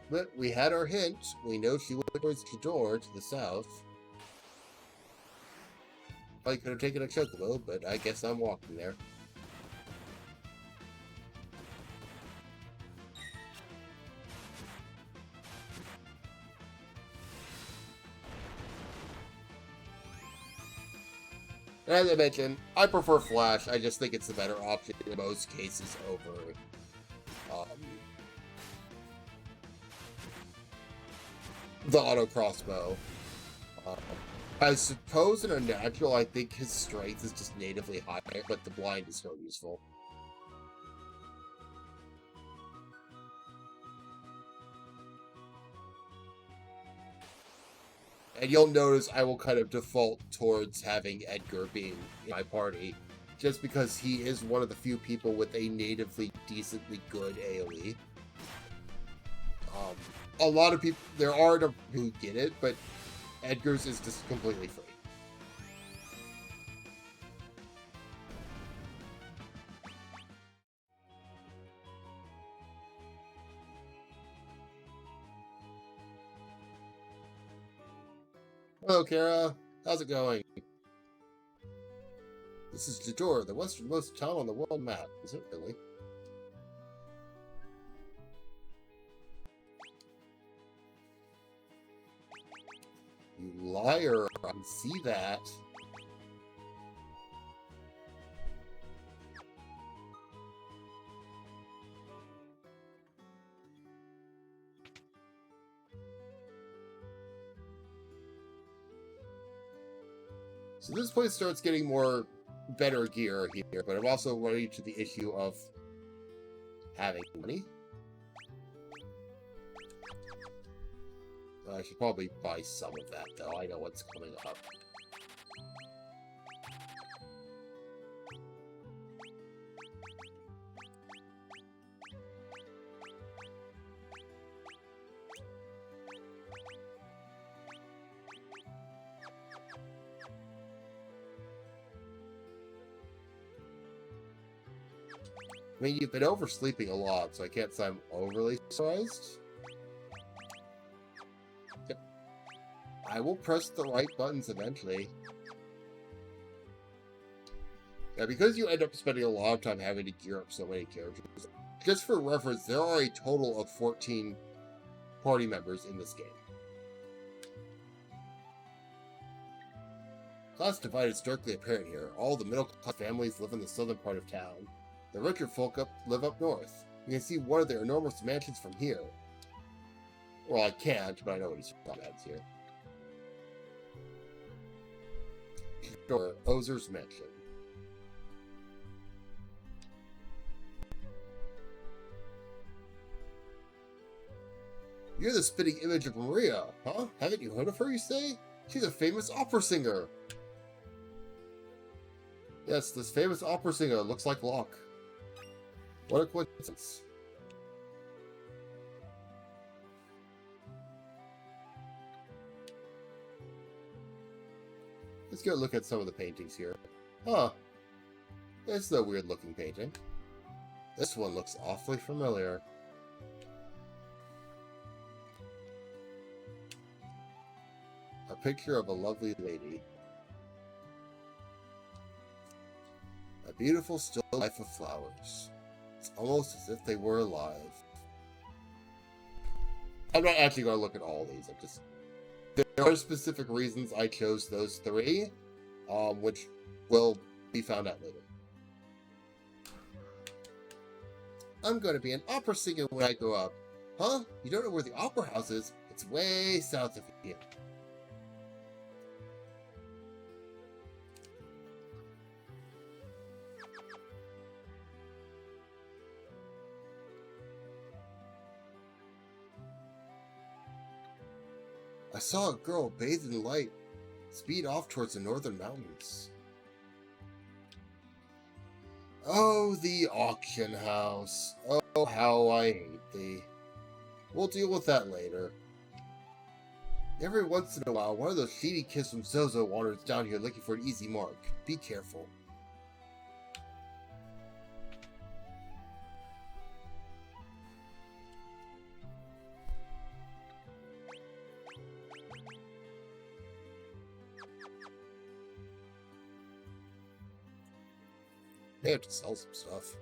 But we had our hint. We know she went towards the door to the south. I could have taken a chocobo, but I guess I'm walking there. And as I mentioned, I prefer Flash. I just think it's the better option in most cases over the auto crossbow. I suppose in a natural, I think his strength is just natively higher, but the blind is so useful. And you'll notice I will kind of default towards having Edgar being in my party, just because he is one of the few people with a natively decently good AoE. A lot of people, there are who get it, but Edgar's is just completely free. Hello, Kara. How's it going? This is Jador, the westernmost town on the world map. Is it really? You liar. I can see that. So this place starts getting more better gear here, but I'm also running to the issue of having money. I should probably buy some of that, though. I know what's coming up. I mean, you've been oversleeping a lot, so I can't say I'm overly surprised. Yep. I will press the right buttons eventually. Yeah, because you end up spending a lot of time having to gear up so many characters. Just for reference, there are a total of 14 party members in this game. Class divide is starkly apparent here. All the middle-class families live in the southern part of town. The richer folk live up north. You can see one of their enormous mansions from here. Well, I can't, but I know what he's talking about here. Sure, Ozer's mansion. You're the spitting image of Maria, huh? Haven't you heard of her, you say? She's a famous opera singer. Yes, this famous opera singer looks like Locke. What a coincidence. Let's go look at some of the paintings here. Huh. This is a weird-looking painting. This one looks awfully familiar. A picture of a lovely lady. A beautiful still life of flowers. It's almost as if they were alive. I'm not actually going to look at all of these. There are specific reasons I chose those three, which will be found out later. I'm going to be an opera singer when I grow up. Huh? You don't know where the opera house is? It's way south of here. I saw a girl bathed in light speed off towards the northern mountains. Oh, the auction house. Oh, how I hate thee. We'll deal with that later. Every once in a while, one of those shady kids from Zozo wanders down here looking for an easy mark. Be careful. They have to sell some stuff.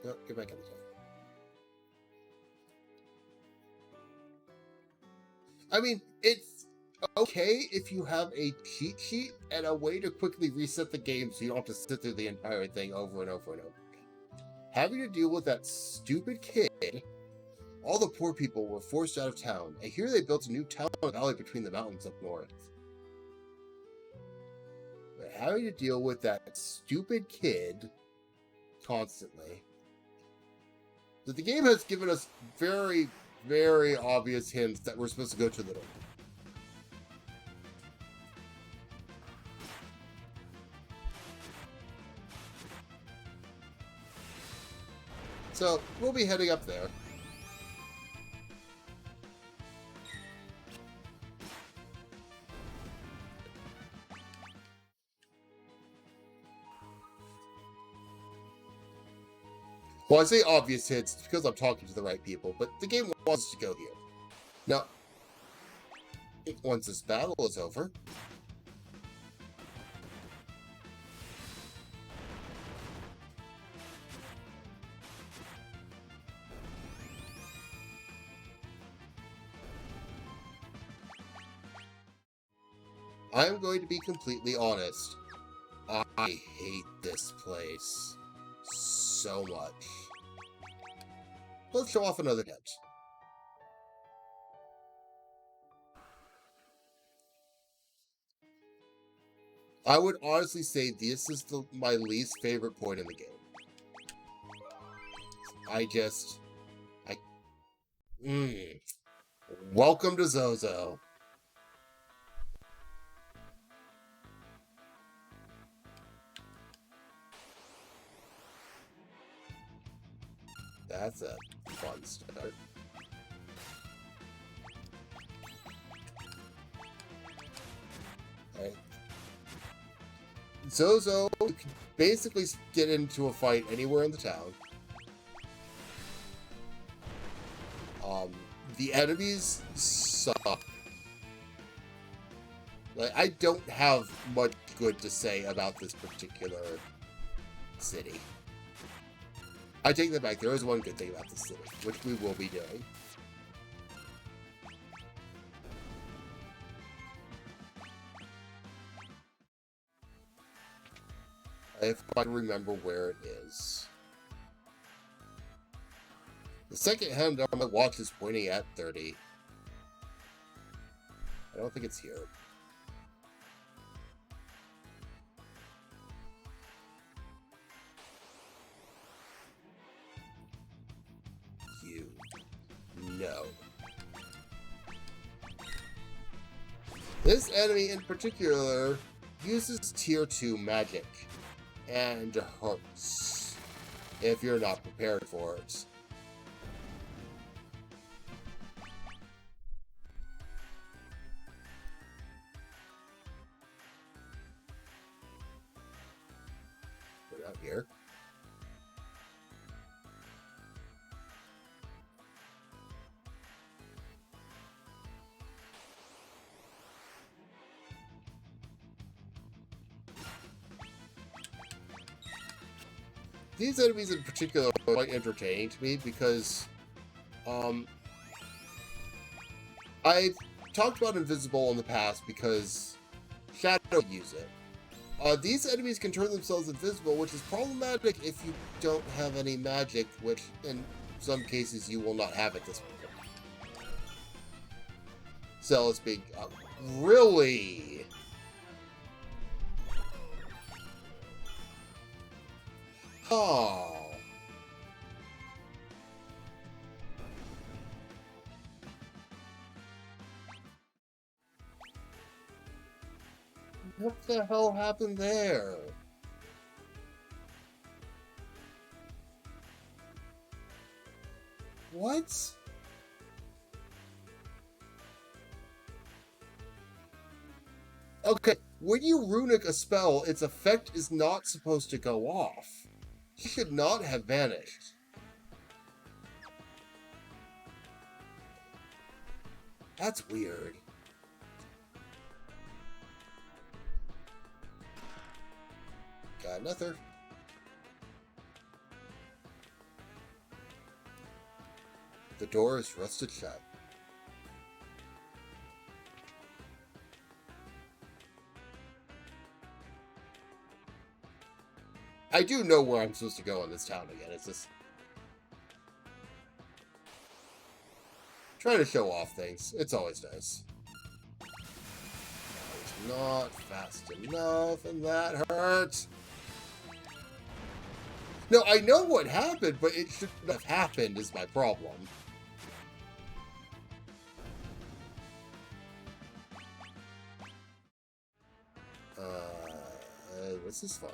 No, get back in the town. I mean, it's okay if you have a cheat sheet and a way to quickly reset the game so you don't have to sit through the entire thing over and over and over again. Having to deal with that stupid kid, all the poor people were forced out of town, and here they built a new town valley between the mountains up north. But having to deal with that stupid kid constantly. But the game has given us very, very obvious hints that we're supposed to go to the north. So, we'll be heading up there. Well, I say obvious hits because I'm talking to the right people, but the game wants us to go here. Now, once this battle is over, I'm going to be completely honest. I hate this place so much. Let's show off another hint. I would honestly say this is my least favorite point in the game. Welcome to Zozo. That's a fun start. Alright. Zozo can basically get into a fight anywhere in the town. The enemies suck. Like, I don't have much good to say about this particular city. I take that back. There is one good thing about this city, which we will be doing. If I can remember where it is. The second hand on my watch is pointing at 30. I don't think it's here. No. This enemy in particular uses tier 2 magic and hurts if you're not prepared for it. Put it out here. These enemies in particular are quite entertaining to me because Um, I've talked about Invisible in the past because Shadow use it. These enemies can turn themselves invisible, which is problematic if you don't have any magic, which in some cases you will not have at this point. Cell is being... really? Oh. What the hell happened there? What? Okay, when you runic a spell, its effect is not supposed to go off. He should not have vanished. That's weird. Got another. The door is rusted shut. I do know where I'm supposed to go in this town again. It's just trying to show off things. It's always nice. It's not fast enough, and that hurts. No, I know what happened, but it shouldn't have happened is my problem. This is fun.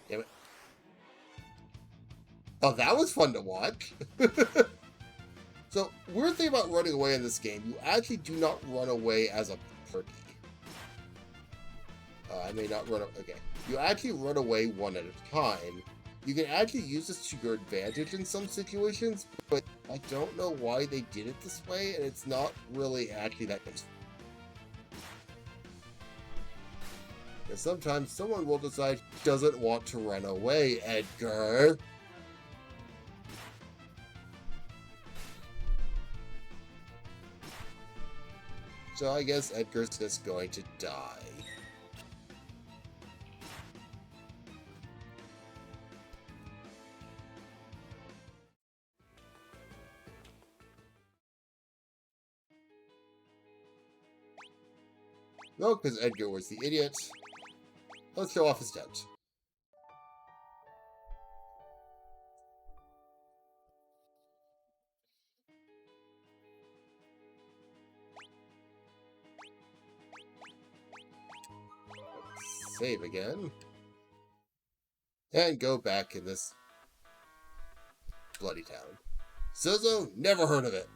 Damn it. Oh, that was fun to watch. So, weird thing about running away in this game, you actually do not run away as a turkey. I may not run... Okay. You actually run away one at a time. You can actually use this to your advantage in some situations, but I don't know why they did it this way, and it's not really actually that good. And sometimes someone will decide he doesn't want to run away, Edgar. So I guess Edgar's just going to die. No, because Edgar was the idiot. Let's show off his dent. Save again. And go back in this bloody town. Zozo, never heard of it.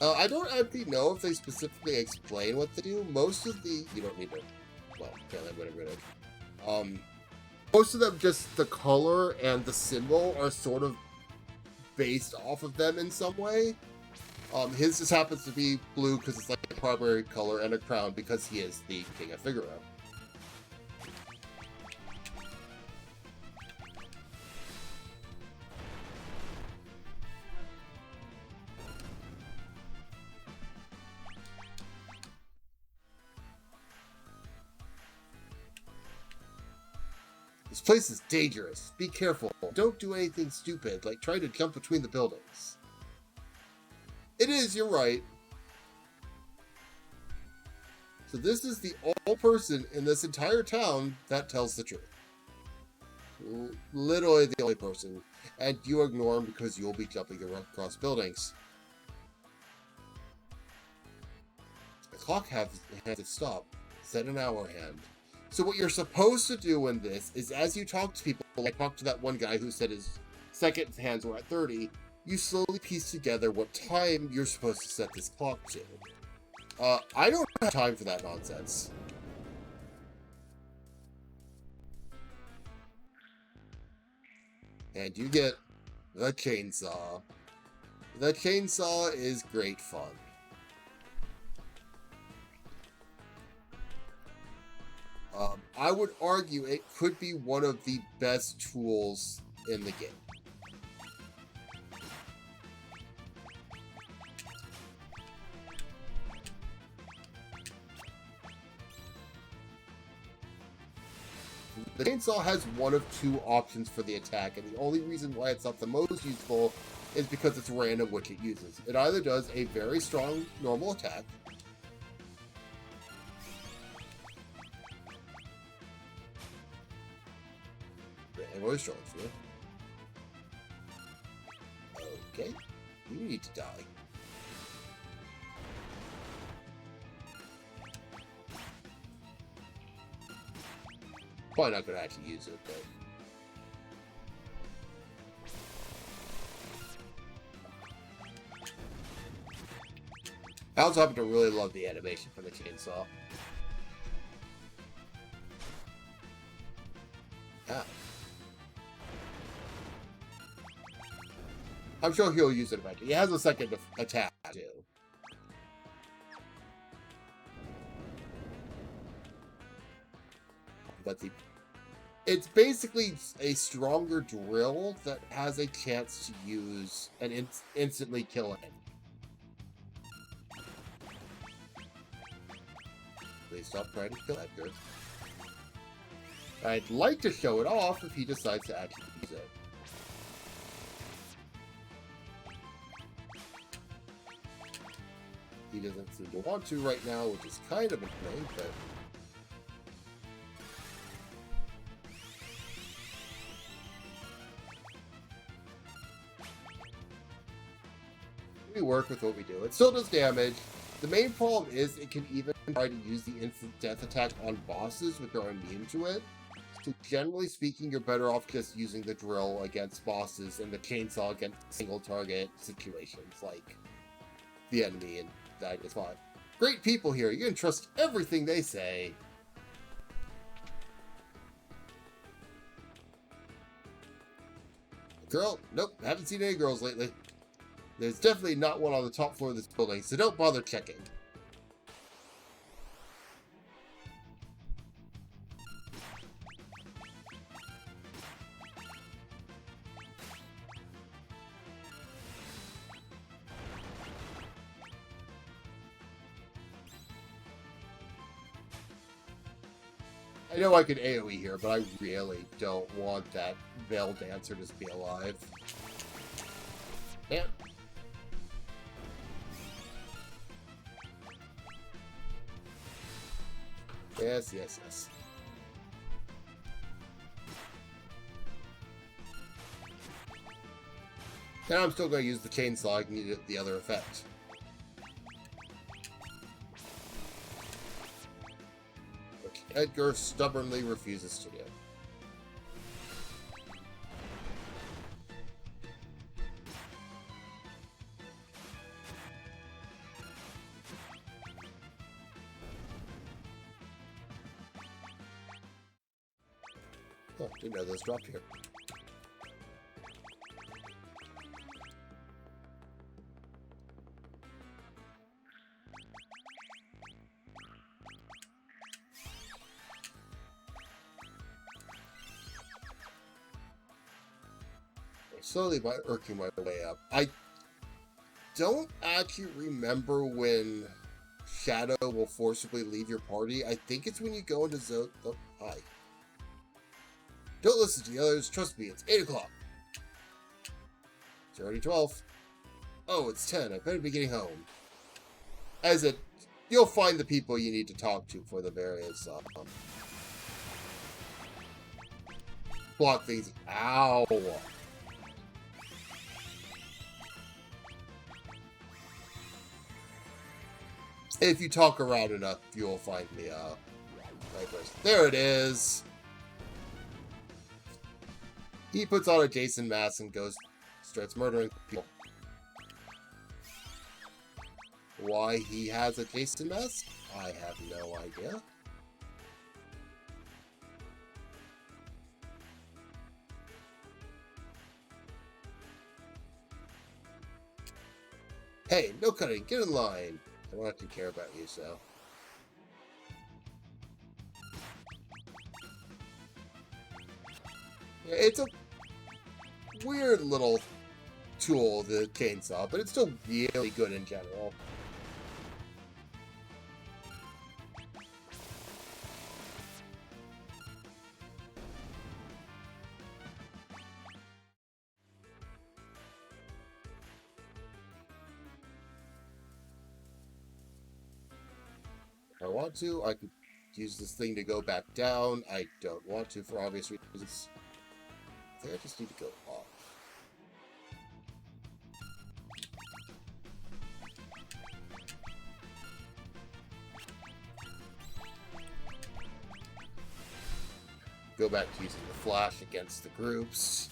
I don't actually know if they specifically explain what they do. Most of the... You don't need to... Well, yeah, I'm gonna read it. Most of them, just the color and the symbol are sort of based off of them in some way. His just happens to be blue because it's like a primary color, and a crown because he is the King of Figaro. This place is dangerous. Be careful. Don't do anything stupid, like try to jump between the buildings. It is, you're right. So this is the only person in this entire town that tells the truth. Literally the only person. And you ignore him because you'll be jumping across buildings. The clock has to stop. Set an hour hand. So what you're supposed to do in this is as you talk to people, like talk to that one guy who said his second hands were at 30, you slowly piece together what time you're supposed to set this clock to. I don't have time for that nonsense. And you get the chainsaw. The chainsaw is great fun. I would argue it could be one of the best tools in the game. The chainsaw has one of two options for the attack, and the only reason why it's not the most useful is because it's random which it uses. It either does a very strong normal attack, and really strong for you. Okay, you need to die. Probably not going to actually use it, but... I also happen to really love the animation for the chainsaw. Ah. I'm sure he'll use it eventually. He has a second attack, too. But it's basically a stronger drill that has a chance to use and instantly kill him. Please stop trying to kill Edgar. I'd like to show it off if he decides to actually use it. He doesn't seem to want to right now, which is kind of annoying, but... we work with what we do. It still does damage. The main problem is it can even try to use the instant death attack on bosses, which are immune to it. So generally speaking, you're better off just using the drill against bosses and the chainsaw against single target situations like the enemy and that I just fought. Great people here. You can trust everything they say. Girl? Nope. Haven't seen any girls lately. There's definitely not one on the top floor of this building, so don't bother checking. I know I could AoE here, but I really don't want that Veil Dancer to be alive. Man. Yes, yes, yes. Now I'm still going to use the chainsaw. I can use the other effect. Which Edgar stubbornly refuses to do. Oh, didn't know those dropped here. Slowly working my way up. I don't actually remember when Shadow will forcibly leave your party. I think it's when you go into zone... Oh, hi. Don't listen to the others. Trust me, it's 8 o'clock. It's already 12. Oh, it's 10. I better be getting home. As it... You'll find the people you need to talk to for the various... block things. Ow! If you talk around enough, you'll find the, right place. There it is! He puts on a Jason mask and starts murdering people. Why he has a Jason mask? I have no idea. Hey, no cutting. Get in line. I don't have to care about you, so. Yeah, it's a weird little tool, the chainsaw, but it's still really good in general. If I want to, I could use this thing to go back down. I don't want to for obvious reasons. I think I just need to go off. Go back to using the flash against the groups.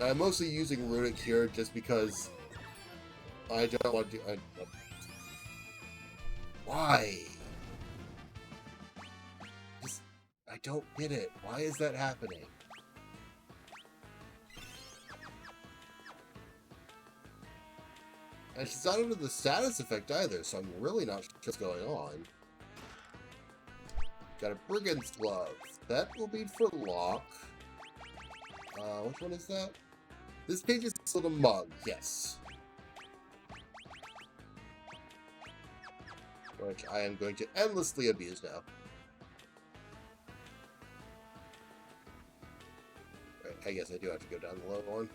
I'm mostly using Runic here just because I don't want to do... why? Just, I don't get it. Why is that happening? And she's not under the status effect either, so I'm really not sure what's going on. Got a Brigand's Glove. That will be for Locke. Which one is that? This page is still a mug, yes. Which I am going to endlessly abuse now. Right, I guess I do have to go down the low one.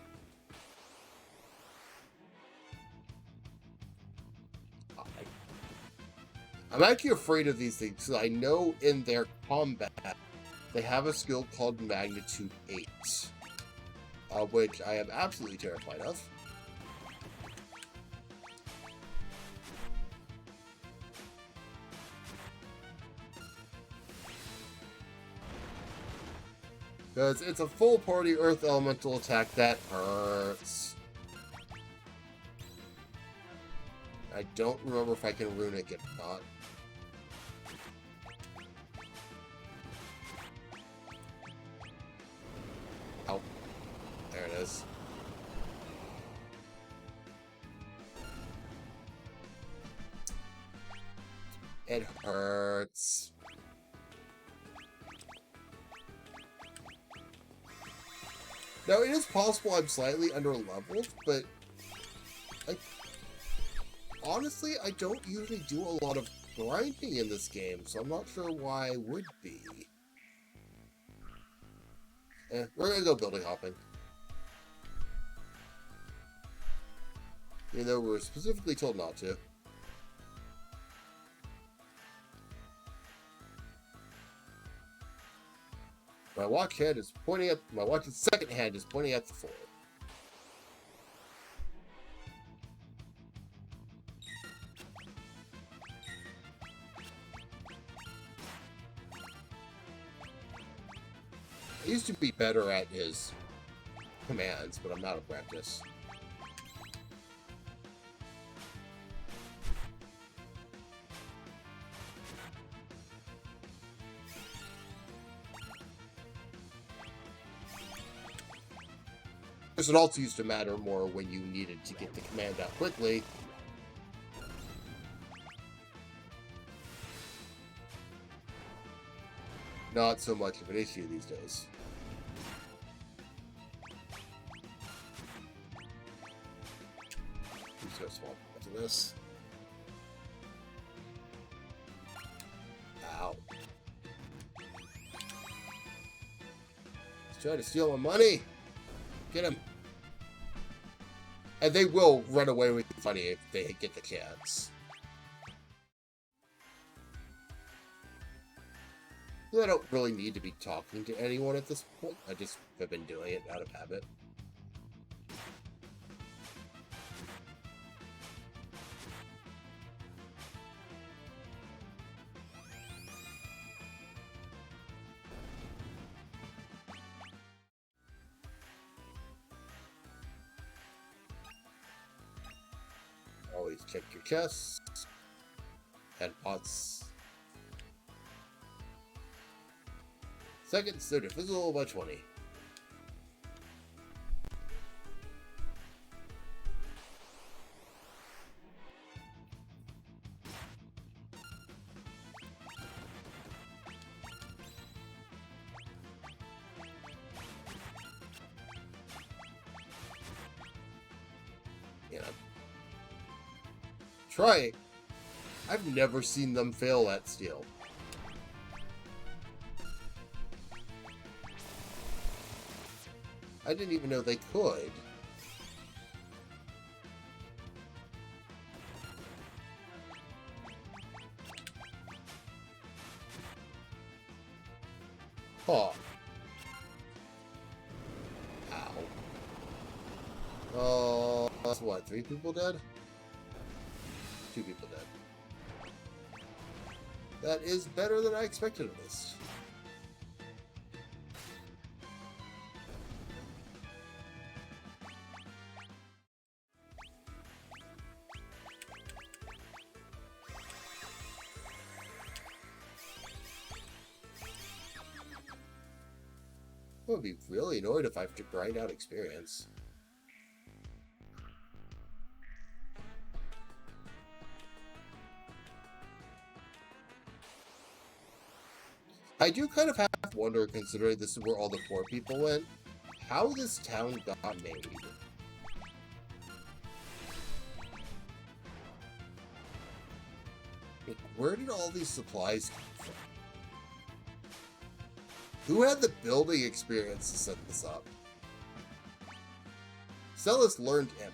I'm actually afraid of these things, because I know in their combat, they have a skill called Magnitude 8. Which I am absolutely terrified of. Because it's a full party Earth Elemental attack that hurts. I don't remember if I can Runic it or not. Ow. There it is. It hurts. Now, it is possible I'm slightly under-leveled, but honestly, I don't usually do a lot of grinding in this game, so I'm not sure why I would be. We're gonna go building hopping. Even though we were specifically told not to. My watch's second hand is pointing at the floor. I used to be better at his commands, but I'm not a practice. It also used to matter more when you needed to get the command out quickly. Not so much of an issue these days. I'm just gonna swap into this. Ow. He's trying to steal my money! Get him! And they will run away with the money if they get the chance. I don't really need to be talking to anyone at this point. I just have been doing it out of habit. Always check your chests. And pots. Seconds, they're divisible by 20. Try. I've never seen them fail at steel. I didn't even know they could. Huh. Ow. Oh, that's what, 3 people dead? 2 people dead. That is better than I expected at least. I would be really annoyed if I have to grind out experience. I do kind of have to wonder, considering this is where all the poor people went, how this town got made. Like, where did all these supplies come from? Who had the building experience to set this up? Celes learned Imp.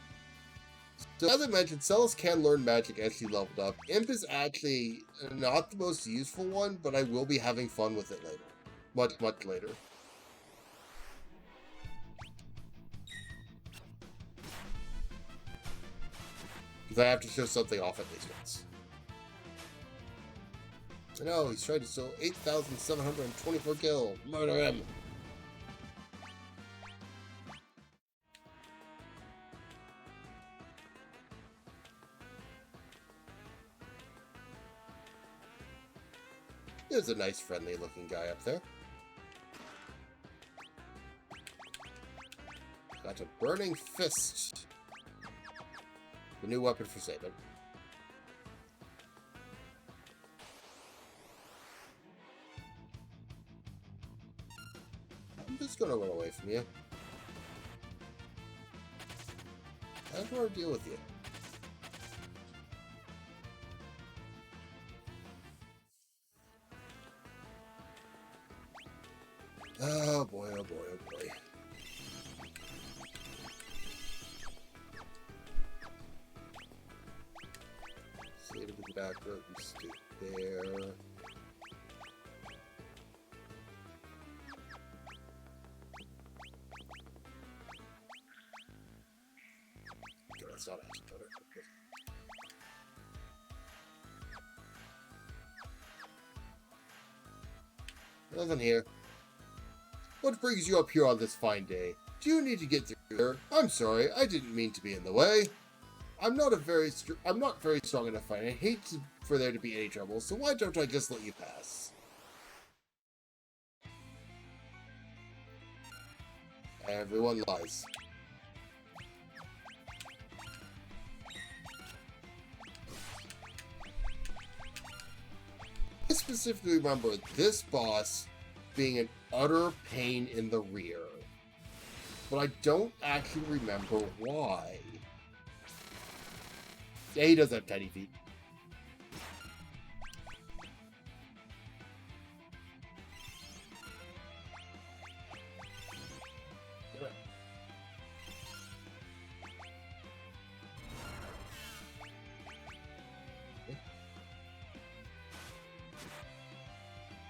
So as I mentioned, Celes can learn magic as she leveled up. Imp is actually not the most useful one, but I will be having fun with it later. Much, much later. Because I have to show something off at least once. No, he's trying to steal 8,724 gil. Murder him! There's a nice, friendly-looking guy up there. Got a Burning Fist. The new weapon for Sabin. I'm just gonna run away from you. I don't want to deal with you. Oh boy, oh boy, oh boy. Save it to the back road and stick there. Okay, that's not actually better. Okay. Nothing here. What brings you up here on this fine day? Do you need to get through here? I'm sorry, I didn't mean to be in the way. I'm not very strong enough, and I hate for there to be any trouble, so why don't I just let you pass? Everyone lies. I specifically remember this boss being an utter pain in the rear, but I don't actually remember why. Yeah, he does have tiny feet.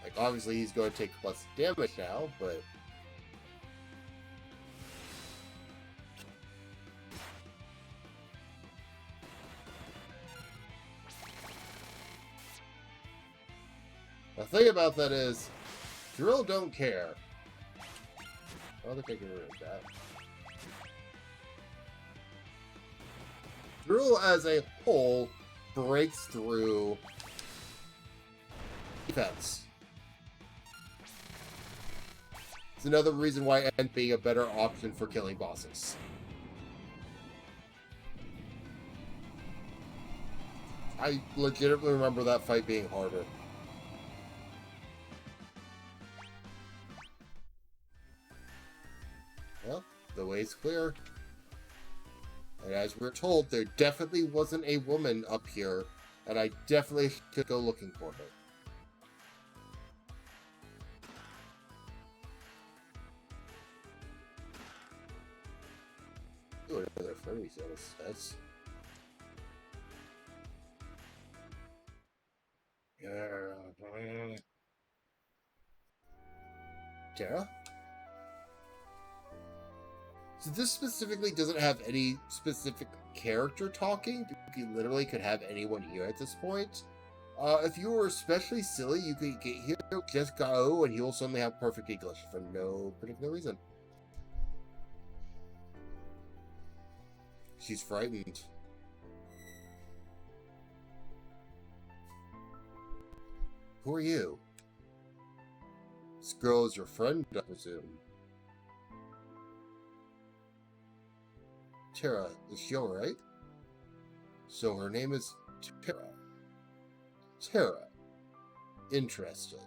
Like, obviously he's going to take plus damage now, but the thing about that is, Drill don't care. I don't think I can remove that. Drill as a whole breaks through defense. It's another reason why End being a better option for killing bosses. I legitimately remember that fight being harder. Well, the way's clear. And as we're told, there definitely wasn't a woman up here, and I definitely should go looking for her. Ooh, another furry says. Terra? So this specifically doesn't have any specific character talking. You literally could have anyone here at this point. If you were especially silly, you could get here, just go, and he will suddenly have perfect English for no particular reason. She's frightened. Who are you? This girl is your friend, I presume. Terra, is she alright? So her name is Terra. Terra. Interesting.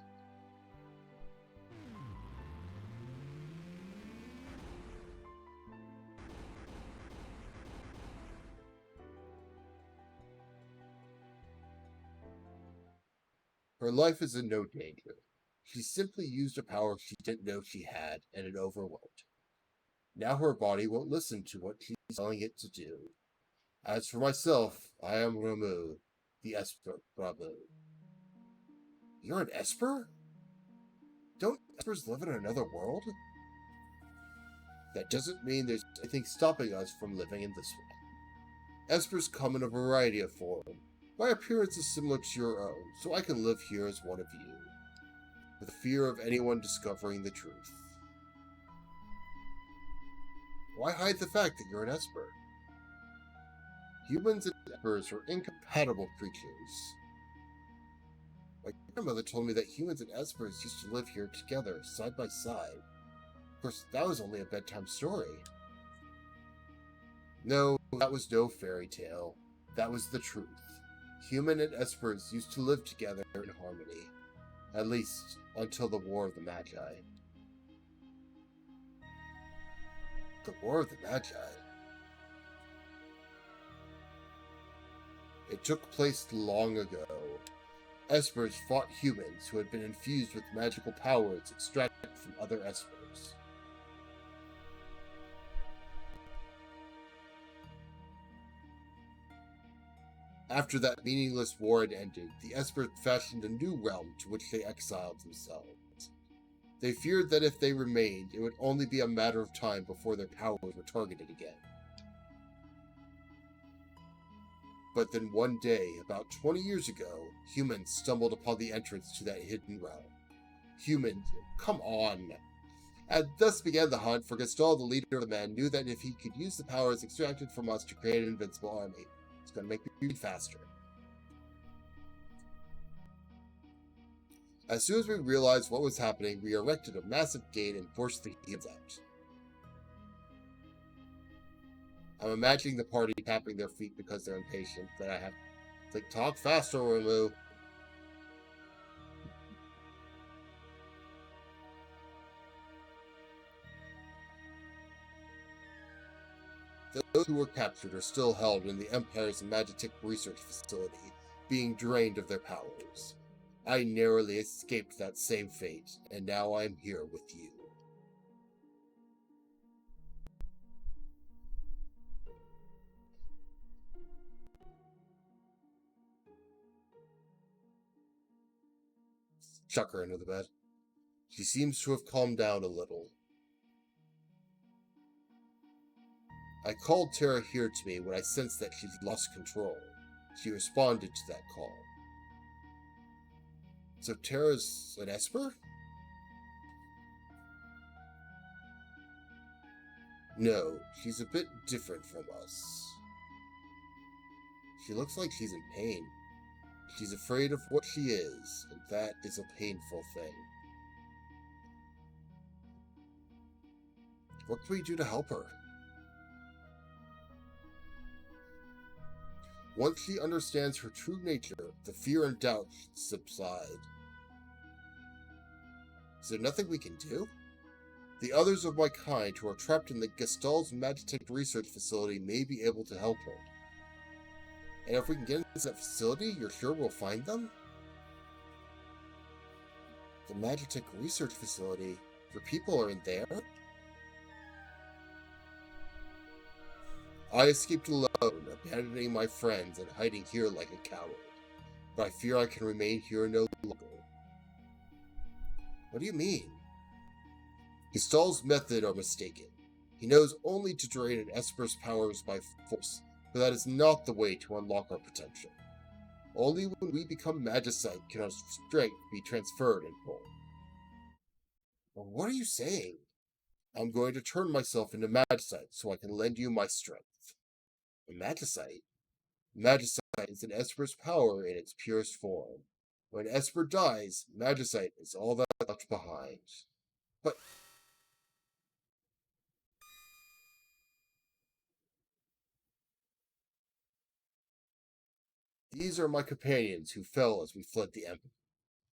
Her life is in no danger. She simply used a power she didn't know she had, and it overwhelmed. Now her body won't listen to what she's telling it to do. As for myself, I am Ramuh, the Esper Ramuh. You're an Esper? Don't Espers live in another world? That doesn't mean there's anything stopping us from living in this one. Espers come in a variety of forms. My appearance is similar to your own, so I can live here as one of you, with fear of anyone discovering the truth. Why hide the fact that you're an Esper? Humans and Espers are incompatible creatures. My grandmother told me that humans and Espers used to live here together, side by side. Of course, that was only a bedtime story. No, that was no fairy tale. That was the truth. Human and Espers used to live together in harmony. At least, until the War of the Magi. The War of the Magi? It took place long ago. Espers fought humans who had been infused with magical powers extracted from other Espers. After that meaningless war had ended, the Espers fashioned a new realm to which they exiled themselves. They feared that if they remained, it would only be a matter of time before their powers were targeted again. But then one day, about 20 years ago, humans stumbled upon the entrance to that hidden realm. Humans, come on! And thus began the hunt, for Gaston, the leader of the men, knew that if he could use the powers extracted from us to create an invincible army, it's going to make me read faster. As soon as we realized what was happening, we erected a massive gate and forced the humans out. I'm imagining the party tapping their feet because they're impatient, that I have to talk faster, Ramuh. Those who were captured are still held in the Empire's Magitek research facility, being drained of their powers. I narrowly escaped that same fate, and now I'm here with you. Chuck her into the bed. She seems to have calmed down a little. I called Terra here to me when I sensed that she'd lost control. She responded to that call. So Terra's an Esper? No, she's a bit different from us. She looks like she's in pain. She's afraid of what she is, and that is a painful thing. What can we do to help her? Once she understands her true nature, the fear and doubt should subside. Is there nothing we can do? The others of my kind who are trapped in the Gestal's Magitech research facility may be able to help her. And if we can get into that facility, you're sure we'll find them? The Magitech research facility? Your people are in there? I escaped alone, abandoning my friends and hiding here like a coward. But I fear I can remain here no longer. What do you mean? Gestal's methods are mistaken. He knows only to drain an Esper's powers by force, but that is not the way to unlock our potential. Only when we become Magicite can our strength be transferred in full. Well, what are you saying? I'm going to turn myself into Magicite so I can lend you my strength. A Magicite? Magicite is an Esper's power in its purest form. When Esper dies, Magicite is all that's left behind. But these are my companions who fell as we fled the Empire,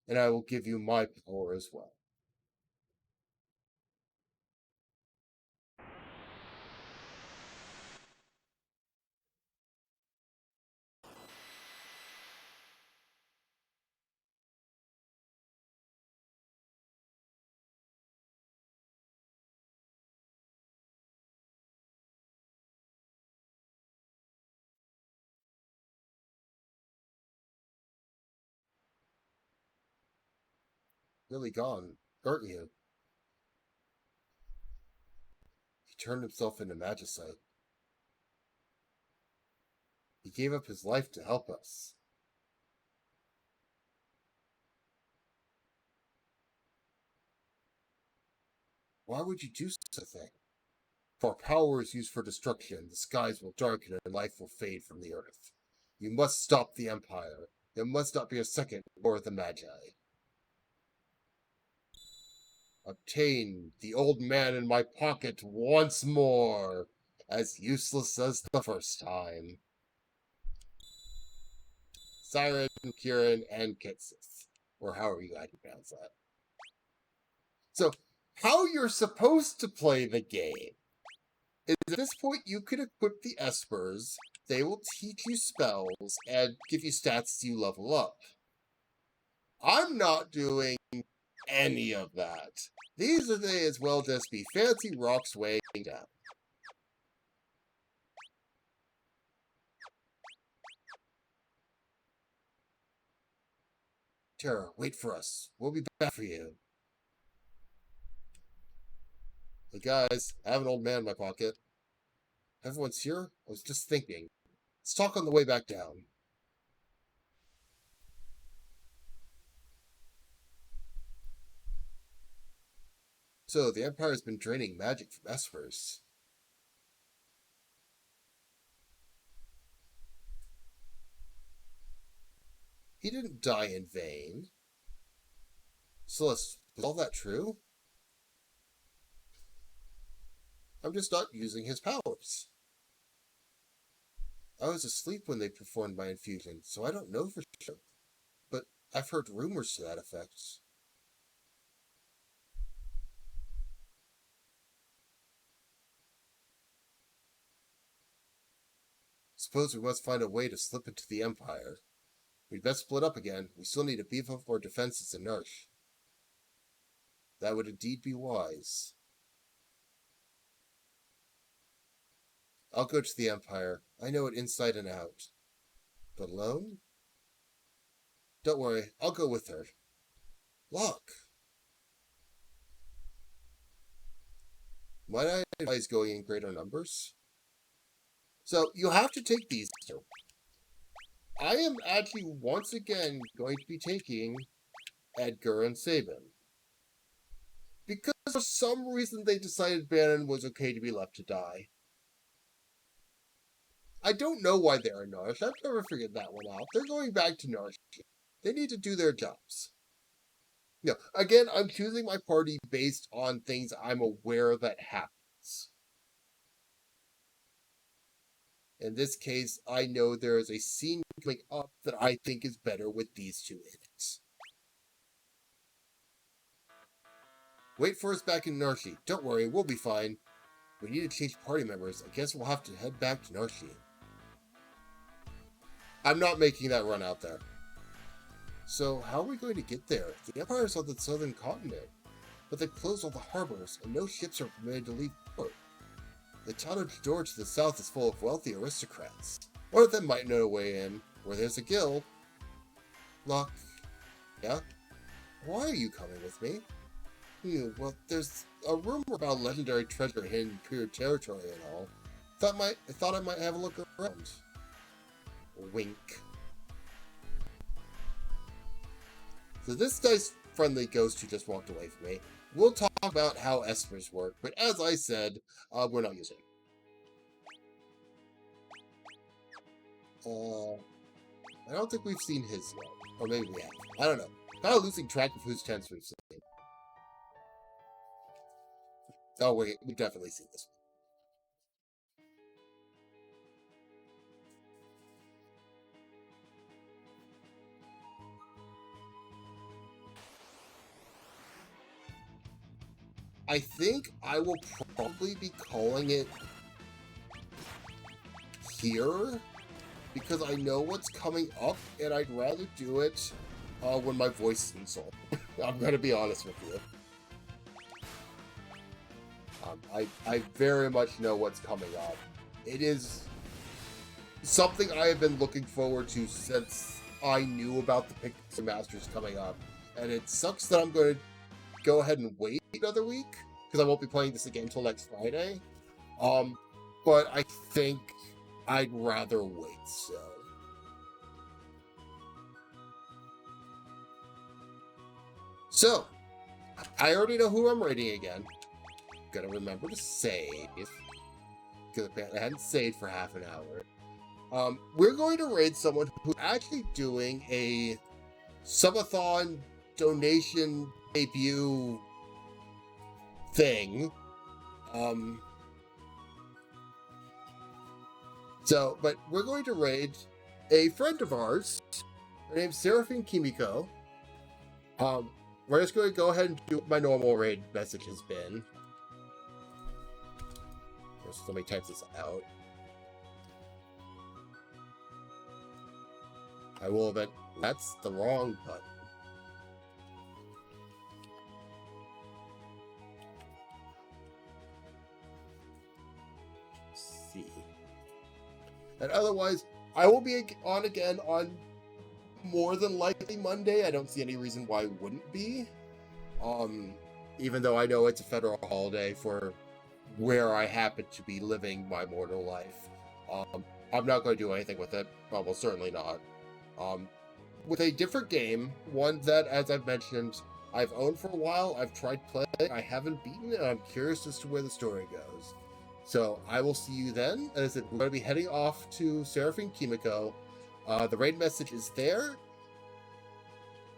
and I will give you my power as well. Really gone, aren't you? He turned himself into Magicite. He gave up his life to help us. Why would you do such a thing? If our power is used for destruction, the skies will darken and life will fade from the earth. You must stop the Empire. There must not be a second War of the Magi. Obtain the old man in my pocket once more, as useless as the first time. Siren, Kieran, and Kitsis. Or however you like to pronounce that. So, how you're supposed to play the game is at this point you could equip the Espers, they will teach you spells, and give you stats as you level up. I'm not doing any of that. These are they as well just be fancy rocks weighing down. Terra, wait for us. We'll be back for you. Hey guys, I have an old man in my pocket. Everyone's here? I was just thinking. Let's talk on the way back down. So, the Empire's been draining magic from Espers. He didn't die in vain. Celeste, was all that true? I'm just not using his powers. I was asleep when they performed my infusion, so I don't know for sure. But I've heard rumors to that effect. Suppose we must find a way to slip into the Empire. We'd best split up again. We still need to beef up our defenses in Nersh. That would indeed be wise. I'll go to the Empire. I know it inside and out. But alone? Don't worry, I'll go with her. Look! Might I advise going in greater numbers? So, you have to take these two. I am actually once again going to be taking Edgar and Sabin. Because for some reason they decided Bannon was okay to be left to die. I don't know why they're in Narshe. I've never figured that one out. They're going back to Narshe. They need to do their jobs. No, again, I'm choosing my party based on things I'm aware that happens. In this case, I know there is a scene coming up that I think is better with these two in it. Wait for us back in Narshe. Don't worry, we'll be fine. We need to change party members. I guess we'll have to head back to Narshe. I'm not making that run out there. So, how are we going to get there? The Empire's on the southern continent, but they've closed all the harbors, and no ships are permitted to leave port. The town of Jador to the south is full of wealthy aristocrats. One of them might know a way in. Where there's a guild. Luck. Yeah? Why are you coming with me? Well, there's a rumor about legendary treasure hidden in Imperial territory and all. Thought I might have a look around. Wink. So this dice-friendly ghost who just walked away from me. We'll talk about how espers work, but as I said, we're not using it. I don't think we've seen his yet. Or maybe we have. I don't know. Kind of losing track of whose tents we've seen. Oh, wait. We've definitely seen this one. I think I will probably be calling it here, because I know what's coming up, and I'd rather do it when my voice is insulted. I'm going to be honest with you. I very much know what's coming up. It is something I have been looking forward to since I knew about the Pixar Masters coming up, and it sucks that I'm going to go ahead and wait another week, because I won't be playing this again until next Friday. But I think I'd rather wait, so. So, I already know who I'm raiding again. Gotta remember to save, because apparently I hadn't saved for half an hour. We're going to raid someone who's actually doing a subathon donation debut thing. But we're going to raid a friend of ours. Her name's Seraphine Kimiko. We're just going to go ahead and do what my normal raid message has been. Just let me type this out. I will event. That's the wrong button. Let's see. And otherwise, I will be on again on more than likely Monday. I don't see any reason why it wouldn't be. Even though I know it's a federal holiday for where I happen to be living my mortal life. I'm not going to do anything with it. Well, certainly not. With a different game, one that, as I've mentioned, I've owned for a while, I've tried playing, I haven't beaten it, and I'm curious as to where the story goes. So, I will see you then. As I said, we're going to be heading off to Seraphine Kimiko. The raid message is there.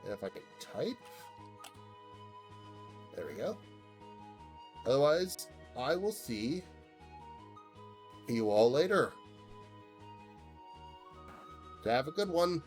And if I can type... There we go. Otherwise, I will see you all later. Have a good one.